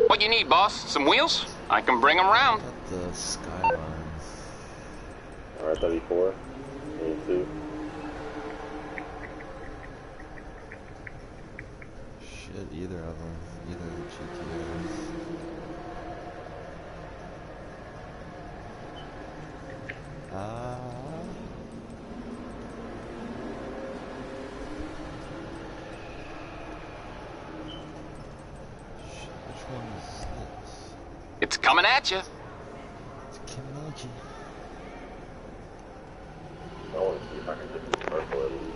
What you need, boss? Some wheels? I can bring them round. The skyline. R34, 22. Shit, either of them. Either of the GTOs. Shit, which one is this? It's coming at you. It's coming at you. I want to see if I can get this purple at least.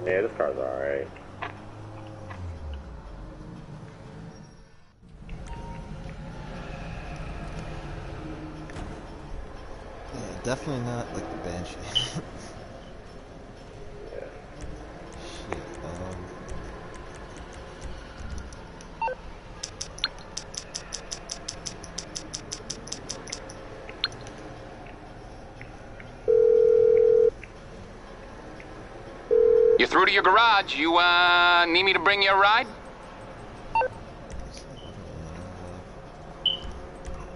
Yeah, this car's alright. Yeah, definitely not like the Banshee. Yeah. Shit, You through to your garage. You, need me to bring you a ride?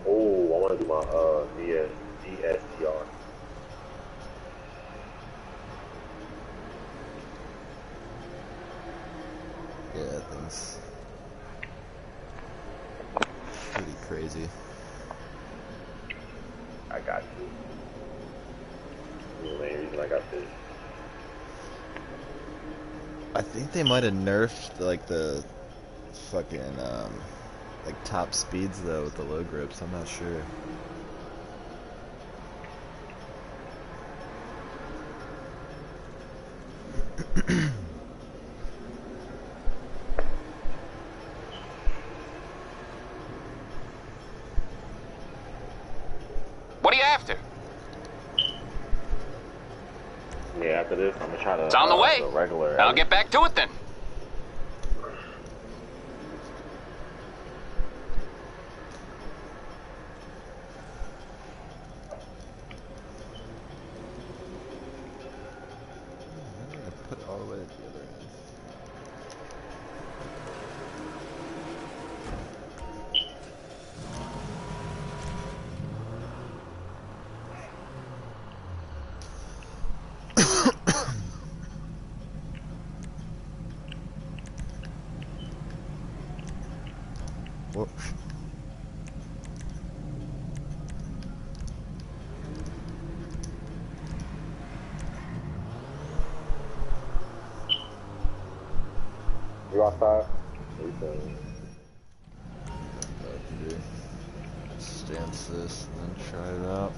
Oh, I want to do my DSTR. yeah, that thing's pretty crazy. I got you. The main reason I got this. I think they might have nerfed like the fucking like top speeds though with the low grips. I'm not sure. What are you after? Yeah, after this, I'm gonna try to. It's on the way. Regular. I'll get back to it then. I'm gonna put it all the way at the other end. Whoop. outside? Stance this and then try it out.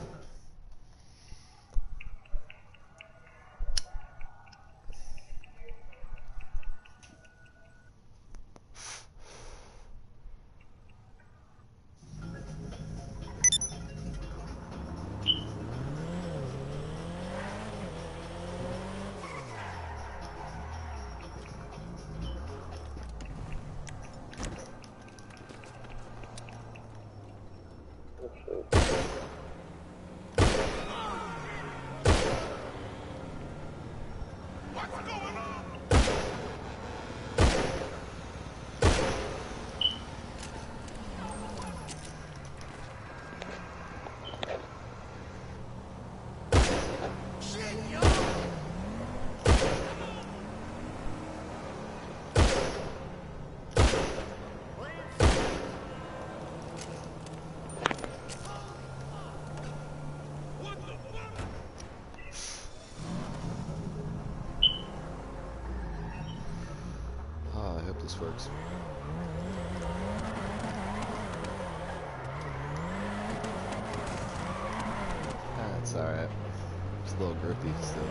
This works. That's alright. It's a little grippy still.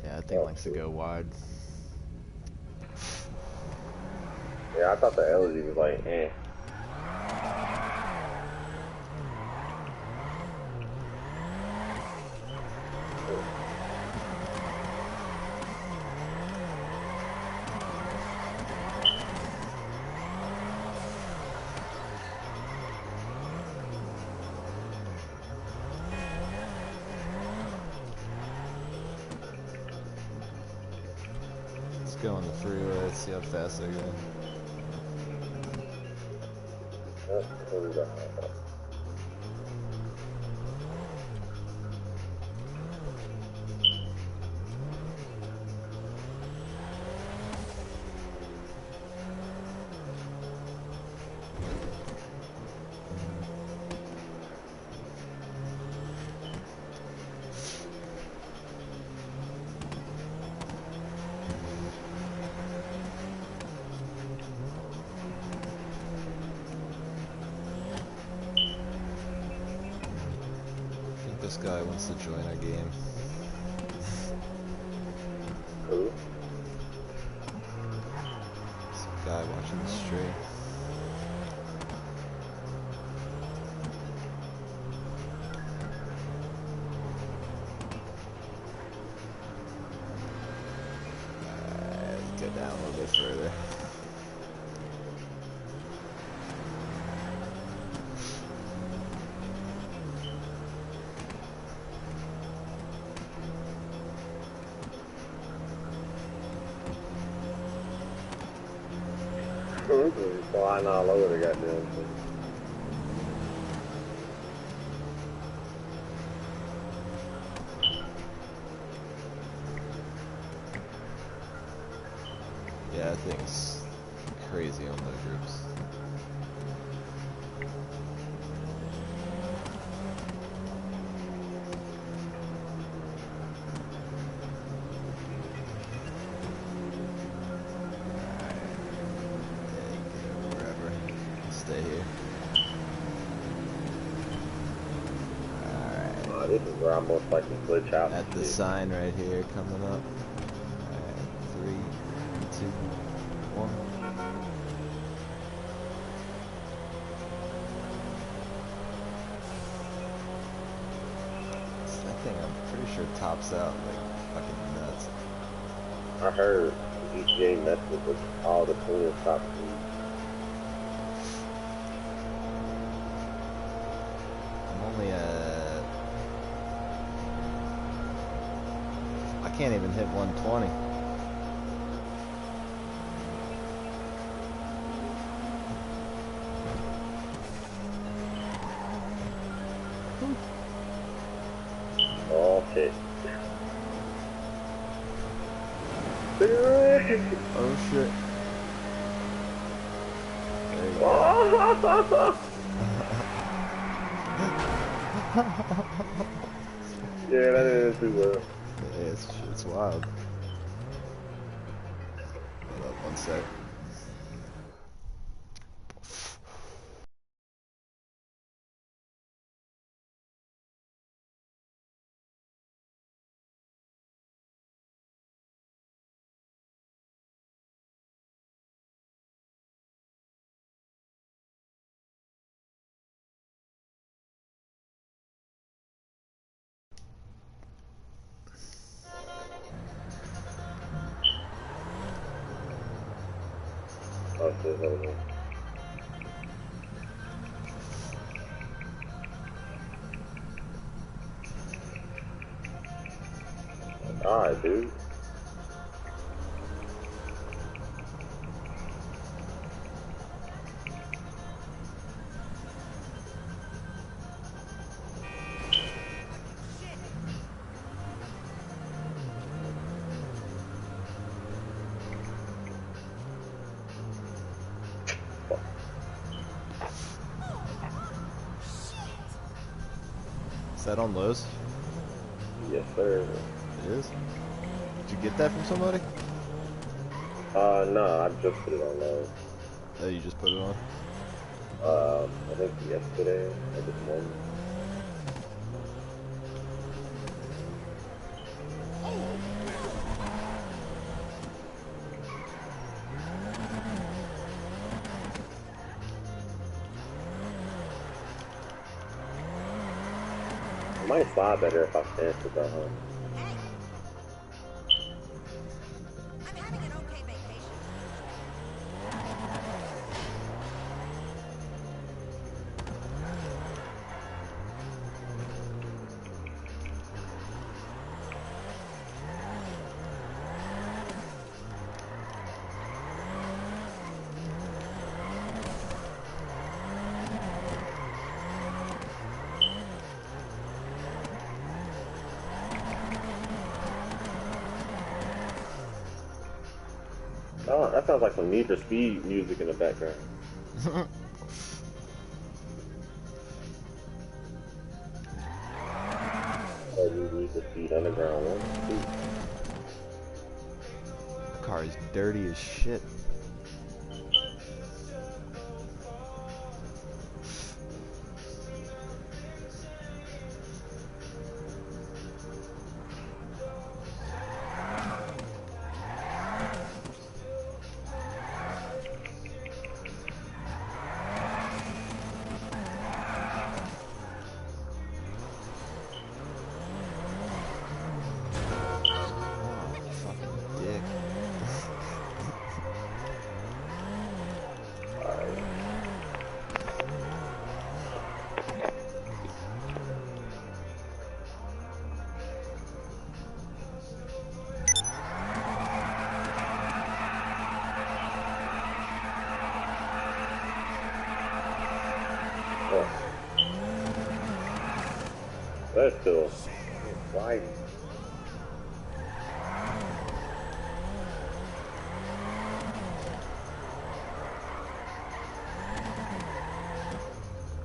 Yeah, that thing likes to go wide. Yeah, I thought the LED was like, eh. Let's go on the freeway, let's see how fast I go. This guy wants to join our game. Who? Some guy watching the stream. Alright, go down a little bit further. Flying all over the goddamn thing. Yeah, that thing's crazy on those roofs. Stay here. Alright. This is where I'm most likely to glitch out. At the sign right here coming up. Alright, 3, 2, 1. That thing, I'm pretty sure tops out like fucking nuts. I heard GTA messed with all the cleanest top speed. can't even hit 120. Oh shit. Oh shit. There you go. Yeah, that is too well. Yeah, it's wild. Hold up 1 sec. Oh shit, hold on. Alright, dude. Is that on Lowe's? Yes, sir. It is? Did you get that from somebody? No, I just put it on low. Oh, you just put it on? I think yesterday or this morning. It might slide better if I stand it though, huh? Oh, that sounds like some Need for Speed music in the background. Oh, Need for Speed Underground 1, 2. The car is dirty as shit. That's still right.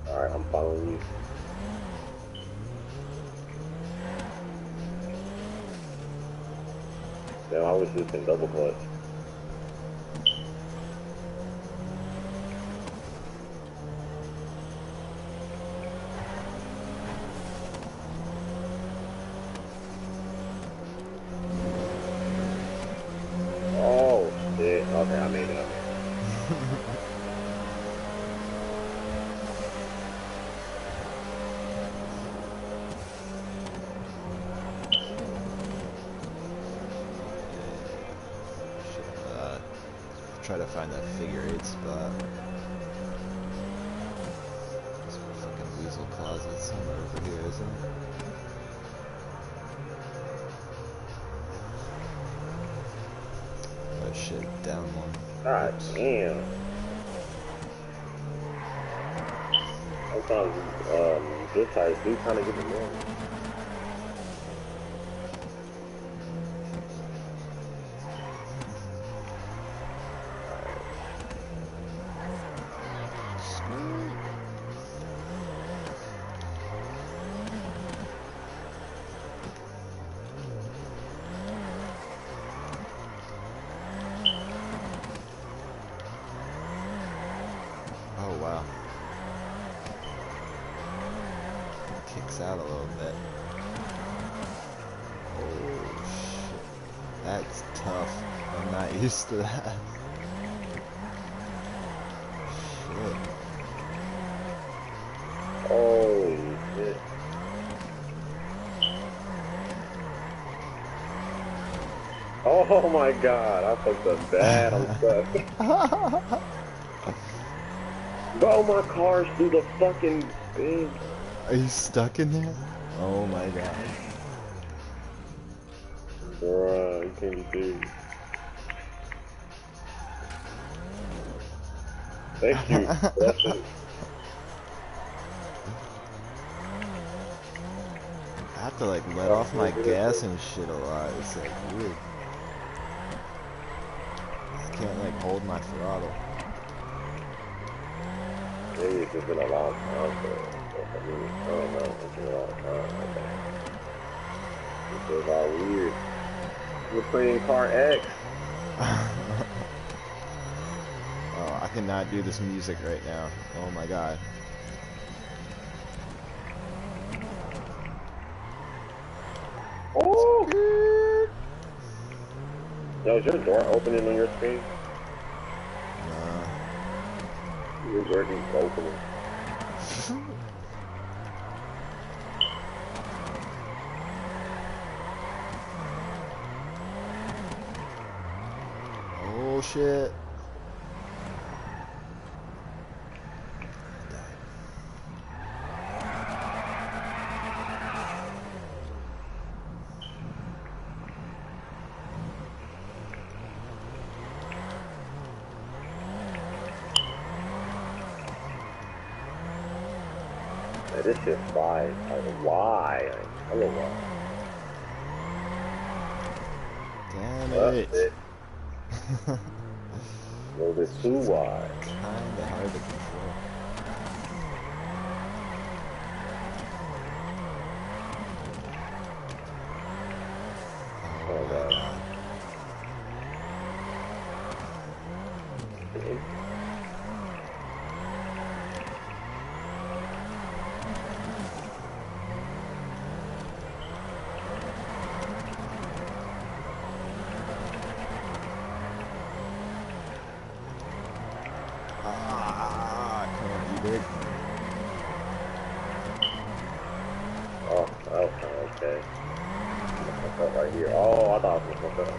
Alright, I'm following you. Damn, I wish this can double clutch. Oh, shit. Okay, I made it. Try to find that figure 8 spot. There's a fucking weasel closet somewhere over here, isn't it? shit, down one. God damn. Sometimes good tires do kind of get annoying. Oh wow. Kicks out a little bit. Oh shit. That's tough. I'm not used to that. Shit. Holy shit. Oh my god, I fucked up bad. I'm stuck. Bro, my car's through the fucking thing. Are you stuck in there? Oh my god. Bruh, you can't be serious. Thank you. Blessings. I have to like let off my gas and shit a lot. It's like weird. I can't like hold my throttle. Maybe it's just been a long time for it. I mean, I don't know. It's been a long time. It feels all weird. We're playing Car X. Oh, I cannot do this music right now. Oh my god. Oh! Yo, is your door opening on your screen? Nah. Your door is opening. Oh shit. Man, this shit flies. Like, why? Like, hello, why? Damn it. A little bit too wide. Kinda hard to control. Oh god. Come on, you big. Oh, that was kind of okay. Fucked up right here. Oh, I thought I was gonna fuck up.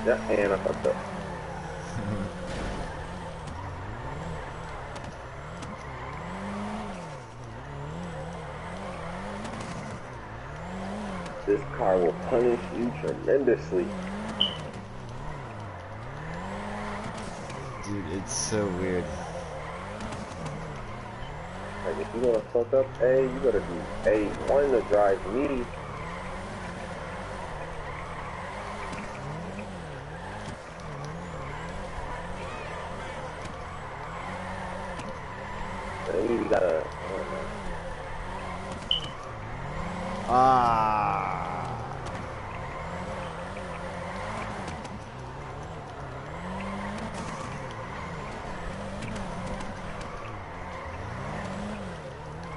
Yeah, and I fucked up. This car will punish you tremendously. Dude, it's so weird. Like, if you wanna fuck up A, you gotta do A1 to drive me. Maybe you gotta, I don't know.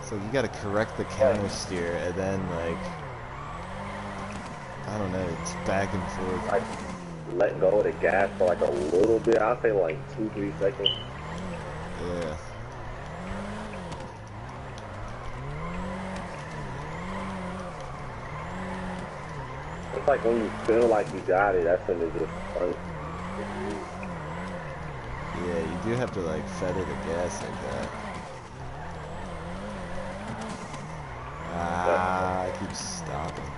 So you gotta correct the counter steer and then like, I don't know, it's back and forth. Like, let go of the gas for like a little bit. I'll say like 2-3 seconds. Yeah. It's like when you feel like you got it, that's when it just fun. Yeah, you do have to like feather the gas like that. I keep stopping.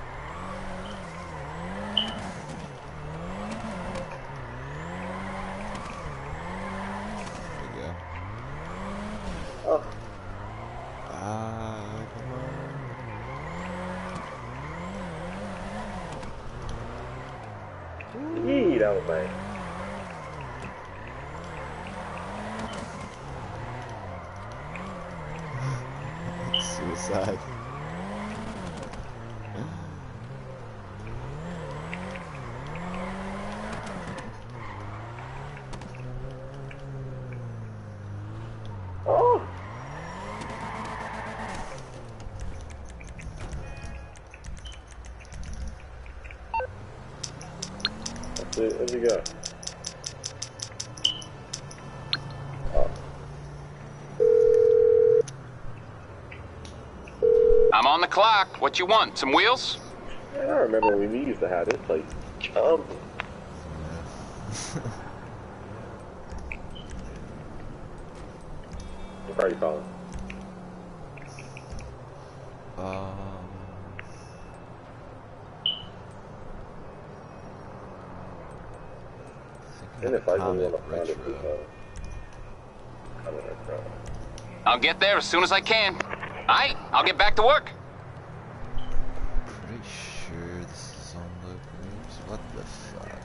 down, man. Suicide. Oh! That's it. Where'd you go? Oh. I'm on the clock. What you want? Some wheels? Man, I remember when we used to have this place jumping. What car are you calling? And if I go on a Honda Retro. I'll get there as soon as I can. Aight, I'll get back to work. Pretty sure this is on the groups. What the fuck?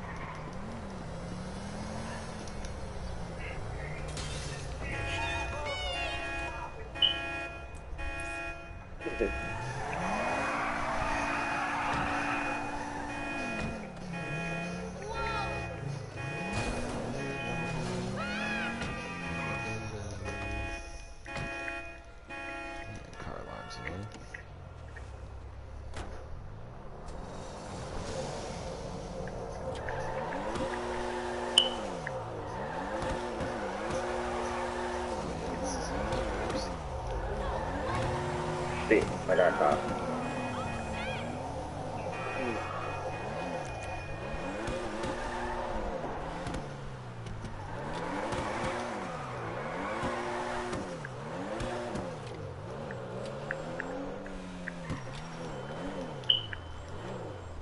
Car alarms again. Shit, I got caught.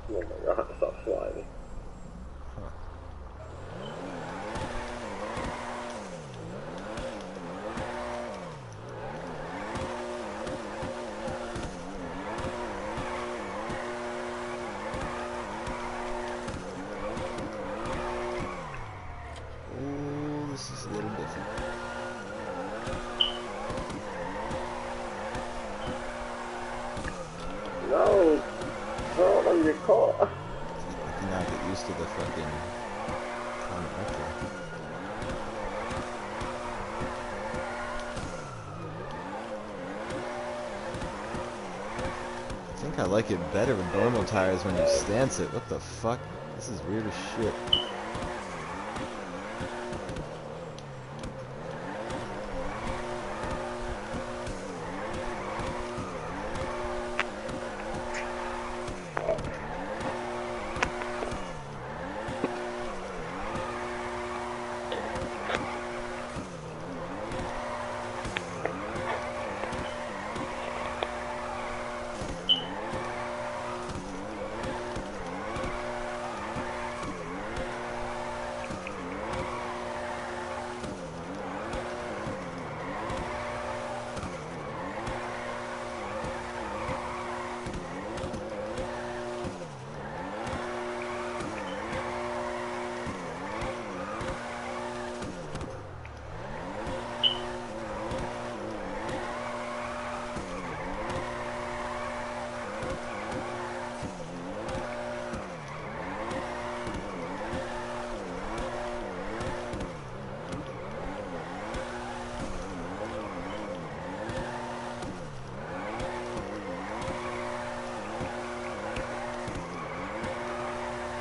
Oh my god, stop sliding. Oh, this is a little different. No! No, let me get caught. I cannot get used to the fucking Comet Retro. I think I like it better with normal tires when you stance it. What the fuck? This is weird as shit.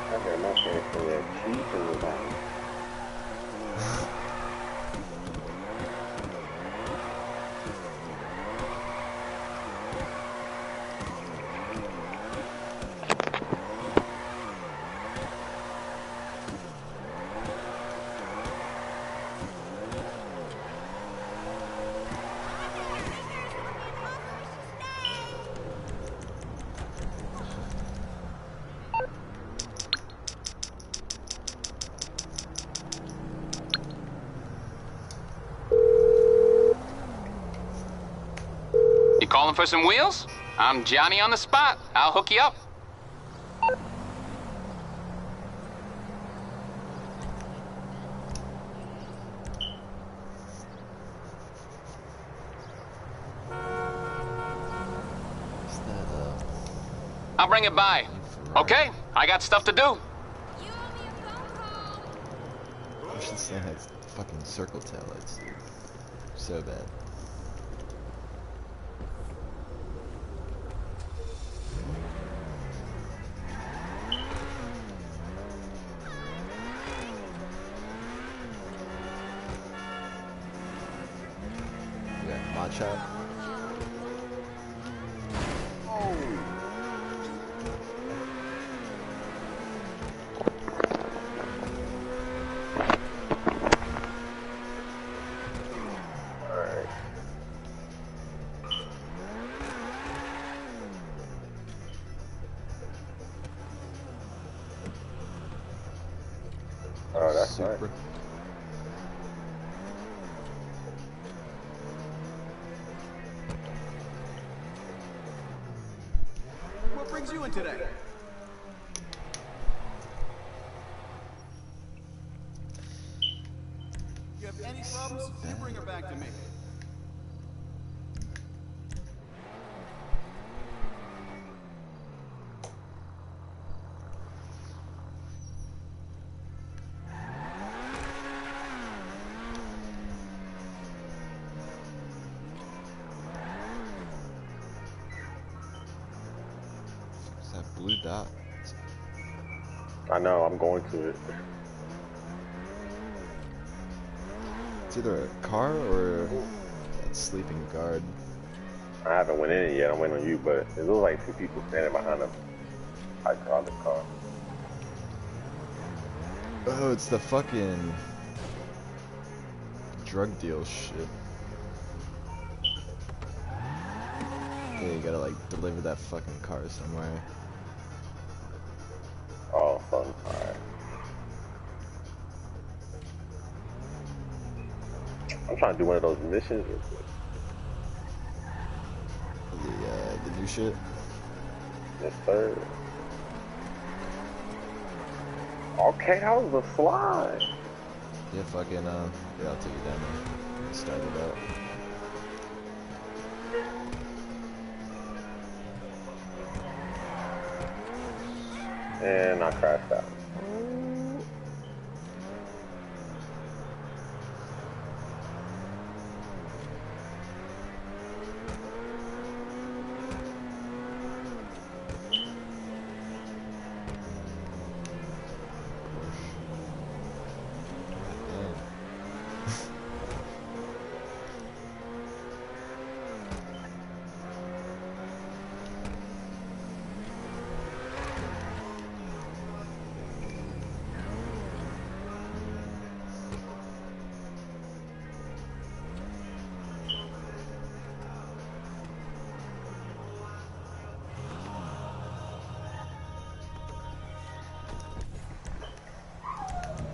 I hear my parents say that cheese in the bottom. You calling for some wheels? I'm Johnny on the spot. I'll hook you up. I'll bring it by. Okay, I got stuff to do. Wish this thing had fucking circle taillights, dude. So bad. Yeah, matcha. Oh, that's Super. nice. What brings you in today? You have any problems? You bring her back to me. What's that blue dot? I know, I'm going to it. It's either a car or a sleeping guard. I haven't went in it yet, I'm waiting on you, but it looks like 2 people standing behind a hydraulic car. Oh, it's the fucking drug deal shit. Yeah, you gotta like deliver that fucking car somewhere. Oh, fun. Alright. I'm trying to do one of those missions real quick. The new shit? Yes, sir. Okay, that was a slide. Yeah, fucking, yeah, I'll take you down there. Start it out. And I crashed out.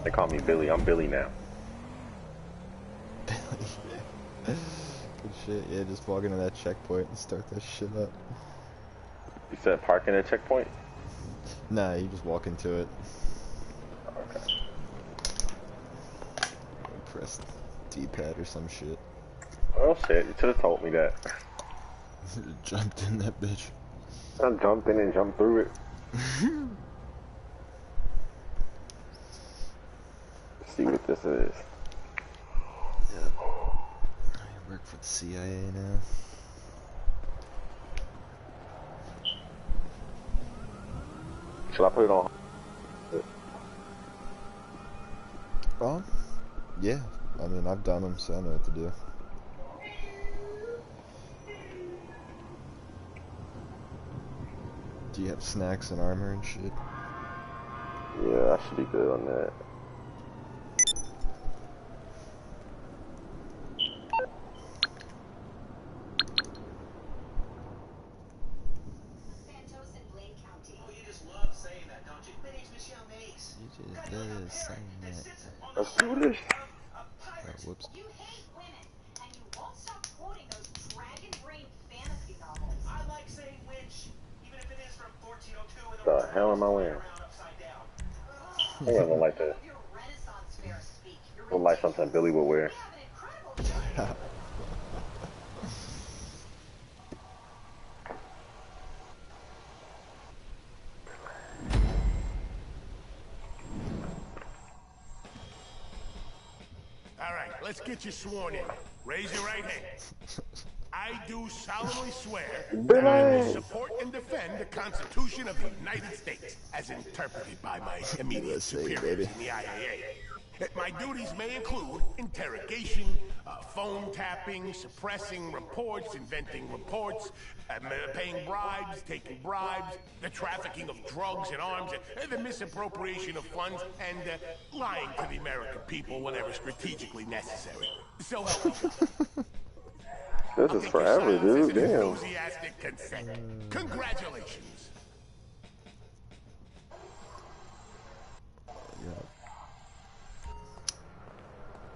They call me Billy. I'm Billy now. Good shit, yeah, just walk into that checkpoint and start that shit up. You said parking at a checkpoint? Nah, you just walk into it. Okay. Press D-pad or some shit. Oh shit, you should have told me that. Jumped in that bitch. I jumped in and jumped through it. Let's see what this is. Yep. I work for the CIA now. Should I put it on? Yeah. I mean, I've done them, so I know what to do. Do you have snacks and armor and shit? Yeah, I should be good on that. Let's do this. Oh, whoops. You hate women, and you won't stop quoting those dragon brain fantasy novels. I like saying witch, even if it is from 1402 The hell am I wearing? I don't like that. Look like something Billy would wear. let's get you sworn in. Raise your right hand. I do solemnly swear that I will support and defend the Constitution of the United States as interpreted by my immediate superiors in the IAA. My duties may include interrogation, phone tapping, suppressing reports, inventing reports, paying bribes, taking bribes, the trafficking of drugs and arms, the misappropriation of funds, and lying to the American people whenever strategically necessary. So help me God. This is forever, dude. Damn. Enthusiastic consent. Congratulations.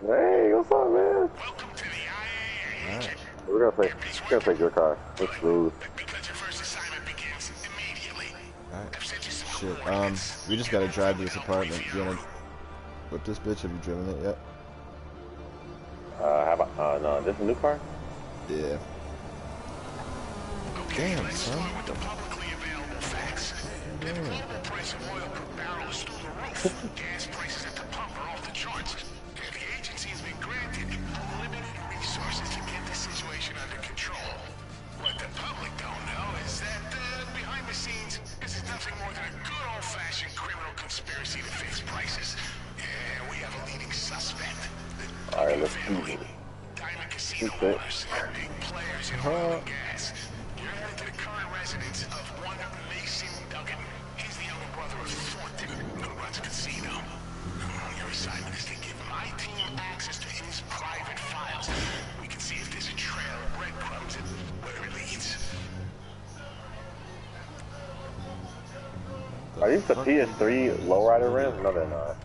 Hey, what's up, man? Welcome to the IAA. Right. We're gonna take your car. Let's move. Because your first assignment begins immediately. Alright. Shit. We just gotta drive to this apartment. Do you wanna whip this bitch? Have you driven it yet? No, this is a new car? Yeah. Okay, damn, let's son. start with the publicly available facts. The global price of oil per barrel is through the roof. Gas prices at the pump are off the charts. The agency has been granted unlimited resources to get the situation under control. What the public don't know is that behind the scenes, this is nothing more than a good old-fashioned criminal conspiracy to fix prices. And we have a leading suspect. Alright, let's see. Diamond casino owners, big players in oil and gas. You're headed to the current residence of one Mason Duggan. He's the younger brother of Thornton, who runs a casino. Your assignment is to give my team access to his private files. We can see if there's a trail of breadcrumbs and where it leads. Are these the PS3 lowrider rims? No, they're not.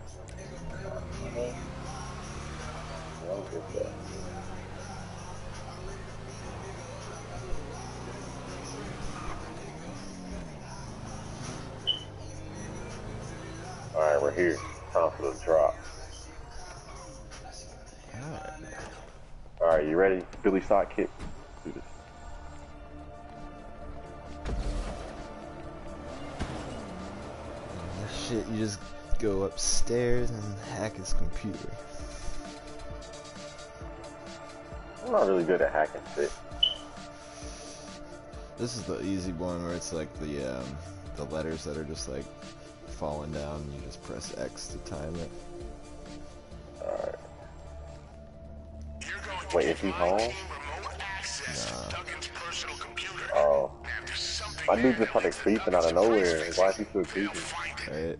Alright, we're here. Time for the drop. Alright, you ready? Billy Sock kick. Let's do this. Shit, you just go upstairs and hack his computer. I'm not really good at hacking shit. This is the easy one where it's like the letters that are just like falling down and you just press X to time it. Alright. Wait, is he home? Nah. Oh. My dude just started creeping out of nowhere. Why is he still creeping? Right.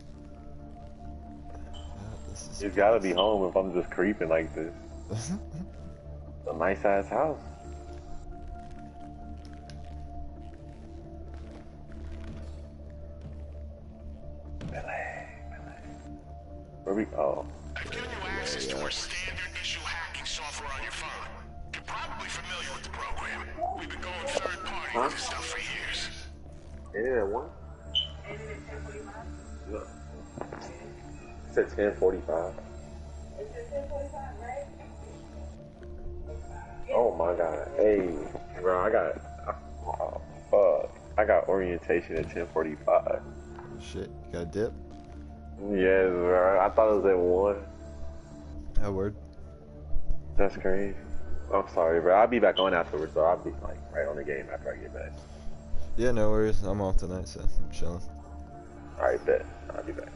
He's gotta be home if I'm just creeping like this. A nice ass house. Where we? Oh. I've given you access to our standard issue hacking software on your phone. You're probably familiar with the program. We've been going third party with this stuff for years. Yeah, what? Look. It said 10:45. Oh my god. Hey, bro, I got orientation at 10:45. Shit, you got a dip? Yes, bro. I thought it was at 1. That word. That's crazy. I'm sorry, bro. I'll be back on afterwards, so I'll be like right on the game after I get back. Yeah, no worries. I'm off tonight, so I'm chilling. Alright, bet. I'll be back.